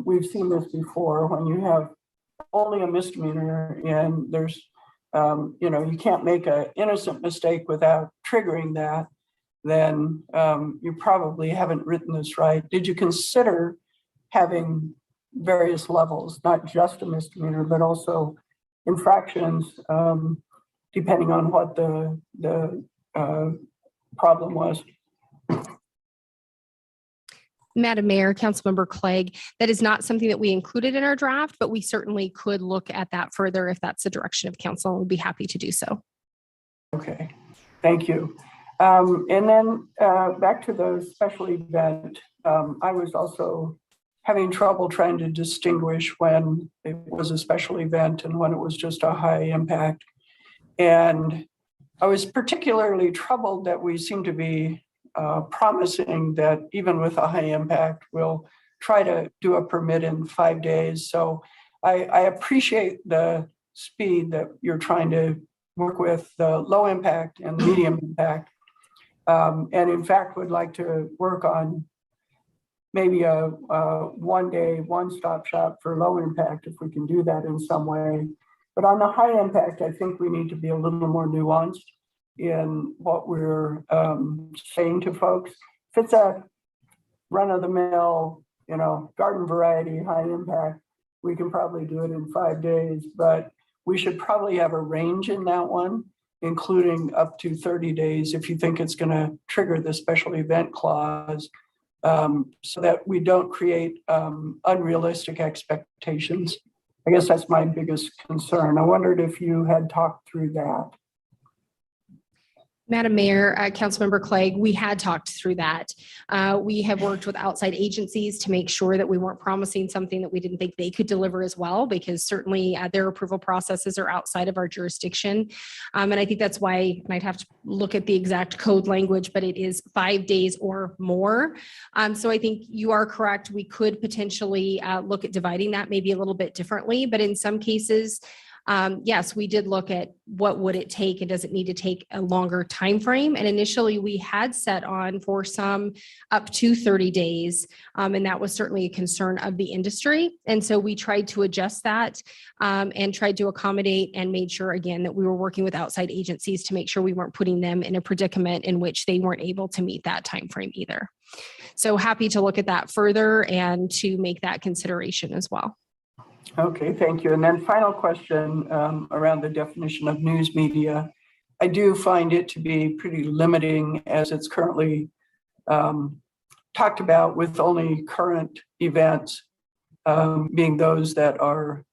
We've seen this before when you have only a misdemeanor and there's, you can't make an innocent mistake without triggering that, then you probably haven't written this right. Did you consider having various levels, not just a misdemeanor, but also infractions, depending on what the problem was? Madam Mayor, Councilmember Clegg, that is not something that we included in our draft, but we certainly could look at that further if that's the direction of council, and we'd be happy to do so. Okay, thank you. And then back to the special event, I was also having trouble trying to distinguish when it was a special event and when it was just a high impact. And I was particularly troubled that we seem to be promising that even with a high impact, we'll try to do a permit in 5 days. So I appreciate the speed that you're trying to work with the low impact and the medium impact. And in fact, would like to work on maybe a 1 day, one-stop shop for low impact, if we can do that in some way. But on the high impact, I think we need to be a little more nuanced in what we're saying to folks. If it's a run-of-the-mill, garden variety, high impact, we can probably do it in 5 days, but we should probably have a range in that one, including up to 30 days if you think it's going to trigger the special event clause, so that we don't create unrealistic expectations. I guess that's my biggest concern. I wondered if you had talked through that. Madam Mayor, Councilmember Clegg, we had talked through that. We have worked with outside agencies to make sure that we weren't promising something that we didn't think they could deliver as well, because certainly their approval processes are outside of our jurisdiction. And I think that's why, and I'd have to look at the exact code language, but it is 5 days or more. So I think you are correct. We could potentially look at dividing that maybe a little bit differently, but in some cases, yes, we did look at what would it take and does it need to take a longer time frame. And initially we had set on for some up to 30 days. And that was certainly a concern of the industry. And so we tried to adjust that and tried to accommodate and made sure again that we were working with outside agencies to make sure we weren't putting them in a predicament in which they weren't able to meet that time frame either. So happy to look at that further and to make that consideration as well. Okay, thank you. And then final question around the definition of news media. I do find it to be pretty limiting as it's currently talked about, with only current events being those that are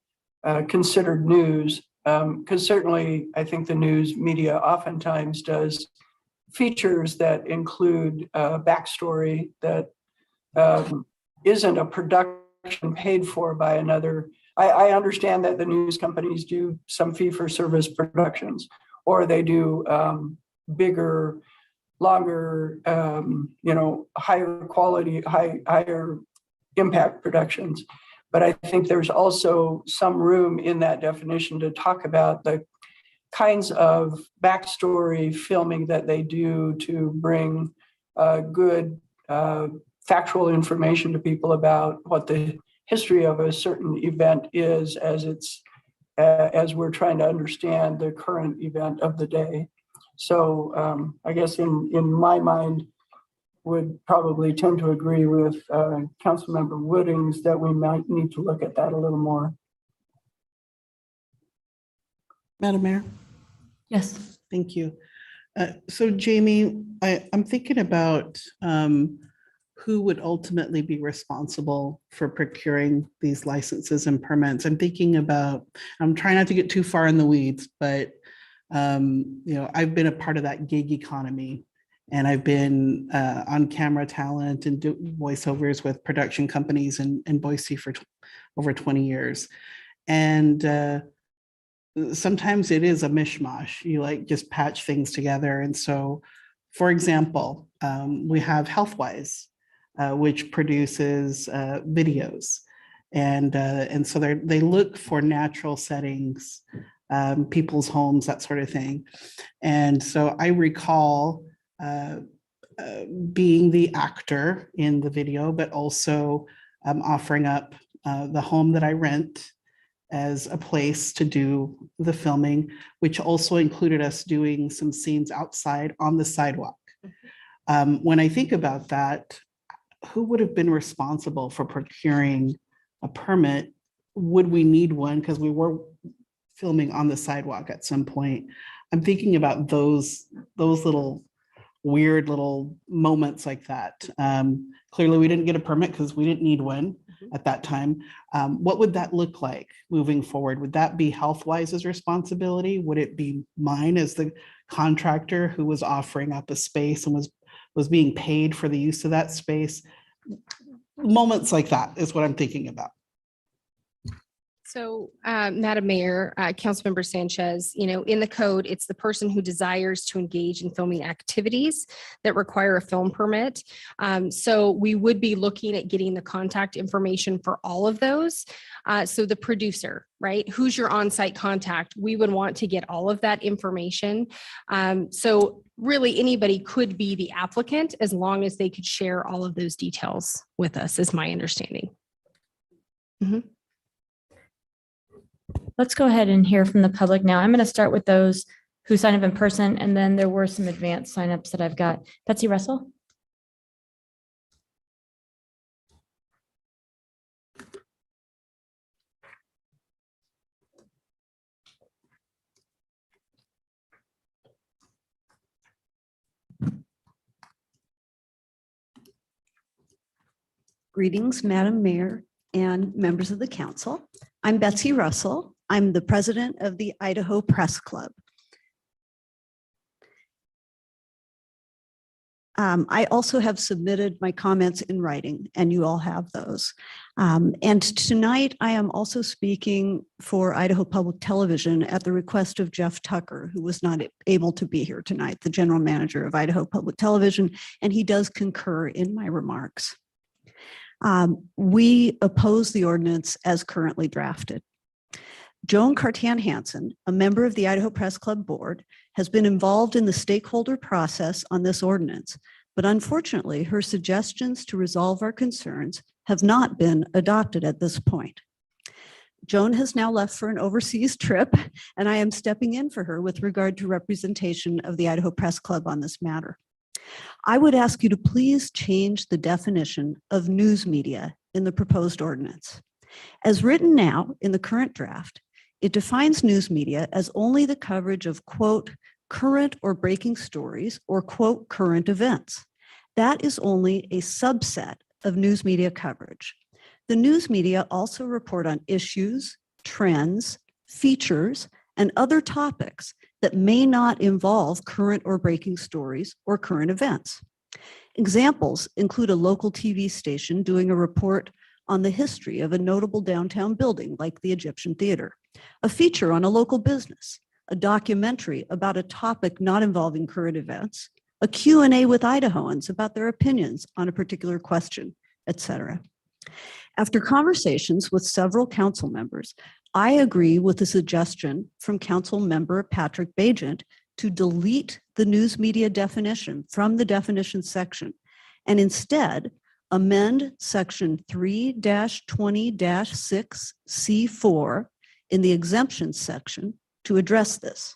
considered news. Because certainly I think the news media oftentimes does features that include backstory that isn't a production paid for by another. I understand that the news companies do some fee-for-service productions, or they do bigger, longer, higher quality, higher impact productions. But I think there's also some room in that definition to talk about the kinds of backstory filming that they do to bring good factual information to people about what the history of a certain event is, as we're trying to understand the current event of the day. So I guess in my mind, would probably tend to agree with Councilmember Woodings that we might need to look at that a little more. Madam Mayor? Yes. Thank you. So Jamie, I'm thinking about who would ultimately be responsible for procuring these licenses and permits. I'm thinking about, I'm trying not to get too far in the weeds, but I've been a part of that gig economy, and I've been on camera talent and do voiceovers with production companies in Boise for over 20 years. And sometimes it is a mishmash. You just patch things together. And so, for example, we have Healthwise, which produces videos. And so they look for natural settings, people's homes, that sort of thing. And so I recall being the actor in the video, but also offering up the home that I rent as a place to do the filming, which also included us doing some scenes outside on the sidewalk. When I think about that, who would have been responsible for procuring a permit? Would we need one? Because we were filming on the sidewalk at some point. I'm thinking about those little weird little moments like that. Clearly, we didn't get a permit because we didn't need one at that time. What would that look like moving forward? Would that be Healthwise's responsibility? Would it be mine as the contractor who was offering up a space and was being paid for the use of that space? Moments like that is what I'm thinking about. So, Madam Mayor, Councilmember Sanchez, in the code, it's the person who desires to engage in filming activities that require a film permit. So we would be looking at getting the contact information for all of those. So the producer, right? Who's your on-site contact? We would want to get all of that information. So really anybody could be the applicant as long as they could share all of those details with us, is my understanding. Let's go ahead and hear from the public now. I'm going to start with those who sign up in person, and then there were some advanced signups that I've got. Betsy Russell. Greetings, Madam Mayor and members of the council. I'm Betsy Russell. I'm the president of the Idaho Press Club. I also have submitted my comments in writing, and you all have those. And tonight I am also speaking for Idaho Public Television at the request of Jeff Tucker, who was not able to be here tonight, the general manager of Idaho Public Television, and he does concur in my remarks. We oppose the ordinance as currently drafted. Joan Cartan-Hansen, a member of the Idaho Press Club board, has been involved in the stakeholder process on this ordinance, but unfortunately, her suggestions to resolve our concerns have not been adopted at this point. Joan has now left for an overseas trip, and I am stepping in for her with regard to representation of the Idaho Press Club on this matter. I would ask you to please change the definition of news media in the proposed ordinance. As written now in the current draft, it defines news media as only the coverage of, quote, current or breaking stories or, quote, current events. That is only a subset of news media coverage. The news media also report on issues, trends, features, and other topics that may not involve current or breaking stories or current events. Examples include a local TV station doing a report on the history of a notable downtown building like the Egyptian Theater, a feature on a local business, a documentary about a topic not involving current events, a Q&A with Idahoans about their opinions on a particular question, etc. After conversations with several council members, I agree with the suggestion from Council Member Patrick Bagent to delete the news media definition from the definition section and instead amend section 3-20-6C4 in the exemptions section to address this.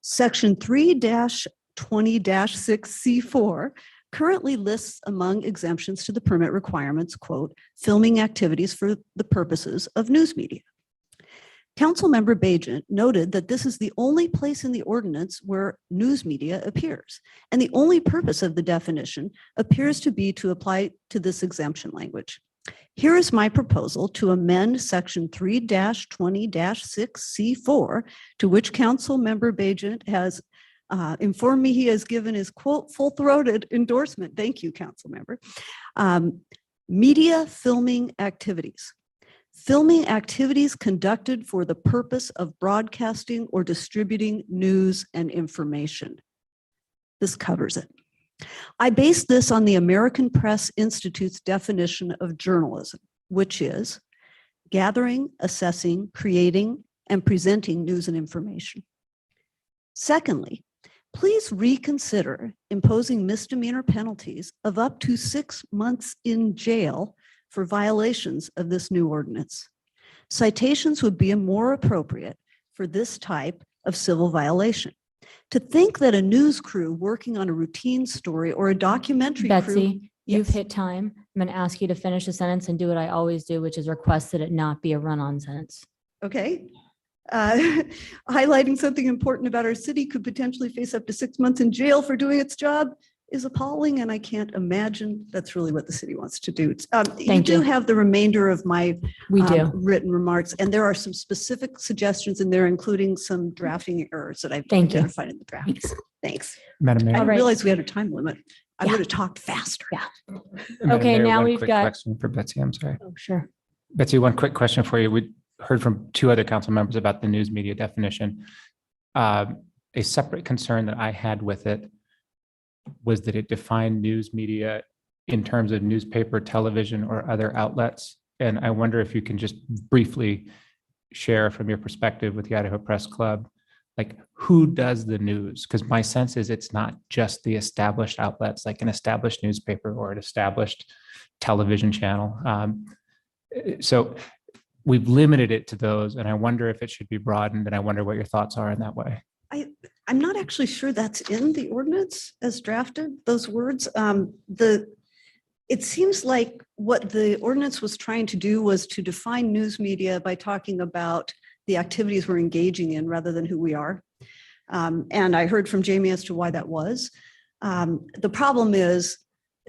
Section 3-20-6C4 currently lists among exemptions to the permit requirements, quote, filming activities for the purposes of news media. Councilmember Bagent noted that this is the only place in the ordinance where news media appears, and the only purpose of the definition appears to be to apply to this exemption language. Here is my proposal to amend section 3-20-6C4, to which Councilmember Bagent has informed me he has given his, quote, full-throated endorsement. Thank you, Councilmember. Media filming activities. Filming activities conducted for the purpose of broadcasting or distributing news and information. This covers it. I base this on the American Press Institute's definition of journalism, which is gathering, assessing, creating, and presenting news and information. Secondly, please reconsider imposing misdemeanor penalties of up to 6 months in jail for violations of this new ordinance. Citations would be more appropriate for this type of civil violation. To think that a news crew working on a routine story or a documentary crew— Betsy, you've hit time. I'm going to ask you to finish the sentence and do what I always do, which is request that it not be a run-on sentence. Okay. Highlighting something important about our city could potentially face up to 6 months in jail for doing its job is appalling, and I can't imagine that's really what the city wants to do. You do have the remainder of my written remarks, and there are some specific suggestions in there, including some drafting errors that I've identified in the draft. Thanks. Madam Mayor. I didn't realize we had a time limit. I would have talked faster. Yeah. Madam Okay, Mayor, now one we've quick got— question for Betsy. I'm sorry. Oh, sure. Betsy, one quick question for you. heard from two other council members about the news media definition. A separate concern that I had with it was that it defined news media in terms of newspaper, television, or other outlets. And I wonder if you can just briefly share from your perspective with the Idaho Press Club, like who does the news? Because my sense is it's not just the established outlets, like an established newspaper or an established television channel. So we've limited it to those, and I wonder if it should be broadened, and I wonder what your thoughts are in that way. I'm not actually sure that's in the ordinance as drafted, those words. It seems like what the ordinance was trying to do was to define news media by talking about the activities we're engaging in rather than who we are. And I heard from Jamie as to why that was. The problem is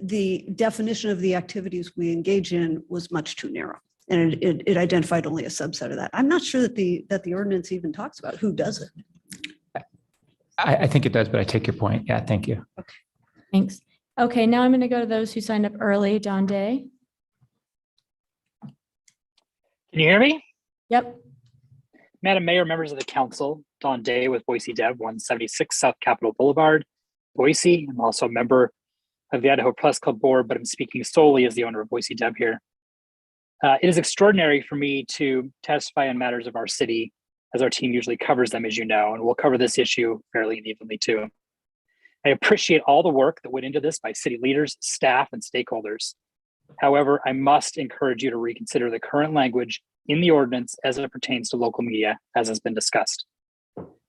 the definition of the activities we engage in was much too narrow. And it identified only a subset of that. I'm not sure that the ordinance even talks about who does it. I think it does, but I take your point. Yeah, thank you. Okay, thanks. Okay, now I'm going to go to those who signed up early. Don Day. Can you hear me? Yep. Madam Mayor, members of the council, Don Day with Boise Dev, 176 South Capitol Boulevard, Boise. I'm also a member of the Idaho Press Club Board, but I'm speaking solely as the owner of Boise Dev here. It is extraordinary for me to testify on matters of our city, as our team usually covers them, as you know, and we'll cover this issue fairly evenly too. I appreciate all the work that went into this by city leaders, staff, and stakeholders. However, I must encourage you to reconsider the current language in the ordinance as it pertains to local media, as has been discussed.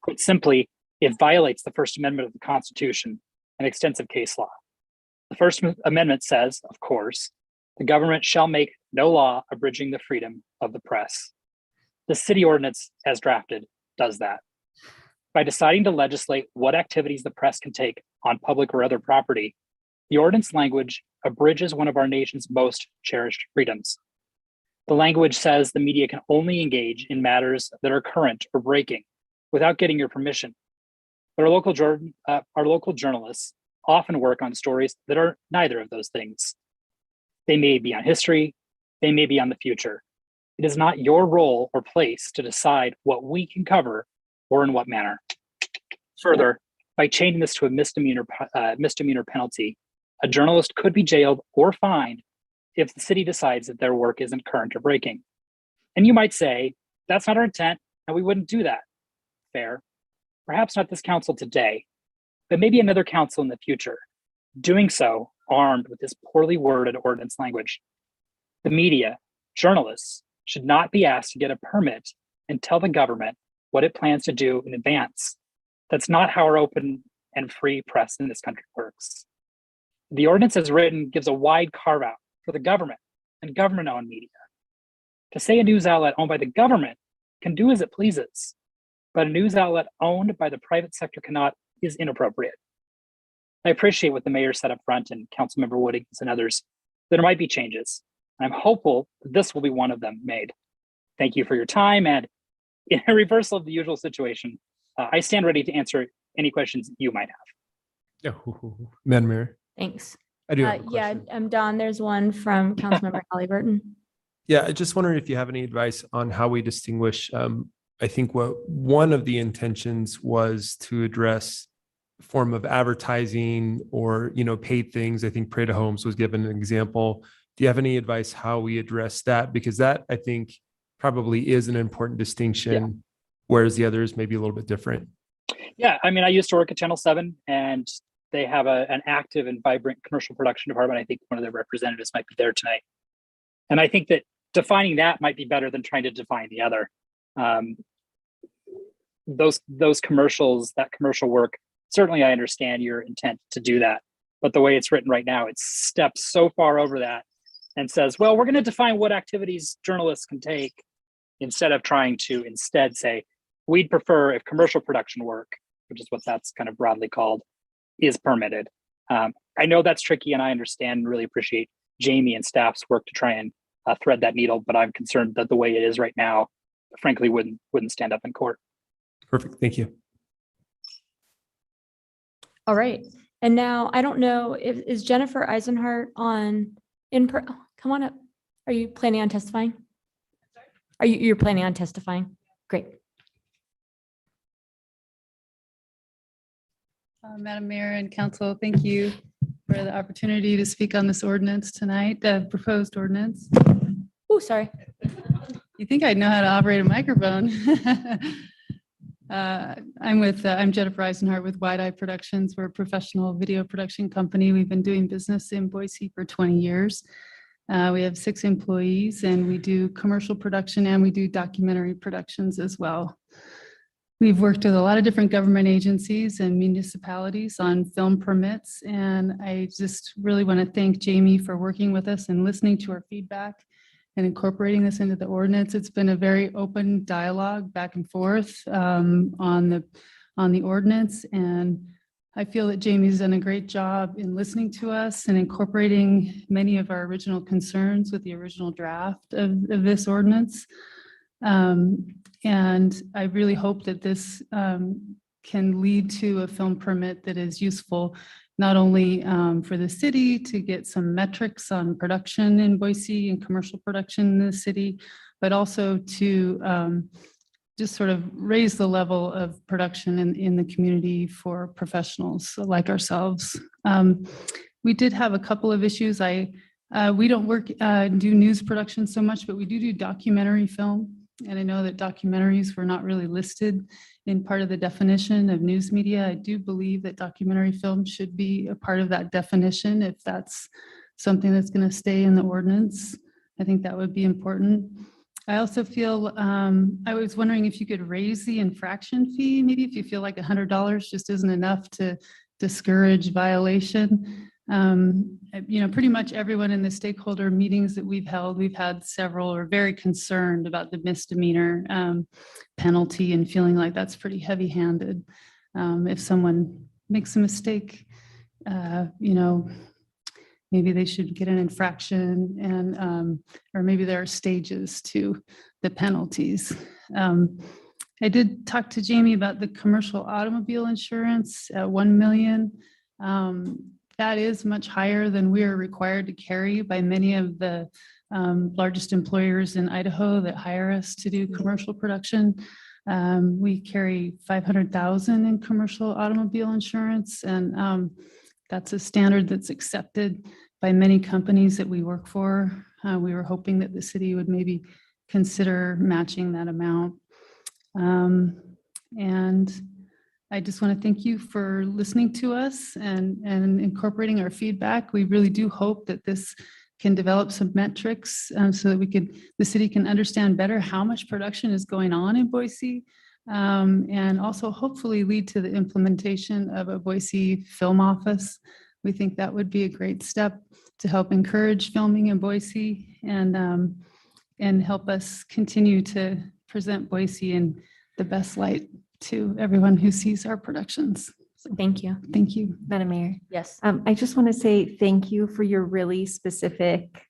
Quite simply, it violates the First Amendment of the Constitution and extensive case law. The First Amendment says, of course, the government shall make no law abridging the freedom of the press. The city ordinance, as drafted, does that. By deciding to legislate what activities the press can take on public or other property, the ordinance language abridges one of our nation's most cherished freedoms. The language says the media can only engage in matters that are current or breaking without getting your permission. But our local journalists often work on stories that are neither of those things. They may be on history, they may be on the future. It is not your role or place to decide what we can cover or in what manner. Further, by changing this to a misdemeanor penalty, a journalist could be jailed or fined if the city decides that their work isn't current or breaking. And you might say, that's not our intent, and we wouldn't do that. Fair. Perhaps not this council today, but maybe another council in the future, doing so armed with this poorly worded ordinance language. The media, journalists, should not be asked to get a permit and tell the government what it plans to do in advance. That's not how our open and free press in this country works. The ordinance as written gives a wide carve out for the government and government-owned media. To say a news outlet owned by the government can do as it pleases, but a news outlet owned by the private sector cannot is inappropriate. I appreciate what the mayor said up front and Councilmember Woodings and others, that there might be changes. I'm hopeful that this will be one of them made. Thank you for your time, and in a reversal of the usual situation, I stand ready to answer any questions you might have. Madam Mayor. Thanks. I do have a Yeah, question. Don, there's one from Councilmember Halliburton. Yeah, I just wondering if you have any advice on how we distinguish. I think what one of the intentions was to address form of advertising or, paid things. I think Parade of Homes was given an example. Do you have any advice how we address that? Because that, I think, probably is an important distinction, whereas the others may be a little bit different. Yeah, I mean, I used to work at Channel 7, and they have an active and vibrant commercial production department. I think one of their representatives might be there tonight. And I think that defining that might be better than trying to define the other. Those commercials, that commercial work, certainly I understand your intent to do that. But the way it's written right now, it steps so far over that and says, well, we're going to define what activities journalists can take, instead of trying to instead say, we'd prefer if commercial production work, which is what that's kind of broadly called, is permitted. I know that's tricky, and I understand and really appreciate Jamie and staff's work to try and thread that needle, but I'm concerned that the way it is right now, frankly, wouldn't stand up in court. Perfect. Thank you. All right. And now I don't know if is Jennifer Eisenhart on come on up. Are you planning on testifying? you're planning on testifying? Great. Madam Mayor and Council, thank you for the opportunity to speak on this ordinance tonight, the proposed ordinance. Oh, sorry. You think I'd know how to operate a microphone? I'm Jennifer Eisenhart with Wide Eye Productions. We're a professional video production company. We've been doing business in Boise for 20 years. We have 6 employees, and we do commercial production and we do documentary productions as well. We've worked with a lot of different government agencies and municipalities on film permits, and I just really want to thank Jamie for working with us and listening to our feedback and incorporating this into the ordinance. It's been a very open dialogue back and forth on the ordinance, and I feel that Jamie's done a great job in listening to us and incorporating many of our original concerns with the original draft of this ordinance. And I really hope that this can lead to a film permit that is useful, not only for the city to get some metrics on production in Boise and commercial production in the city, but also to just sort of raise the level of production in the community for professionals like ourselves. We did have a couple of issues. We don't do news production so much, but we do documentary film. And I know that documentaries were not really listed in part of the definition of news media. I do believe that documentary film should be a part of that definition if that's something that's going to stay in the ordinance. I think that would be important. I also feel, I was wondering if you could raise the infraction fee, maybe if you feel like $100 just isn't enough to discourage violation. Pretty much everyone in the stakeholder meetings that we've held, we've had several are very concerned about the misdemeanor penalty and feeling like that's pretty heavy-handed. If someone makes a mistake, maybe they should get an infraction, and or maybe there are stages to the penalties. I did talk to Jamie about the commercial automobile insurance at 1 million. That is much higher than we are required to carry by many of the largest employers in Idaho that hire us to do commercial production. We carry 500,000 in commercial automobile insurance, and that's a standard that's accepted by many companies that we work for. We were hoping that the city would maybe consider matching that amount. And I just want to thank you for listening to us and incorporating our feedback. We really do hope that this can develop some metrics so that the city can understand better how much production is going on in Boise, and also hopefully lead to the implementation of a Boise film office. We think that would be a great step to help encourage filming in Boise and help us continue to present Boise in the best light to everyone who sees our productions. So, thank you. Thank you. Madam Mayor. Yes. I just want to say thank you for your really specific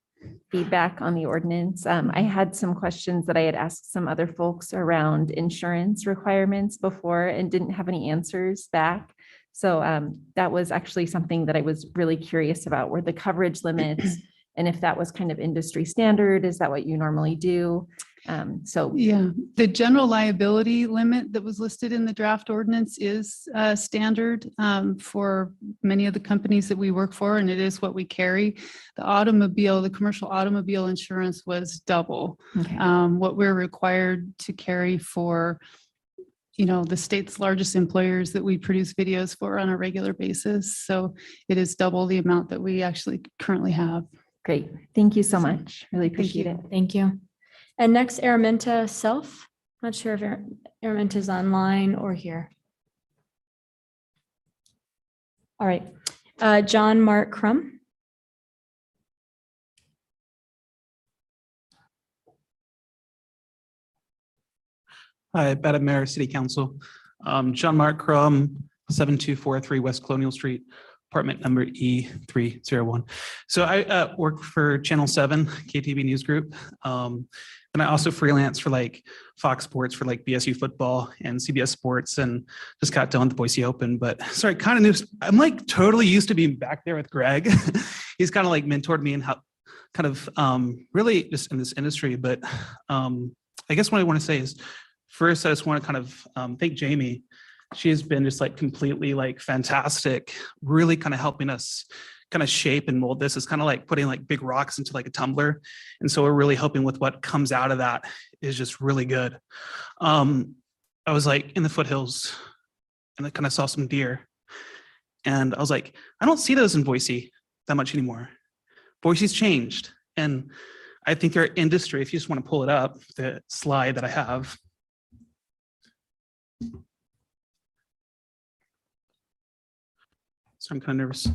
feedback on the ordinance. I had some questions that I had asked some other folks around insurance requirements before and didn't have any answers back. So that was actually something that I was really curious about, were the coverage limits and if that was kind of industry standard. Is that what you normally do? Yeah, the general liability limit that was listed in the draft ordinance is standard for many of the companies that we work for, and it is what we carry. The commercial automobile insurance was double what we're required to carry for the state's largest employers that we produce videos for on a regular basis. So it is double the amount that we actually currently have. Great. Thank you so much. Really appreciate it. Thank you. And next, Araminta Self. Not sure if Araminta is online or here. All right. John Mark Crum. Hi, Madam Mayor, City Council. John Mark Crum, 7243 West Colonial Street, apartment number E301. So I work for Channel 7, KTV News Group. And I also freelance for Fox Sports for BSU football and CBS Sports, and just got done with the Boise Open. But sorry, kind of new. I'm totally used to being back there with Greg. He's kind of mentored me and how really just in this industry. But I guess what I want to say is, first, I just want to kind of thank Jamie. She has been just like completely like fantastic, really kind of helping us kind of shape and mold this. It's kind of like putting like big rocks into like a tumbler. And so we're really hoping with what comes out of that is just really good. I was like in the foothills and I kind of saw some deer. And I was like, I don't see those in Boise that much anymore. Boise's changed. And I think our industry, if you just want to pull it up, the slide that I have. So I'm kind of nervous.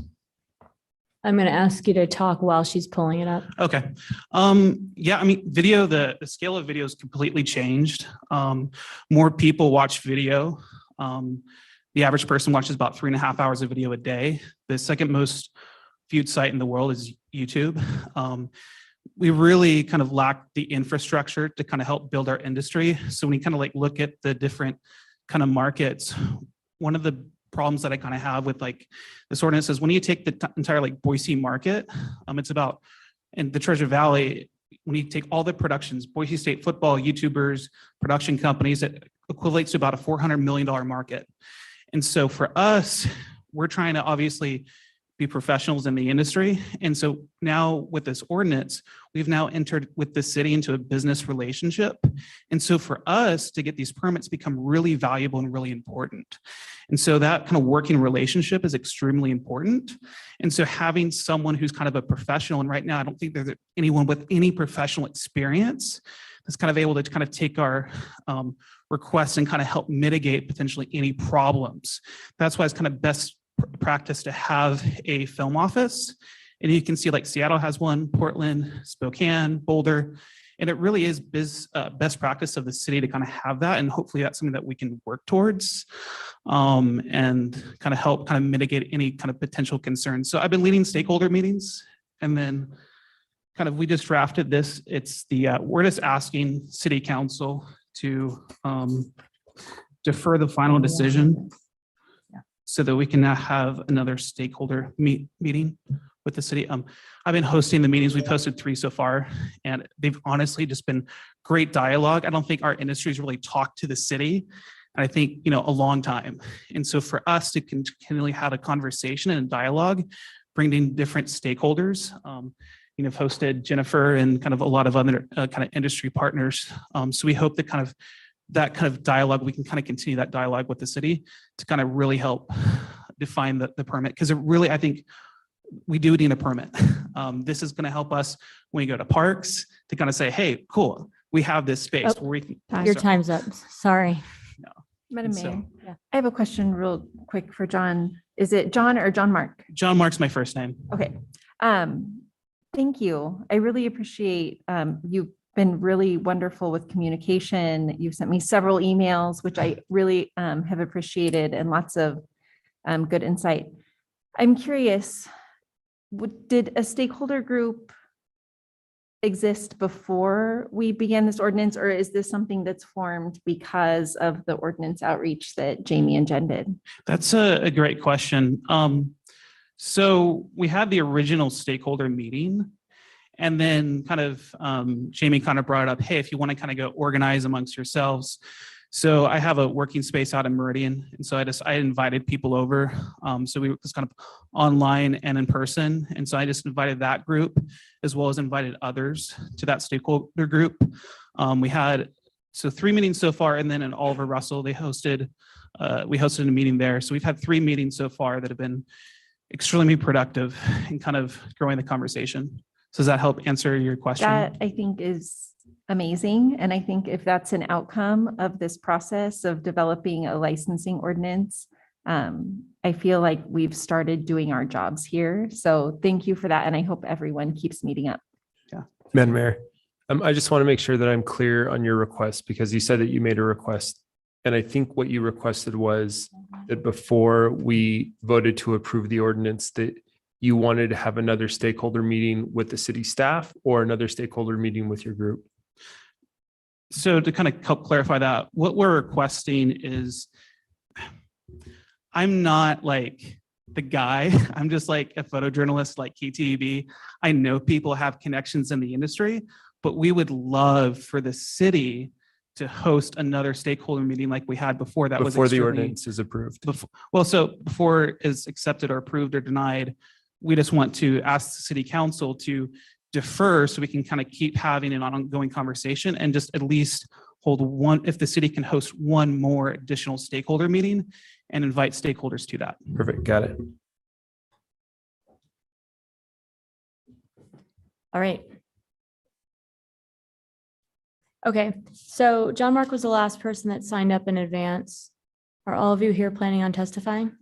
I'm going to ask you to talk while she's pulling it up. Okay. Yeah, I mean, video, the scale of video has completely changed. More people watch video. The average person watches about 3.5 hours of video a day. The second most viewed site in the world is YouTube. We really kind of lack the infrastructure to kind of help build our industry. So when you kind of like look at the different kind of markets, one of the problems that I kind of have with like this ordinance is when you take the entire like Boise market, it's about, in the Treasure Valley, when you take all the productions, Boise State football, YouTubers, production companies, it equates to about a $400 million market. And so for us, we're trying to obviously be professionals in the industry. And so now with this ordinance, we've now entered with the city into a business relationship. And so for us to get these permits become really valuable and really important. And so that kind of working relationship is extremely important. And so having someone who's kind of a professional, and right now I don't think there's anyone with any professional experience that's kind of able to kind of take our requests and kind of help mitigate potentially any problems. That's why it's kind of best practice to have a film office. And you can see like Seattle has one, Portland, Spokane, Boulder, and it really is best practice of the city to kind of have that. And hopefully that's something that we can work towards and kind of help kind of mitigate any kind of potential concerns. So I've been leading stakeholder meetings, and then kind of we just drafted this. It's the, we're just asking city council to defer the final decision so that we can now have another stakeholder meeting with the city. I've been hosting the meetings. We've hosted 3 so far, and they've honestly just been great dialogue. I don't think our industry's really talked to the city, and I think, you know, a long time. And so for us to continually have a conversation and a dialogue, bringing different stakeholders, you know, I've hosted Jennifer and kind of a lot of other kind of industry partners. So we hope that kind of dialogue, we can kind of continue that dialogue with the city to kind of really help define the permit. Because it really, I think we do need a permit. This is going to help us when we go to parks to kind of say, hey, cool, we have this space where we can. Your time's up. Sorry. No. Madam And so- Mayor, I have a question real quick for John. Is it John or John Mark? John Mark's my first name. Okay. Thank you. I really appreciate, you've been really wonderful with communication. You've sent me several emails, which I really have appreciated, and lots of good insight. I'm curious, did a stakeholder group exist before we began this ordinance, or is this something that's formed because of the ordinance outreach that Jamie and Jen did? That's a great question. So we had the original stakeholder meeting, and then kind of Jamie kind of brought up, hey, if you want to kind of go organize amongst yourselves. So I have a working space out in Meridian, and so I invited people over. So we were just kind of online and in person, and so I just invited that group as well as invited others to that stakeholder group. We had 3 meetings so far, and then in Oliver Russell, we hosted a meeting there. So we've had 3 meetings so far that have been extremely productive in kind of growing the conversation. So does that help answer your question? That I think is amazing. And I think if that's an outcome of this process of developing a licensing ordinance, I feel like we've started doing our jobs here. So thank you for that. And I hope everyone keeps meeting up. Yeah. Madam Mayor, I just want to make sure that I'm clear on your request, because you said that you made a request. And I think what you requested was that before we voted to approve the ordinance, that you wanted to have another stakeholder meeting with the city staff or another stakeholder meeting with your group. So to kind of help clarify that, what we're requesting is, I'm not like the guy, I'm just like a photojournalist like KTV. I know people have connections in the industry, but we would love for the city to host another stakeholder meeting like we had before. That was Before the extremely- ordinance is approved. Well, so before it's accepted or approved or denied, we just want to ask the city council to defer so we can kind of keep having an ongoing conversation and just at least hold one, if the city can host one more additional stakeholder meeting and invite stakeholders to that. Perfect. Got it. All right. Okay, so John Mark was the last person that signed up in advance. Are all of you here planning on testifying?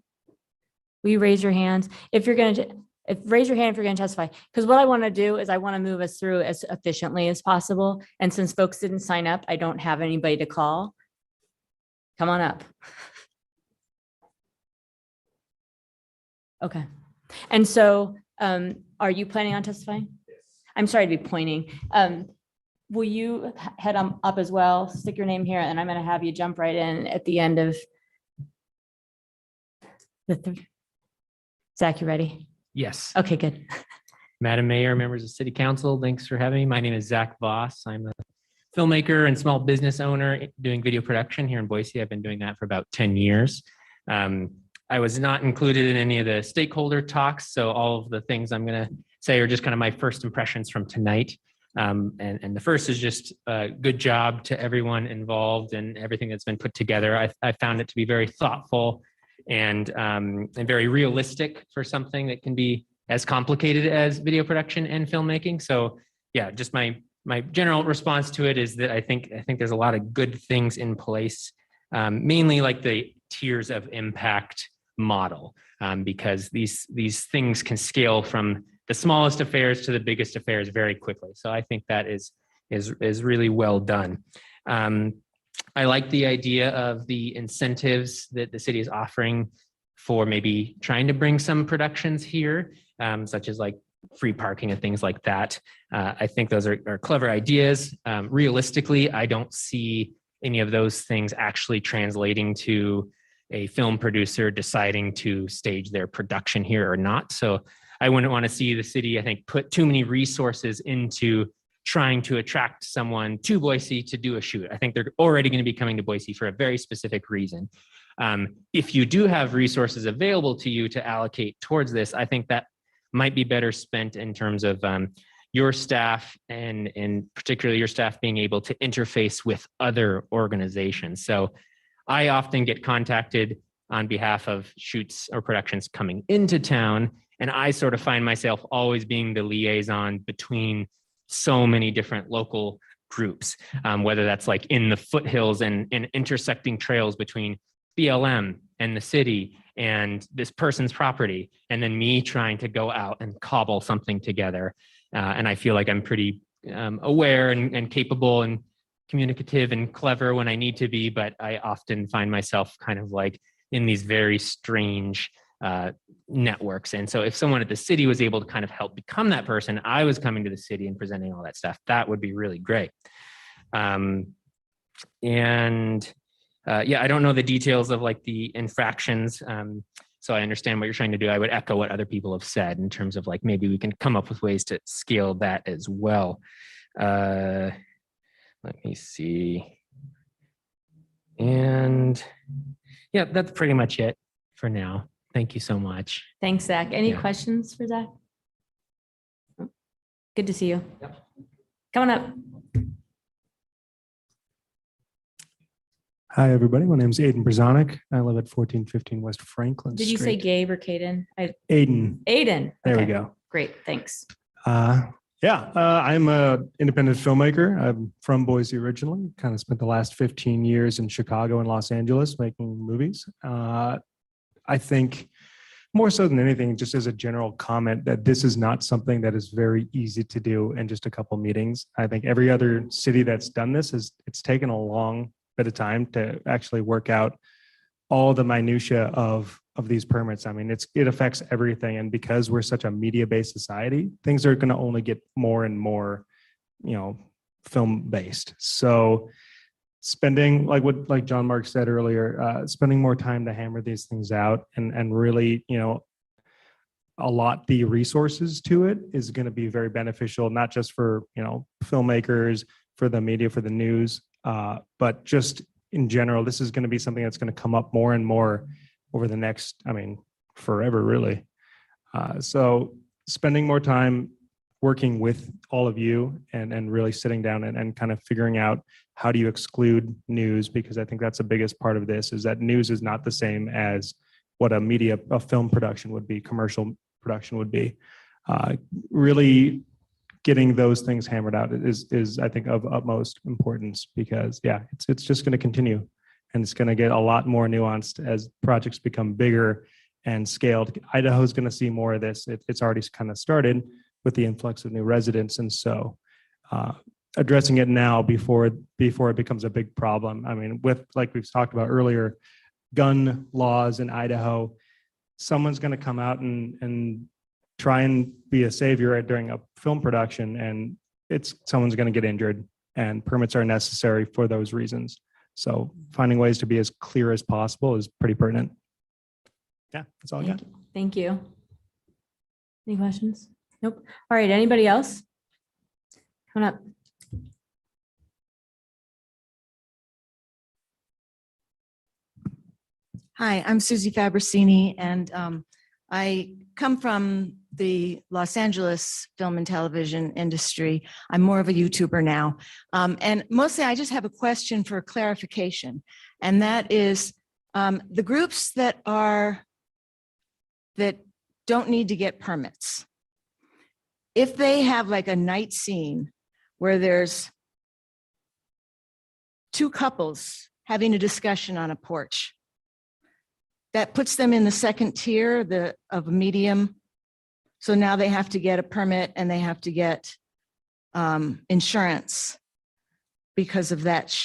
Will you raise your hands? If you're going to, raise your hand if you're going to testify. Because what I want to do is I want to move us through as efficiently as possible. And since folks didn't sign up, I don't have anybody to call. Come on up. Okay. And so are you planning on testifying? I'm sorry to be pointing. Will you head up as well? Stick your name here, and I'm going to have you jump right in at the end of the Zach, you ready? Yes. Okay, good. Madam Mayor, members of City Council, thanks for having me. My name is Zach Voss. I'm a filmmaker and small business owner doing video production here in Boise. I've been doing that for about 10 years. I was not included in any of the stakeholder talks, so all of the things I'm going to say are just kind of my first impressions from tonight. And the first is just a good job to everyone involved and everything that's been put together. I found it to be very thoughtful and very realistic for something that can be as complicated as video production and filmmaking. So yeah, just my general response to it is that I think there's a lot of good things in place, mainly like the tiers of impact model, because these things can scale from the smallest affairs to the biggest affairs very quickly. So I think that is really well done. I like the idea of the incentives that the city is offering for maybe trying to bring some productions here, such as like free parking and things like that. I think those are clever ideas. Realistically, I don't see any of those things actually translating to a film producer deciding to stage their production here or not. So I wouldn't want to see the city, I think, put too many resources into trying to attract someone to Boise to do a shoot. I think they're already going to be coming to Boise for a very specific reason. If you do have resources available to you to allocate towards this, I think that might be better spent in terms of your staff and particularly your staff being able to interface with other organizations. So I often get contacted on behalf of shoots or productions coming into town, and I sort of find myself always being the liaison between so many different local groups, whether that's like in the foothills and intersecting trails between BLM and the city and this person's property, and then me trying to go out and cobble something together. And I feel like I'm pretty aware and capable and communicative and clever when I need to be, but I often find myself kind of like in these very strange networks. And so if someone at the city was able to kind of help become that person, I was coming to the city and presenting all that stuff, that would be really great. Yeah, I don't know the details of like the infractions. So I understand what you're trying to do. I would echo what other people have said in terms of like, maybe we can come up with ways to scale that as well. Let me see. And yeah, that's pretty much it for now. Thank you so much. Thanks, Zach. Any Yeah. questions for Zach? Good to see you. Coming up. Hi, everybody. My name is Aiden Brzonik. I live at 1415 West Franklin Did you say Street. Gabe or Caden? Aiden. Aiden. There we Okay. go. Great, thanks. I'm an independent filmmaker. I'm from Boise originally, kind of spent the last 15 years in Chicago and Los Angeles making movies. I think more so than anything, just as a general comment, that this is not something that is very easy to do in just a couple meetings. I think every other city that's done this it's taken a long bit of time to actually work out all the minutia of these permits. I mean, it affects everything. And because we're such a media-based society, things are going to only get more and more, film-based. So spending, like John Mark said earlier, spending more time to hammer these things out and really, allot the resources to it is going to be very beneficial, not just for, filmmakers, for the media, for the news, But just in general, this is going to be something that's going to come up more and more over the next, forever, really. So spending more time working with all of you and really sitting down and kind of figuring out how do you exclude news, because I think that's the biggest part of this, is that news is not the same as what a film production would be, commercial production would be. Really getting those things hammered out is I think of utmost importance, because it's just going to continue, and it's going to get a lot more nuanced as projects become bigger and scaled. Idaho is going to see more of this. It's already kind of started with the influx of new residents, and so addressing it now before it becomes a big problem. With, like we've talked about earlier, gun laws in Idaho, someone's going to come out and try and be a savior during a film production, and someone's going to get injured, and permits are necessary for those reasons. So finding ways to be as clear as possible is pretty pertinent. Yeah, that's all I got. Thank you. Any questions? Nope. All right, anybody else? Come on up. Hi, I'm Susie Fabricini, and I come from the Los Angeles film and television industry. I'm more of a YouTuber now. And mostly I just have a question for clarification. And that is the groups that don't need to get permits. If they have like a night scene where there's two couples having a discussion on a porch, that puts them in the second tier of medium. So now they have to get a permit and they have to get insurance because of that.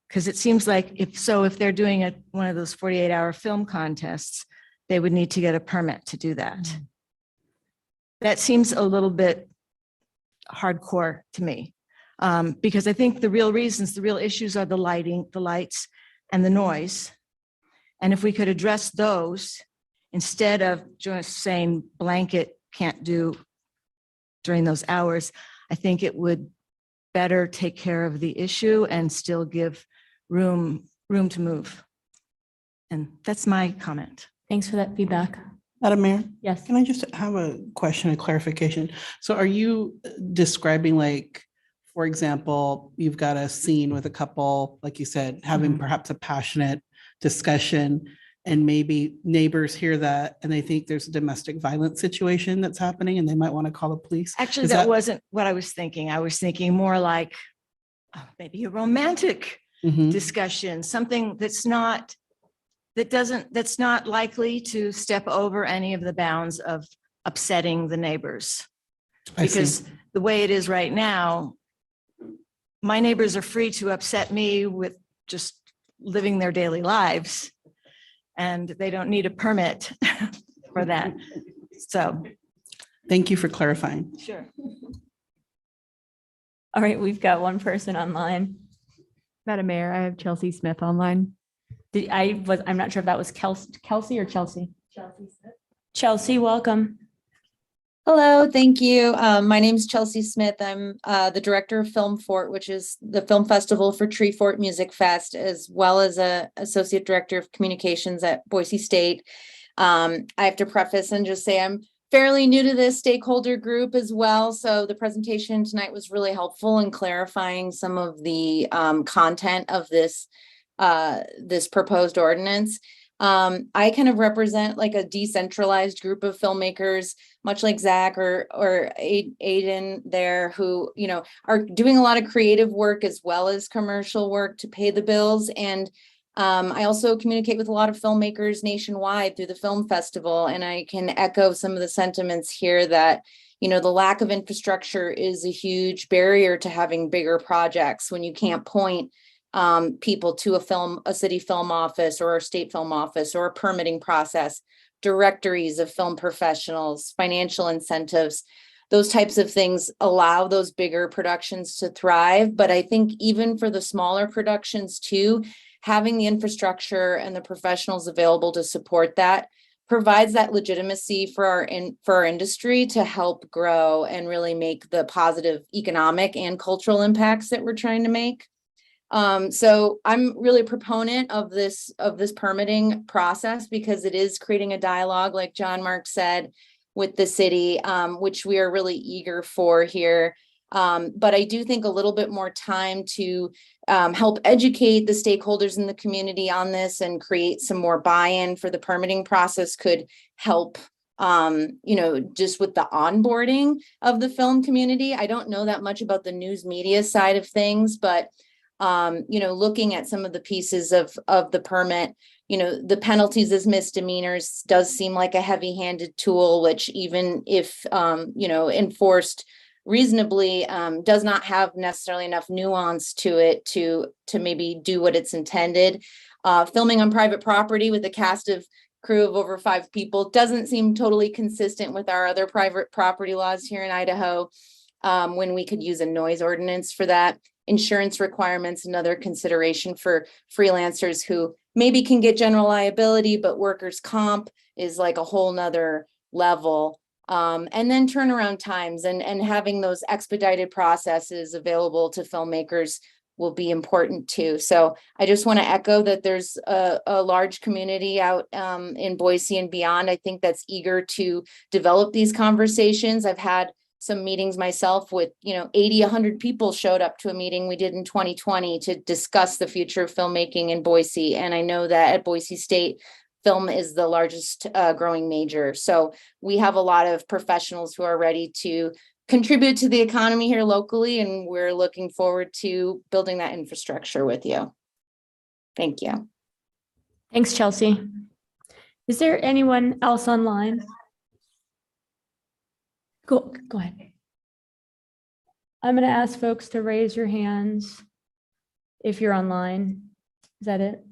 Because it seems like if they're doing one of those 48-hour film contests, they would need to get a permit to do that. Mm-hmm. That seems a little bit hardcore to me, because I think the real issues are the lighting, the lights, and the noise. And if we could address those instead of just saying blanket can't do during those hours, I think it would better take care of the issue and still give room to move. And that's my comment. Thanks for that feedback. Madam Mayor? Yes. Can I just have a question, a clarification? So are you describing, like, for example, you've got a scene with a couple, like you said, having perhaps a passionate discussion, and maybe neighbors hear that and they think there's a domestic violence situation that's happening and they might want to call the police? Actually, that wasn't what I was thinking. I was thinking more like maybe a romantic discussion, something that's not likely to step over any of the bounds of upsetting the neighbors. Because the way it is right now, my neighbors are free to upset me with just living their daily lives, and they don't need a permit for that. So thank you for clarifying. Sure. All right, we've got one person online. Madam Mayor, I have Chelsea Smith online. I'm not sure if that was Kelsey or Chelsea. Chelsea, welcome. Hello, thank you. My name is Chelsea Smith. I'm the director of Film Fort, which is the film festival for Tree Fort Music Fest, as well as a associate director of communications at Boise State. I have to preface and just say I'm fairly new to this stakeholder group as well. So the presentation tonight was really helpful in clarifying some of the content of this proposed ordinance. I kind of represent like a decentralized group of filmmakers, much like Zach or Aiden there, who, are doing a lot of creative work as well as commercial work to pay the bills. And I also communicate with a lot of filmmakers nationwide through the film festival. And I can echo some of the sentiments here that, the lack of infrastructure is a huge barrier to having bigger projects when you can't point people to a city film office or a state film office or a permitting process, directories of film professionals, financial incentives. Those types of things allow those bigger productions to thrive. But I think even for the smaller productions too, having the infrastructure and the professionals available to support that provides that legitimacy for our industry to help grow and really make the positive economic and cultural impacts that we're trying to make. So I'm really a proponent of this permitting process because it is creating a dialogue, like John Mark said, with the city, which we are really eager for here. But I do think a little bit more time to help educate the stakeholders in the community on this and create some more buy-in for the permitting process could help, just with the onboarding of the film community. I don't know that much about the news media side of things, but looking at some of the pieces of the permit, the penalties as misdemeanors does seem like a heavy-handed tool, which even if, enforced reasonably, does not have necessarily enough nuance to it to maybe do what it's intended. Filming on private property with a cast of crew of over 5 people doesn't seem totally consistent with our other private property laws here in Idaho, when we could use a noise ordinance for that. Insurance requirements, another consideration for freelancers who maybe can get general liability, but workers' comp is like a whole nother level. And then turnaround times and having those expedited processes available to filmmakers will be important too. So I just want to echo that there's a large community out in Boise and beyond, I think, that's eager to develop these conversations. I've had some meetings myself with, 80, 100 people showed up to a meeting we did in 2020 to discuss the future of filmmaking in Boise. And I know that at Boise State, film is the largest growing major. So we have a lot of professionals who are ready to contribute to the economy here locally, and we're looking forward to building that infrastructure with you. Thank you. Thanks, Chelsea. Is there anyone else online? Go ahead. I'm going to ask folks to raise your hands if you're online. Is that it?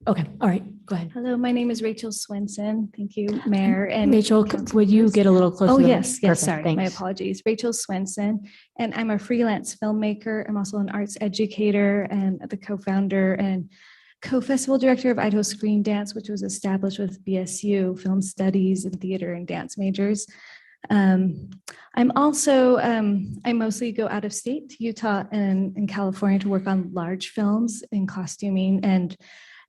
Okay. All right. Go ahead. Hello, my name is Rachel Swenson. Thank you, Mayor. And Rachel, would you get a little closer? Oh, to the mic? yes. Perfect, Sorry. My thanks. apologies. Rachel Swenson, and I'm a freelance filmmaker. I'm also an arts educator and the co-founder and co-festival director of Idaho Screen Dance, which was established with BSU Film Studies and Theater and Dance majors. I'm also, I mostly go out of state to Utah and California to work on large films in costuming.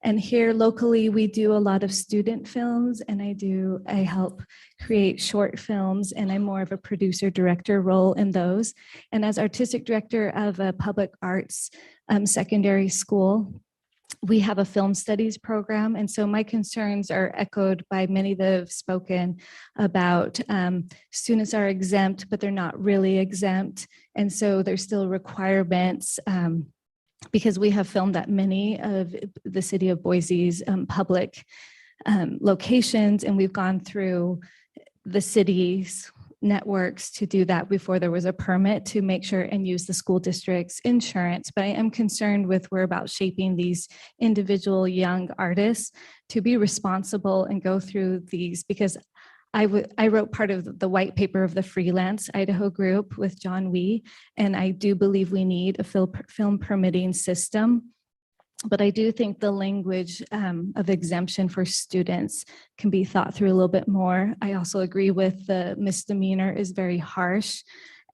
And here locally, we do a lot of student films, and I help create short films, and I'm more of a producer director role in those. And as artistic director of a public arts secondary school, we have a film studies program. And so my concerns are echoed by many that have spoken about students are exempt, but they're not really exempt. And so there's still requirements because we have filmed at many of the city of Boise's public locations. And we've gone through the city's networks to do that before there was a permit to make sure and use the school district's insurance. But I am concerned with we're about shaping these individual young artists to be responsible and go through these, because I wrote part of the white paper of the Freelance Idaho group with John Wee, and I do believe we need a film permitting system. But I do think the language of exemption for students can be thought through a little bit more. I also agree with the misdemeanor is very harsh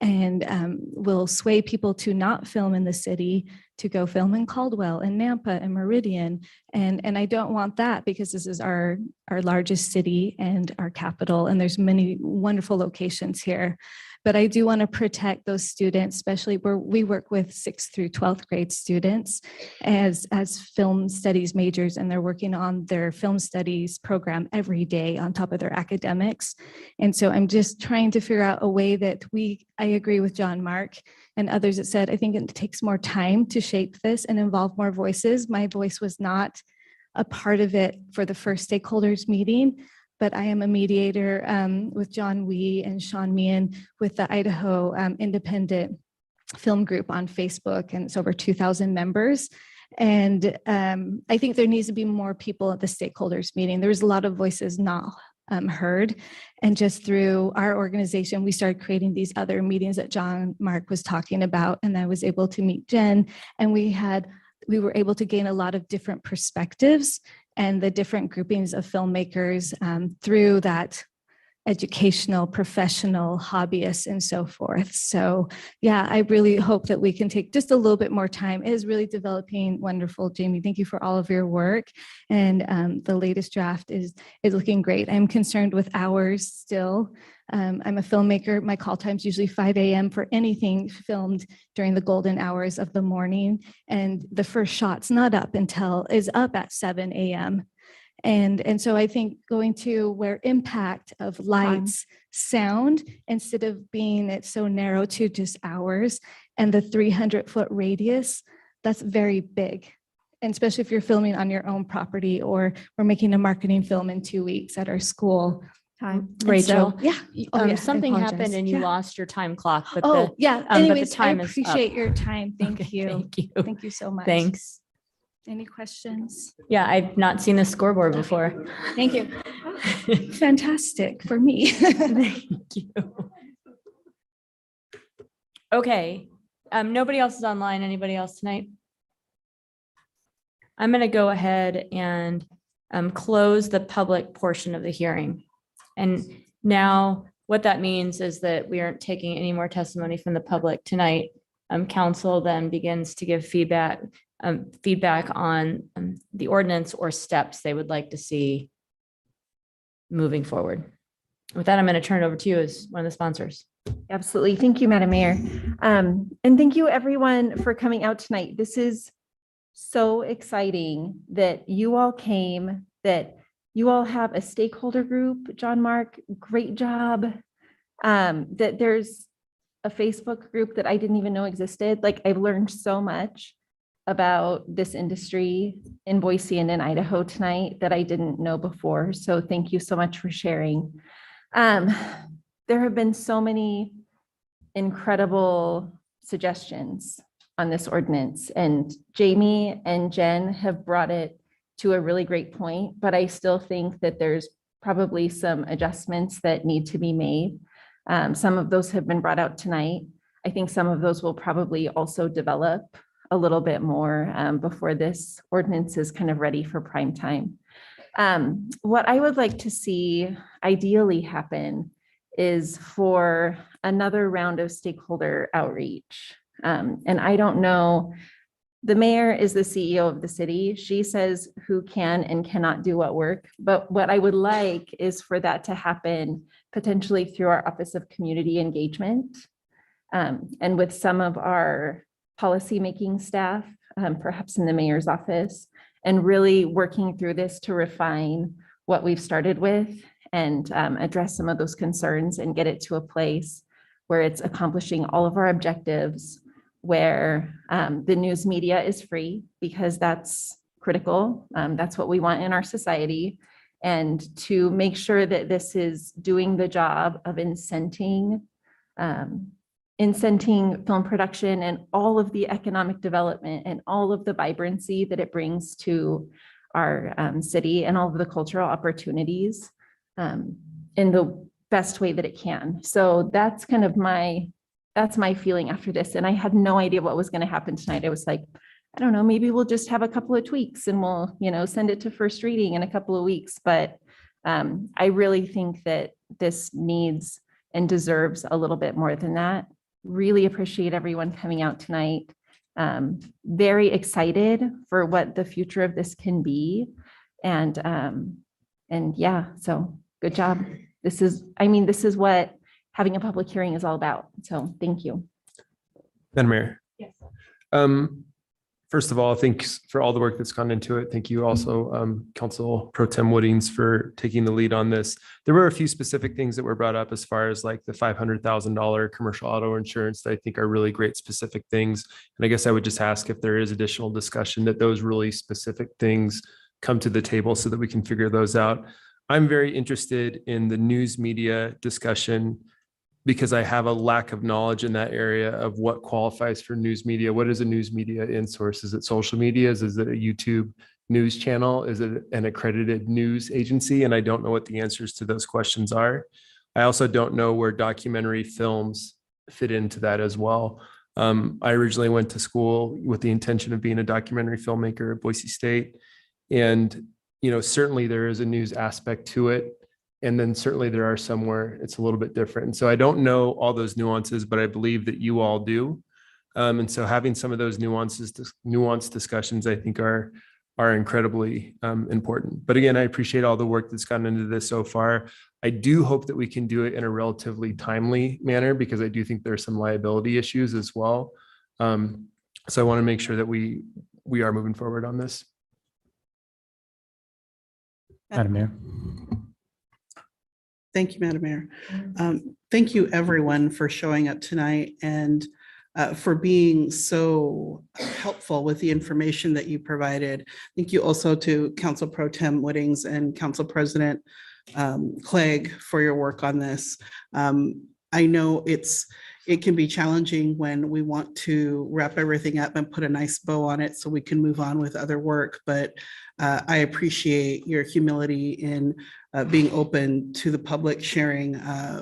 and will sway people to not film in the city, to go film in Caldwell and Nampa and Meridian. And I don't want that, because this is our largest city and our capital, and there's many wonderful locations here. But I do want to protect those students, especially where we work with 6th through 12th grade students as film studies majors, and they're working on their film studies program every day on top of their academics. And so I'm just trying to figure out a way that I agree with John Mark and others that said, I think it takes more time to shape this and involve more voices. My voice was not a part of it for the first stakeholders meeting, but I am a mediator with John Wee and Sean Meehan with the Idaho Independent Film Group on Facebook, and it's over 2,000 members. And I think there needs to be more people at the stakeholders meeting. There's a lot of voices not heard. And just through our organization, we started creating these other meetings that John Mark was talking about. And I was able to meet Jen, and we were able to gain a lot of different perspectives and the different groupings of filmmakers through that educational, professional, hobbyists, and so forth. So yeah, I really hope that we can take just a little bit more time. It is really developing wonderful. Jamie, thank you for all of your work. And the latest draft is looking great. I'm concerned with hours still. I'm a filmmaker. My call time is usually 5 a.m. for anything filmed during the golden hours of the morning. And the first shot's not up is up at 7 a.m. And so I think going to where impact of lights, sound, instead of being it so narrow to just hours, and the 300-foot radius, that's very big. And especially if you're filming on your own property, or we're making a marketing film in 2 weeks at our school. Rachel, Yes, something happened and you lost your time clock, but anyways, the time I is appreciate up. your time. Thank you. Thank you. Thank you so much. Thanks. Any questions? Yeah, I've not seen the scoreboard before. Thank you. Fantastic for me. Thank you. Okay, nobody else is online. Anybody else tonight? I'm going to go ahead and close the public portion of the hearing. And now what that means is that we aren't taking any more testimony from the public tonight. Council then begins to give feedback on the ordinance or steps they would like to see moving forward. With that, I'm going to turn it over to you as one of the sponsors. Absolutely. Thank you, Madam Mayor. And thank you everyone for coming out tonight. This is so exciting that you all came, that you all have a stakeholder group. John Mark, great job. That there's a Facebook group that I didn't even know existed. Like, I've learned so much about this industry in Boise and in Idaho tonight that I didn't know before. So thank you so much for sharing. There have been so many incredible suggestions on this ordinance, and Jamie and Jen have brought it to a really great point, but I still think that there's probably some adjustments that need to be made. Some of those have been brought out tonight. I think some of those will probably also develop a little bit more before this ordinance is kind of ready for prime time. What I would like to see ideally happen is for another round of stakeholder outreach. And I don't know, the mayor is the CEO of the city. She says who can and cannot do what work. But what I would like is for that to happen potentially through our Office of Community Engagement and with some of our policymaking staff, perhaps in the mayor's office, and really working through this to refine what we've started with and address some of those concerns and get it to a place where it's accomplishing all of our objectives, where the news media is free, because that's critical. That's what we want in our society. And to make sure that this is doing the job of incenting film production and all of the economic development and all of the vibrancy that it brings to our city and all of the cultural opportunities in the best way that it can. So that's kind of that's my feeling after this. And I had no idea what was going to happen tonight. I was like, I don't know, maybe we'll just have a couple of tweaks and we'll, send it to first reading in a couple of weeks. But I really think that this needs and deserves a little bit more than that. Really appreciate everyone coming out tonight. Very excited for what the future of this can be. And yeah, so good job. This is what having a public hearing is all about. So thank you. Madam Mayor. Yes. First of all, thanks for all the work that's gone into it. Thank you also, Council Pro Tem Woodings, for taking the lead on this. There were a few specific things that were brought up as far as like the $500,000 commercial auto insurance that I think are really great specific things. And I guess I would just ask if there is additional discussion that those really specific things come to the table so that we can figure those out. I'm very interested in the news media discussion because I have a lack of knowledge in that area of what qualifies for news media. What is a news media in source? Is it social media? Is it a YouTube news channel? Is it an accredited news agency? And I don't know what the answers to those questions are. I also don't know where documentary films fit into that as well. I originally went to school with the intention of being a documentary filmmaker at Boise State. And certainly there is a news aspect to it. And then certainly there are some where it's a little bit different. And so I don't know all those nuances, but I believe that you all do. And so having some of those nuanced discussions, I think are incredibly important. But again, I appreciate all the work that's gone into this so far. I do hope that we can do it in a relatively timely manner, because I do think there's some liability issues as well. So I want to make sure that we are moving forward on this. Madam Mayor. Thank you, Madam Mayor. Thank you, everyone, for showing up tonight and for being so helpful with the information that you provided. Thank you also to Council Pro Tem Whittings and Council President Clegg for your work on this. I know it can be challenging when we want to wrap everything up and put a nice bow on it so we can move on with other work, but I appreciate your humility in being open to the public sharing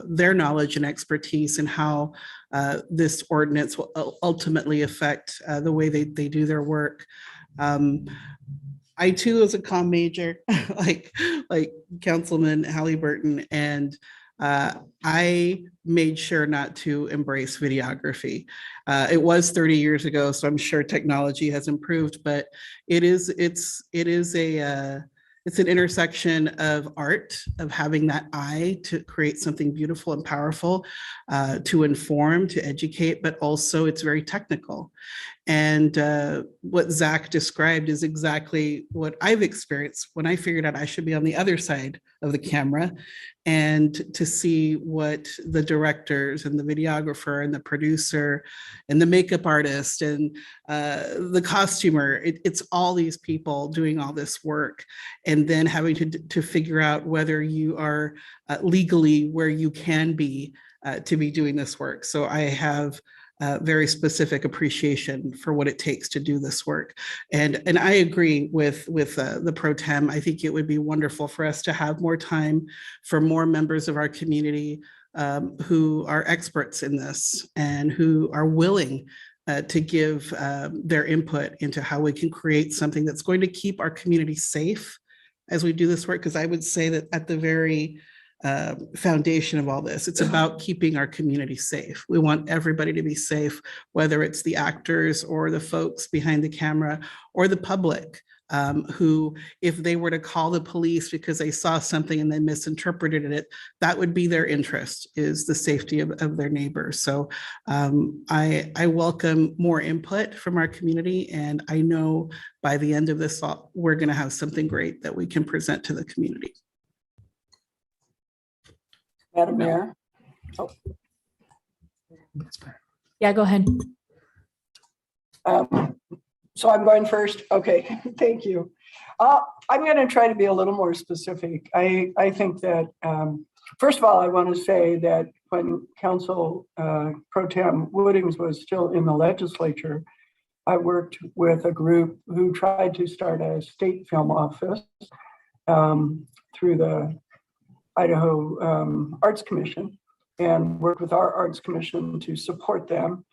their knowledge and expertise and how this ordinance will ultimately affect the way they do their work. I too, as a comm major, like Councilman Halliburton, and I made sure not to embrace videography. It was 30 years ago, so I'm sure technology has improved, but it's an intersection of art, of having that eye to create something beautiful and powerful, to inform, to educate, but also it's very technical. And what Zach described is exactly what I've experienced when I figured out I should be on the other side of the camera, and to see what the directors and the videographer and the producer and the makeup artist and the costumer, it's all these people doing all this work, and then having to figure out whether you are legally where you can be to be doing this work. So I have very specific appreciation for what it takes to do this work. And I agree with the pro tem. I think it would be wonderful for us to have more time for more members of our community who are experts in this and who are willing to give their input into how we can create something that's going to keep our community safe as we do this work. Because I would say that at the very foundation of all this, it's about keeping our community safe. We want everybody to be safe, whether it's the actors or the folks behind the camera or the public, who, if they were to call the police because they saw something and they misinterpreted it, that would be their interest, is the safety of their neighbors. So I welcome more input from our community, and I know by the end of this, we're going to have something great that we can present to the community. Madam Mayor. Oh. Yeah, go ahead. So I'm going first. Okay, thank you. I'm going to try to be a little more specific. I think that, first of all, I want to say that when Council Pro Tem Whittings was still in the legislature, I worked with a group who tried to start a state film office through the Idaho Arts Commission, and worked with our Arts Commission to support them.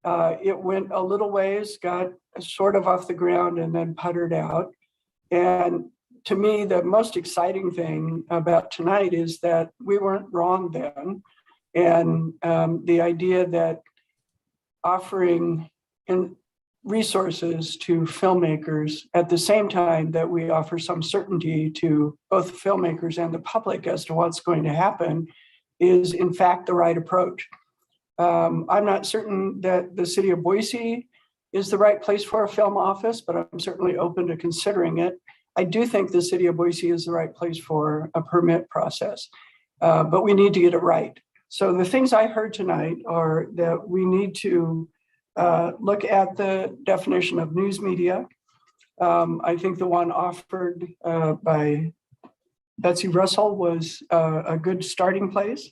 It went a little ways, got sort of off the ground, and then puttered out. And to me, the most exciting thing about tonight is that we weren't wrong then. And the idea that offering resources to filmmakers at the same time that we offer some certainty to both filmmakers and the public as to what's going to happen is in fact the right approach. I'm not certain that the city of Boise is the right place for a film office, but I'm certainly open to considering it. I do think the city of Boise is the right place for a permit process, but we need to get it right. So the things I heard tonight are that we need to look at the definition of news media. I think the one offered by Betsy Russell was a good starting place.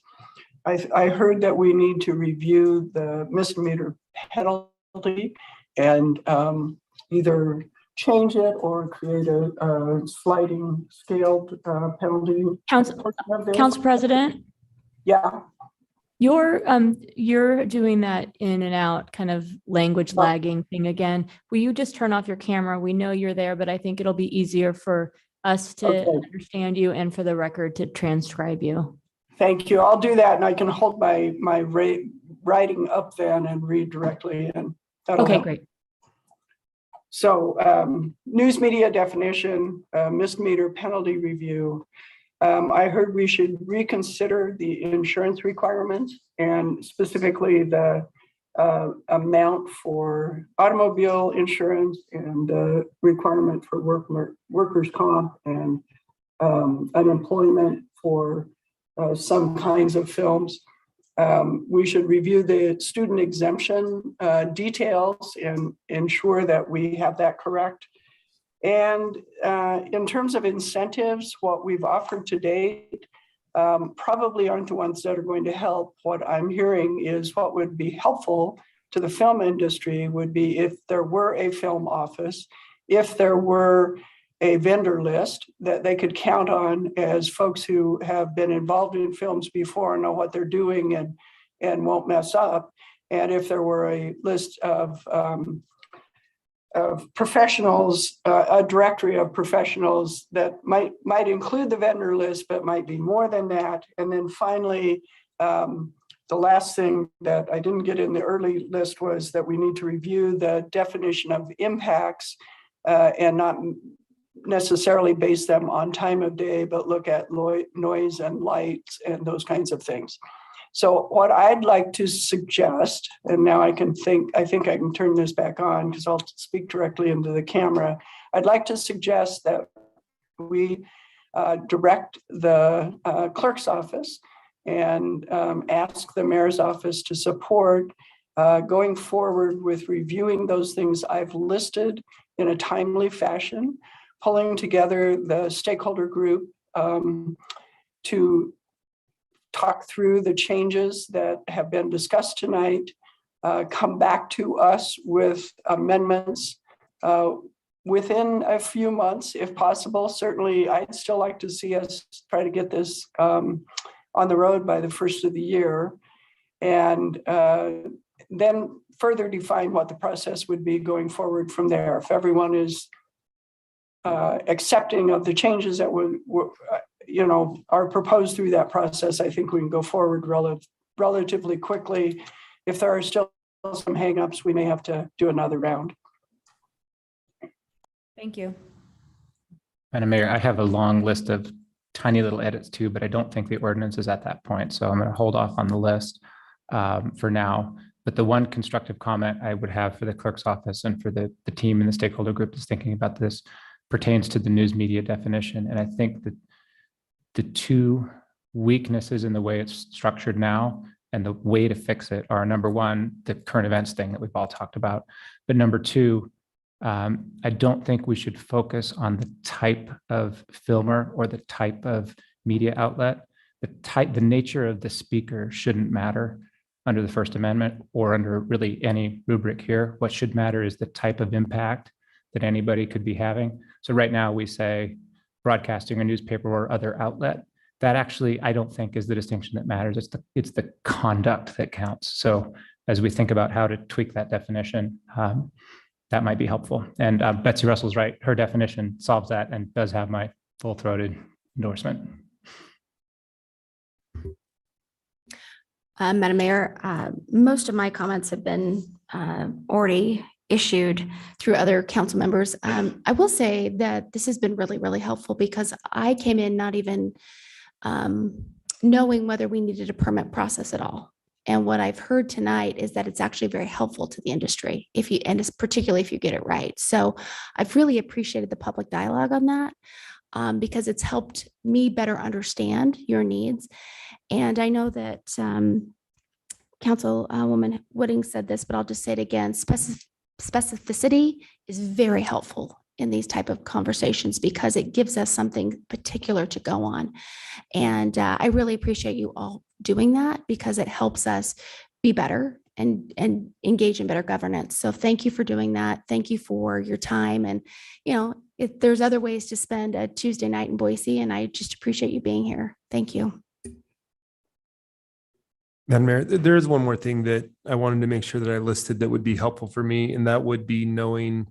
I heard that we need to review the misdemeanor penalty and either change it or create a sliding scaled penalty. Council President? Yeah. You're doing that in and out kind of language lagging thing again. Will you just turn off your camera? We know you're there, but I think it'll be easier for us to Okay. understand you and for the record to transcribe you. Thank you. I'll do that, and I can hold my writing up then and read directly, and that'll Okay, help. great. So news media definition, misdemeanor penalty review. I heard we should reconsider the insurance requirements and specifically the amount for automobile insurance and requirement for workers' comp and unemployment for some kinds of films. We should review the student exemption details and ensure that we have that correct. And in terms of incentives, what we've offered to date probably aren't the ones that are going to help. What I'm hearing is what would be helpful to the film industry would be if there were a film office, if there were a vendor list that they could count on as folks who have been involved in films before, know what they're doing and won't mess up. And if there were a list of professionals, a directory of professionals that might include the vendor list, but might be more than that. And then finally, the last thing that I didn't get in the early list was that we need to review the definition of impacts and not necessarily base them on time of day, but look at noise and lights and those kinds of things. So what I'd like to suggest, and now I think I can turn this back on because I'll speak directly into the camera. I'd like to suggest that we direct the clerk's office and ask the mayor's office to support going forward with reviewing those things I've listed in a timely fashion, pulling together the stakeholder group to talk through the changes that have been discussed tonight, come back to us with amendments within a few months, if possible. Certainly, I'd still like to see us try to get this on the road by the first of the year, and then further define what the process would be going forward from there. If everyone is accepting of the changes that are proposed through that process, I think we can go forward relatively quickly. If there are still some hangups, we may have to do another round. Thank you. Madam Mayor, I have a long list of tiny little edits too, but I don't think the ordinance is at that point. So I'm going to hold off on the list for now. But the one constructive comment I would have for the clerk's office and for the team and the stakeholder group that's thinking about this pertains to the news media definition. And I think that the two weaknesses in the way it's structured now and the way to fix it are, number one, the current events thing that we've all talked about. But number two, I don't think we should focus on the type of filmer or the type of media outlet. The nature of the speaker shouldn't matter under the First Amendment or under really any rubric here. What should matter is the type of impact that anybody could be having. So right now we say broadcasting, a newspaper or other outlet. That actually, I don't think is the distinction that matters. It's the conduct that counts. So as we think about how to tweak that definition, that might be helpful. And Betsy Russell's right. Her definition solves that and does have my full-throated endorsement. Madam Mayor, most of my comments have been already issued through other council members. I will say that this has been really, really helpful because I came in not even knowing whether we needed a permit process at all. And what I've heard tonight is that it's actually very helpful to the industry and it's particularly if you get it right. So I've really appreciated the public dialogue on that because it's helped me better understand your needs. And I know that Councilwoman Wooding said this, but I'll just say it again. Specificity is very helpful in these type of conversations because it gives us something particular to go on. And I really appreciate you all doing that because it helps us be better and engage in better governance. So thank you for doing that. Thank you for your time. And, if there's other ways to spend a Tuesday night in Boise, and I just appreciate you being here. Thank you. Madam Mayor, there is one more thing that I wanted to make sure that I listed that would be helpful for me, and that would be knowing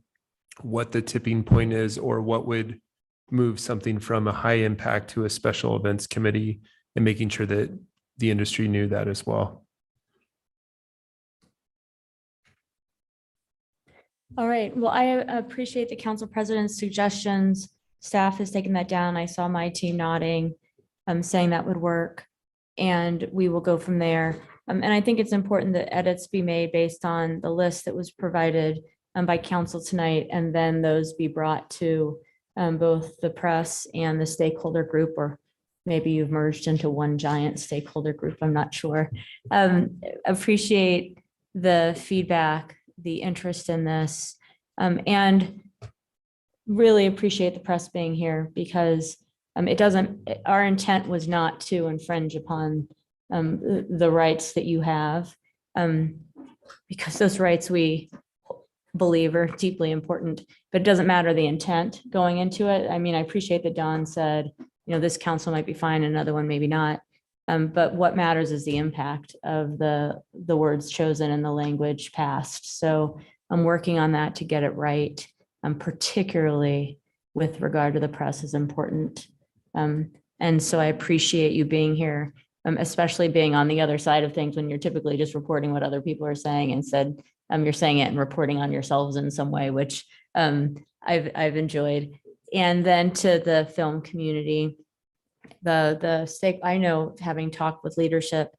what the tipping point is or what would move something from a high impact to a special events committee and making sure that the industry knew that as well. All right, well, I appreciate the council president's suggestions. Staff has taken that down. I saw my team nodding, saying that would work. And we will go from there. And I think it's important that edits be made based on the list that was provided by council tonight, and then those be brought to both the press and the stakeholder group, or maybe you've merged into one giant stakeholder group, I'm not sure. Appreciate the feedback, the interest in this, and really appreciate the press being here, because our intent was not to infringe upon the rights that you have, because those rights we believe are deeply important, but it doesn't matter the intent going into it. I mean, I appreciate that Don said, this council might be fine, another one maybe not. But what matters is the impact of the words chosen and the language passed. So I'm working on that to get it right, particularly with regard to the press is important. And so I appreciate you being here, especially being on the other side of things when you're typically just reporting what other people are saying, and said you're saying it and reporting on yourselves in some way, which I've enjoyed. And then to the film community, the stake, I know, having talked with leadership,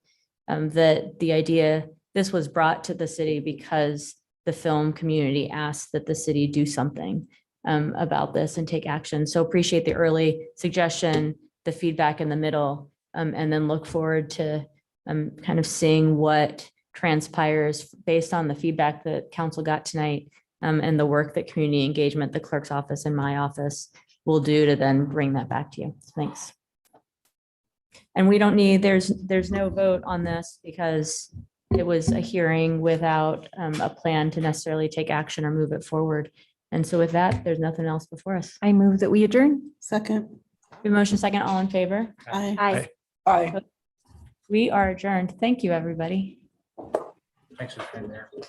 that the idea, this was brought to the city because the film community asked that the city do something about this and take action. So appreciate the early suggestion, the feedback in the middle, and then look forward to kind of seeing what transpires based on the feedback that council got tonight, and the work that community engagement, the clerk's office and my office will do to then bring that back to you. Thanks. And we don't need, there's no vote on this because it was a hearing without a plan to necessarily take action or move it forward. And so with that, there's nothing else before us. I move that we adjourn. Second. The motion second, all in favor? Aye. Aye. We are adjourned. Thank you, everybody. Thanks for being there. Yeah.